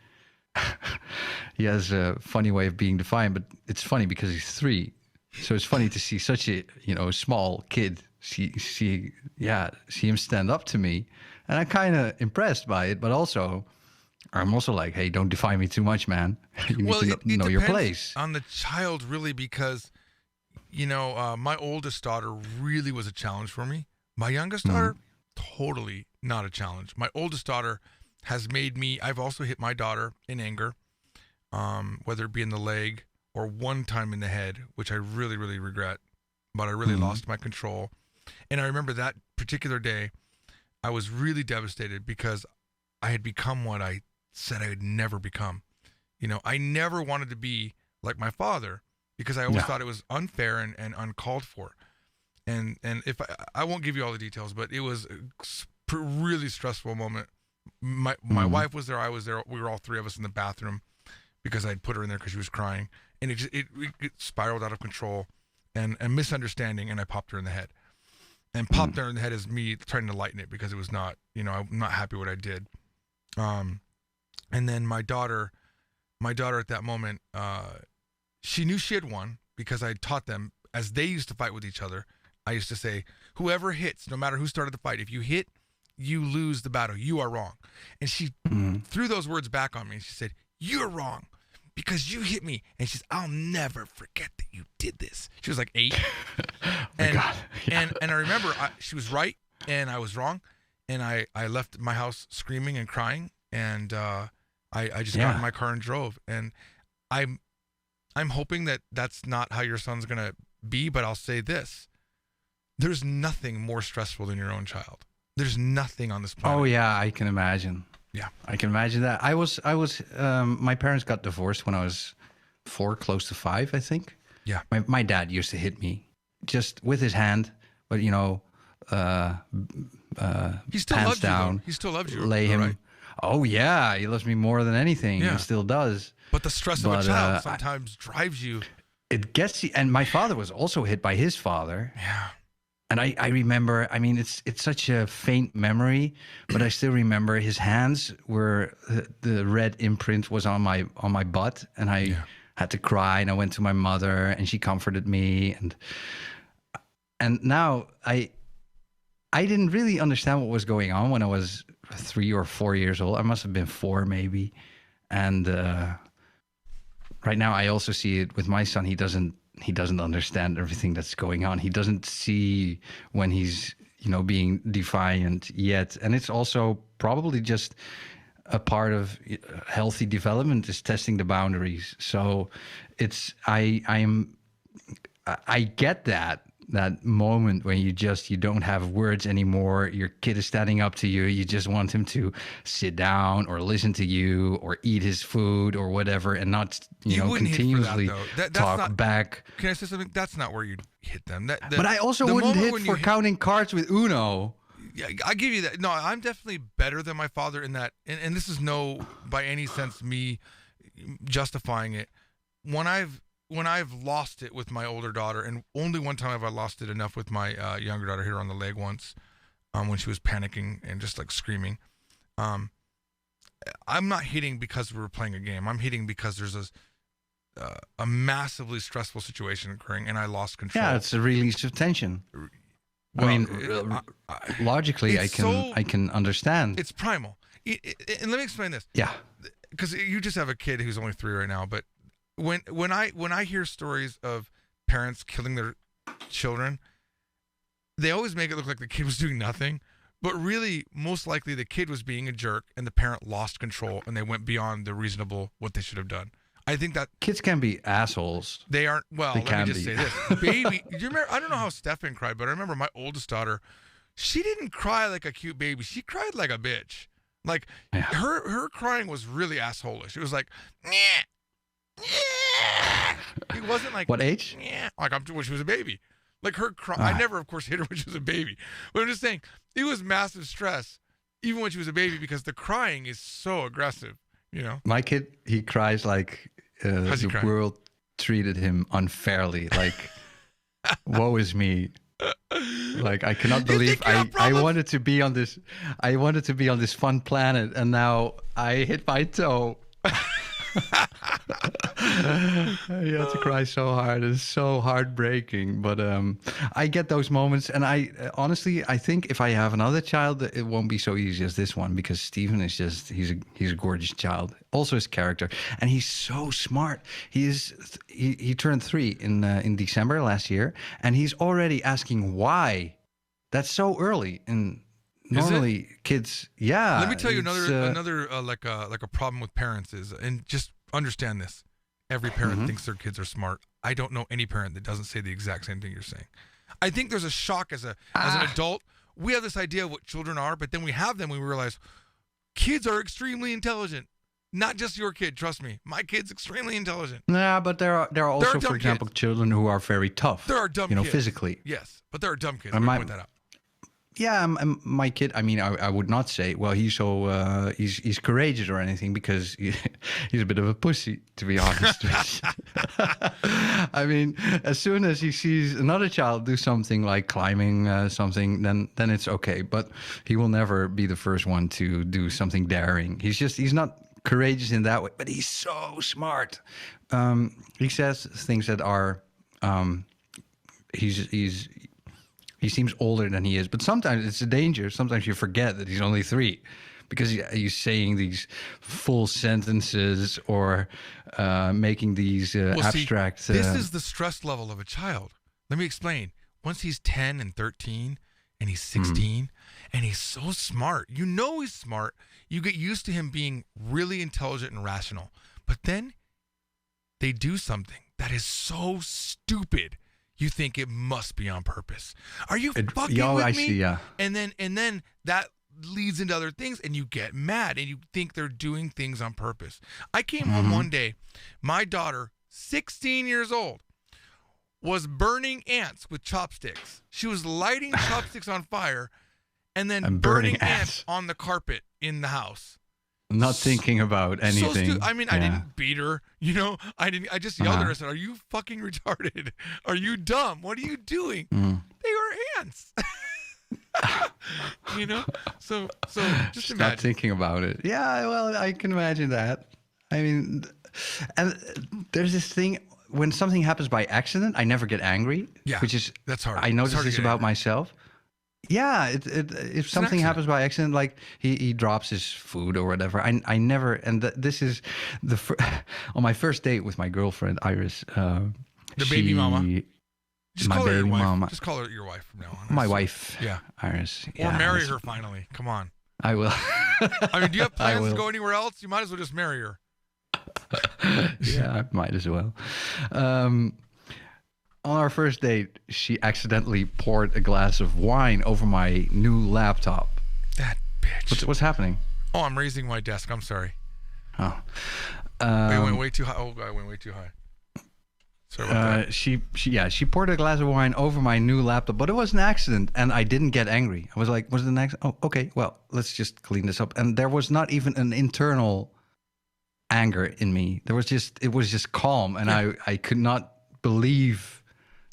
he has a funny way of being defiant, but it's funny because he's 3. So it's funny to see such a, small kid see him stand up to me. And I'm kind of impressed by it, but I'm also like, hey, don't define me too much, man. You need to know your place. On the child, really, because, my oldest daughter really was a challenge for me. My youngest daughter, totally not a challenge. My oldest daughter has made me, I've also hit my daughter in anger, whether it be in the leg or one time in the head, which I really, really regret. But I really lost my control. And I remember that particular day, I was really devastated because I had become what I said I would never become. I never wanted to be like my father because I always thought it was unfair and uncalled for. And if I won't give you all the details, but it was a really stressful moment. My wife was there, I was there. We were all 3 of us in the bathroom because I'd put her in there because she was crying, and it spiraled out of control and a misunderstanding, and I popped her in the head. And popped her in the head is me trying to lighten it because it was not, I'm not happy what I did. And then my daughter at that moment, she knew she had won because I taught them, as they used to fight with each other, I used to say, whoever hits, no matter who started the fight, if you hit, you lose the battle. You are wrong. And she threw those words back on me. She said, you're wrong because you hit me. And she said, I'll never forget that you did this. She was like 8. And I remember she was right and I was wrong. And I left my house screaming and crying. And I just got in my car and drove. And I'm hoping that that's not how your son's going to be. But I'll say this. There's nothing more stressful than your own child. There's nothing on this planet. Oh yeah, I can imagine. Yeah, I can imagine that. I was. My parents got divorced when I was 4, close to 5, I think. Yeah. My dad used to hit me just with his hand, but he still pants loves down. you. Though. He still loves you. Lay him. Right? Oh yeah, he loves me more than anything. Yeah. He still does. But the stress of a child sometimes drives you. It gets you. And my father was also hit by his father. Yeah. And I remember, I mean, it's such a faint memory, but I still remember his hands were, the red imprint was on my butt, and I had to cry, and I went to my mother, and she comforted me, and now I didn't really understand what was going on when I was 3 or 4 years old. I must have been 4 maybe, and right now I also see it with my son. He doesn't understand everything that's going on. He doesn't see when he's, being defiant yet. And it's also probably just a part of healthy development is testing the boundaries. So I get that moment when you don't have words anymore. Your kid is standing up to you. You just want him to sit down or listen to you or eat his food or whatever, and not, continuously talk back. Can I say something? That's not where you hit them. But I also wouldn't hit for counting cards with Uno. Yeah, I give you that. No, I'm definitely better than my father in that. And this is no, by any sense, me justifying it. When I've lost it with my older daughter, and only one time have I lost it enough with my younger daughter, hit her on the leg once, when she was panicking and just like screaming. I'm not hitting because we were playing a game. I'm hitting because there's a massively stressful situation occurring, and I lost control. Yeah, it's a release of tension. Well, I mean, logically, I can understand. It's primal. And let me explain this. Yeah, because you just have a kid who's only 3 right now, but when I hear stories of parents killing their children, they always make it look like the kid was doing nothing, but really, most likely, the kid was being a jerk, and the parent lost control, and they went beyond the reasonable what they should have done. I think that kids can be assholes. They aren't. Well, let me just say this, baby. Do you remember? I don't know how Stefan cried, but I remember my oldest daughter. She didn't cry like a cute baby. She cried like a bitch. Like her crying was really assholish. It was like, it wasn't like what age? Like when she was a baby. Like her cry. I never, of course, hit her when she was a baby. But I'm just saying, it was massive stress, even when she was a baby, because the crying is so aggressive. My kid, he cries like the world treated him unfairly. Like, woe is me. Like, I cannot believe I wanted to be on this. I wanted to be on this fun planet, and now I hit my toe. You have to cry so hard. It's so heartbreaking. But I get those moments, and I honestly, I think if I have another child, it won't be so easy as this one, because Steven is just—he's a gorgeous child. Also, his character, and he's so smart. He turned 3 in December last year, and he's already asking why. That's so early. And normally kids, yeah. Let me tell you another like a problem with parents is, and just understand this. Every parent thinks their kids are smart. I don't know any parent that doesn't say the exact same thing you're saying. I think there's a shock as an adult. We have this idea of what children are, but then we have them when we realize kids are extremely intelligent. Not just your kid, trust me. My kid's extremely intelligent. Nah, but there are also, for example, children who are very tough. There are dumb kids. Physically. Yes, but there are dumb kids. Let me point that out. Yeah, my kid. I mean, I would not say, well, he's courageous or anything, because he's a bit of a pussy, to be honest. I mean, as soon as he sees another child do something like climbing something, then it's okay. But he will never be the first one to do something daring. He's not courageous in that way, but he's so smart. He says things that are he seems older than he is, but sometimes it's a danger. Sometimes you forget that he's only 3, because he's saying these full sentences or making these abstract. This is the stress level of a child. Let me explain. Once he's 10 and 13 and he's 16 and he's so smart, he's smart. You get used to him being really intelligent and rational, but then they do something that is so stupid. You think it must be on purpose. Are you fucking with me? See, yeah. And then that leads into other things, and you get mad, and you think they're doing things on purpose. I came home one day. My daughter, 16 years old, was burning ants with chopsticks. She was lighting chopsticks on fire and then burning ants on the carpet in the house. Not thinking about anything. I mean, I didn't beat her, I just yelled at her and said, "Are you fucking retarded? Are you dumb? What are you doing?" They were ants. So just imagine. Not thinking about it. Yeah, well, I can imagine that. I mean, and there's this thing, when something happens by accident, I never get angry. Yeah, that's hard. I notice this about myself. Yeah, if something happens by accident, like he drops his food or whatever, I never. And this is on my first date with my girlfriend Iris. The baby mama. Just my call her baby your wife. mama. Just call her your wife from now on. My wife. Yeah, Iris. Or marry her finally. Come on. I will. I mean, do you have plans to go anywhere else? You might as well just marry her. Yeah, I might as well. On our first date, she accidentally poured a glass of wine over my new laptop. That bitch. What's happening? Oh, I'm raising my desk. I'm sorry. Oh. It went way too high. Oh, God, it went way too high. Sorry about that. She poured a glass of wine over my new laptop, but it was an accident, and I didn't get angry. I was like, was it an accident? Oh, okay, well, let's just clean this up. And there was not even an internal anger in me. It was just calm, and I could not believe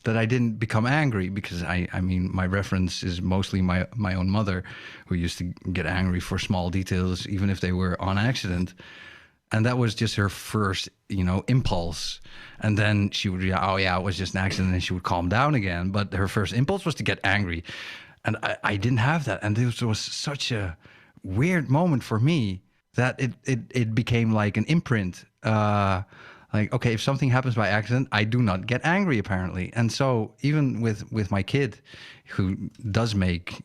that I didn't become angry, because I mean, my reference is mostly my own mother, who used to get angry for small details, even if they were on accident. And that was just her first, impulse. And then she would, it was just an accident, and she would calm down again. But her first impulse was to get angry. And I didn't have that. And this was such a weird moment for me that it became like an imprint. Like, okay, if something happens by accident, I do not get angry, apparently. And so even with my kid, who does make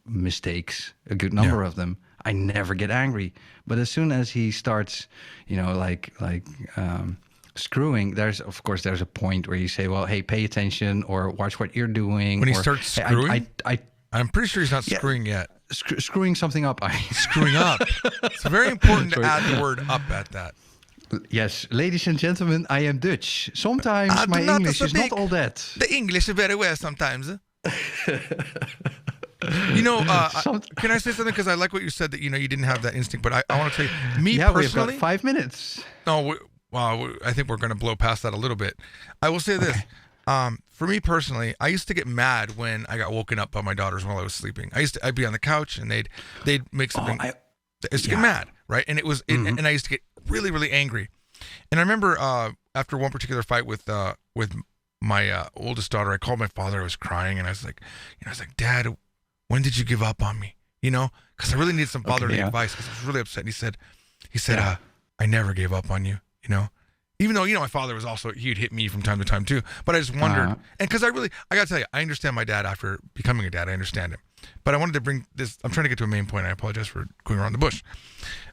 mistakes, a good number of them, I never get angry. But as soon as he starts, screwing, there's a point where you say, well, hey, pay attention, or watch what you're doing. When he starts screwing? I'm pretty sure he's not screwing yet. Screwing something up. Screwing up. It's very important to add the word up at that. Yes, ladies and gentlemen, I am Dutch. Sometimes my English is not all that. The English is very well sometimes. Can I say something? Because I like what you said, that, you didn't have that instinct. But I want to tell you, me personally. We've got 5 minutes. No, I think we're going to blow past that a little bit. I will say this. For me personally, I used to get mad when I got woken up by my daughters while I was sleeping. I'd be on the couch, and they'd make something. I used to get mad, right? And it was, and I used to get really, really angry. And I remember after one particular fight with my oldest daughter, I called my father. I was crying, and I was like, Dad, when did you give up on me? Because I really needed some fatherly advice. Because I was really upset. And he said, I never gave up on you. Even though my father was also, he'd hit me from time to time too. But I just wondered, and because I gotta tell you, I understand my dad after becoming a dad. I understand him. But I wanted to bring this. I'm trying to get to a main point. I apologize for going around the bush.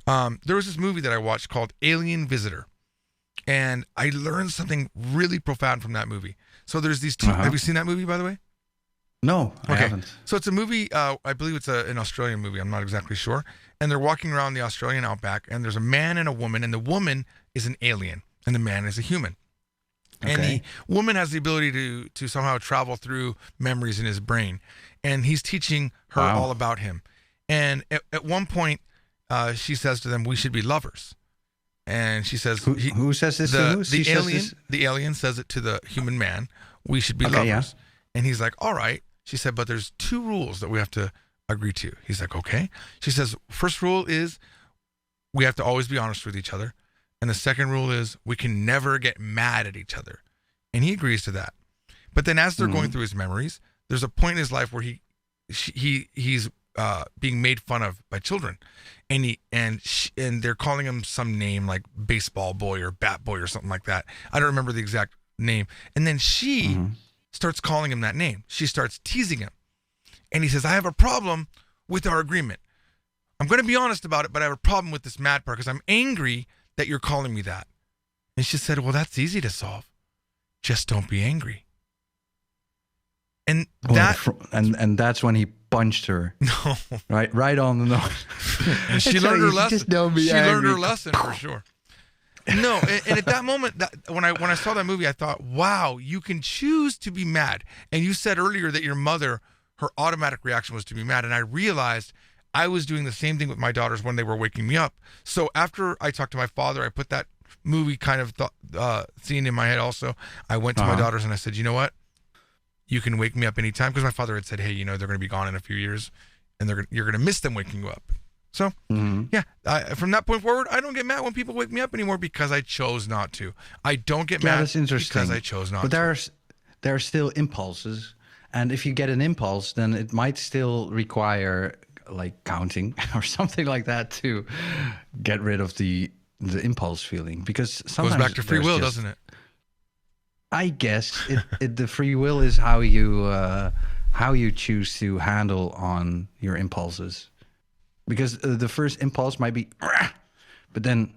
There was this movie that I watched called Alien Visitor. And I learned something really profound from that movie. So there's these two. Have you seen that movie, by the way? No, I haven't. So it's a movie, I believe it's an Australian movie. I'm not exactly sure. And they're walking around the Australian outback, and there's a man and a woman, and the woman is an alien, and the man is a human. Okay. And the woman has the ability to somehow travel through memories in his brain. And he's teaching her all about him. And at one point, she says to them, we should be lovers. And she says, who says this? The alien says it to the human man. We should be lovers. Yeah. And he's like, all right. She said, but there's 2 rules that we have to agree to. He's like, okay. She says, first rule is we have to always be honest with each other. And the second rule is we can never get mad at each other. And he agrees to that. But then as they're going through his memories, there's a point in his life where he's being made fun of by children. And they're calling him some name like baseball boy or bat boy or something like that. I don't remember the exact name. And then she starts calling him that name. She starts teasing him. And he says, I have a problem with our agreement. I'm going to be honest about it, but I have a problem with this mad part because I'm angry that you're calling me that. And she said, well, that's easy to solve. Just don't be angry. And and that's when he punched her. No. Right on the nose. And she learned her lesson. She learned her lesson for sure. No, and at that moment, when I saw that movie, I thought, wow, you can choose to be mad. And you said earlier that your mother, her automatic reaction was to be mad. And I realized I was doing the same thing with my daughters when they were waking me up. So after I talked to my father, I put that movie kind of scene in my head also. I went to my daughters and I said, you know what? You can wake me up anytime. Because my father had said, hey, they're going to be gone in a few years. And you're going to miss them waking you up. So, from that point forward, I don't get mad when people wake me up anymore because I chose not to. I don't get mad that's interesting. because I chose not to. But there are still impulses. And if you get an impulse, then it might still require like counting or something like that to get rid of the impulse feeling. Because sometimes it goes back to free will, doesn't it? I guess the free will is how you choose to handle on your impulses. Because the first impulse might be, but then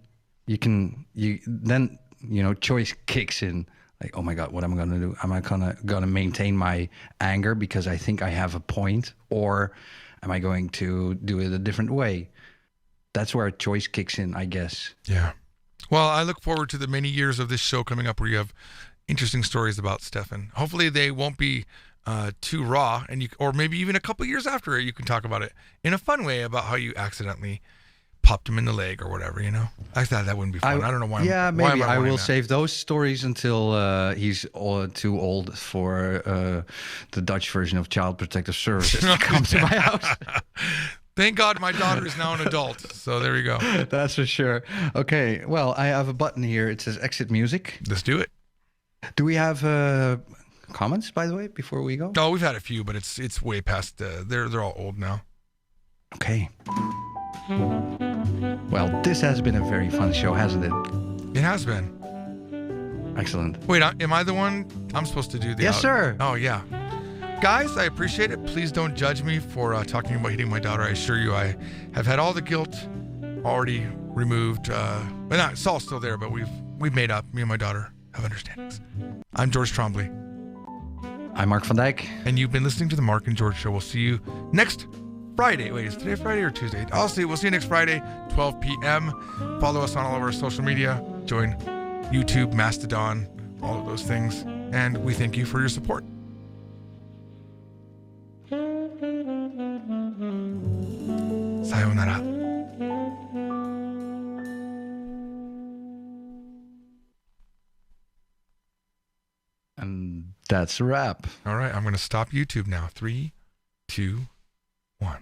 choice kicks in. Like, oh my God, what am I going to do? Am I gonna maintain my anger because I think I have a point, or am I going to do it a different way? That's where a choice kicks in, I guess. Yeah. Well, I look forward to the many years of this show coming up where you have interesting stories about Stefan. Hopefully, they won't be too raw, or maybe even a couple years after it, you can talk about it in a fun way about how you accidentally popped him in the leg or whatever. I thought that wouldn't be fun. I don't know why. Yeah, maybe I will save those stories until he's too old for the Dutch version of Child Protective Services to come to my house. Thank God my daughter is now an adult. So there you go. That's for sure. Okay, well, I have a button here. It says exit music. Let's do it. Do we have comments, by the way, before we go? No, we've had a few, but it's way past. They're all old now. Okay. Well, this has been a very fun show, hasn't it? It has been. Excellent. Wait, am I the one? I'm supposed to do the Yes, sir. Oh, yeah. Guys, I appreciate it. Please don't judge me for talking about hitting my daughter. I assure you I have had all the guilt already removed. It's all still there, but we've made up. Me and my daughter have understandings. I'm George Trombley. I'm Mark van Dijk. And you've been listening to The Mark and George Show. We'll see you next Friday. Wait, is today Friday or Tuesday? We'll see you next Friday, 12 p.m. Follow us on all of our social media. Join YouTube, Mastodon, all of those things. And we thank you for your support. Sayonara. And that's a wrap. All right, I'm going to stop YouTube now. 3, 2, 1.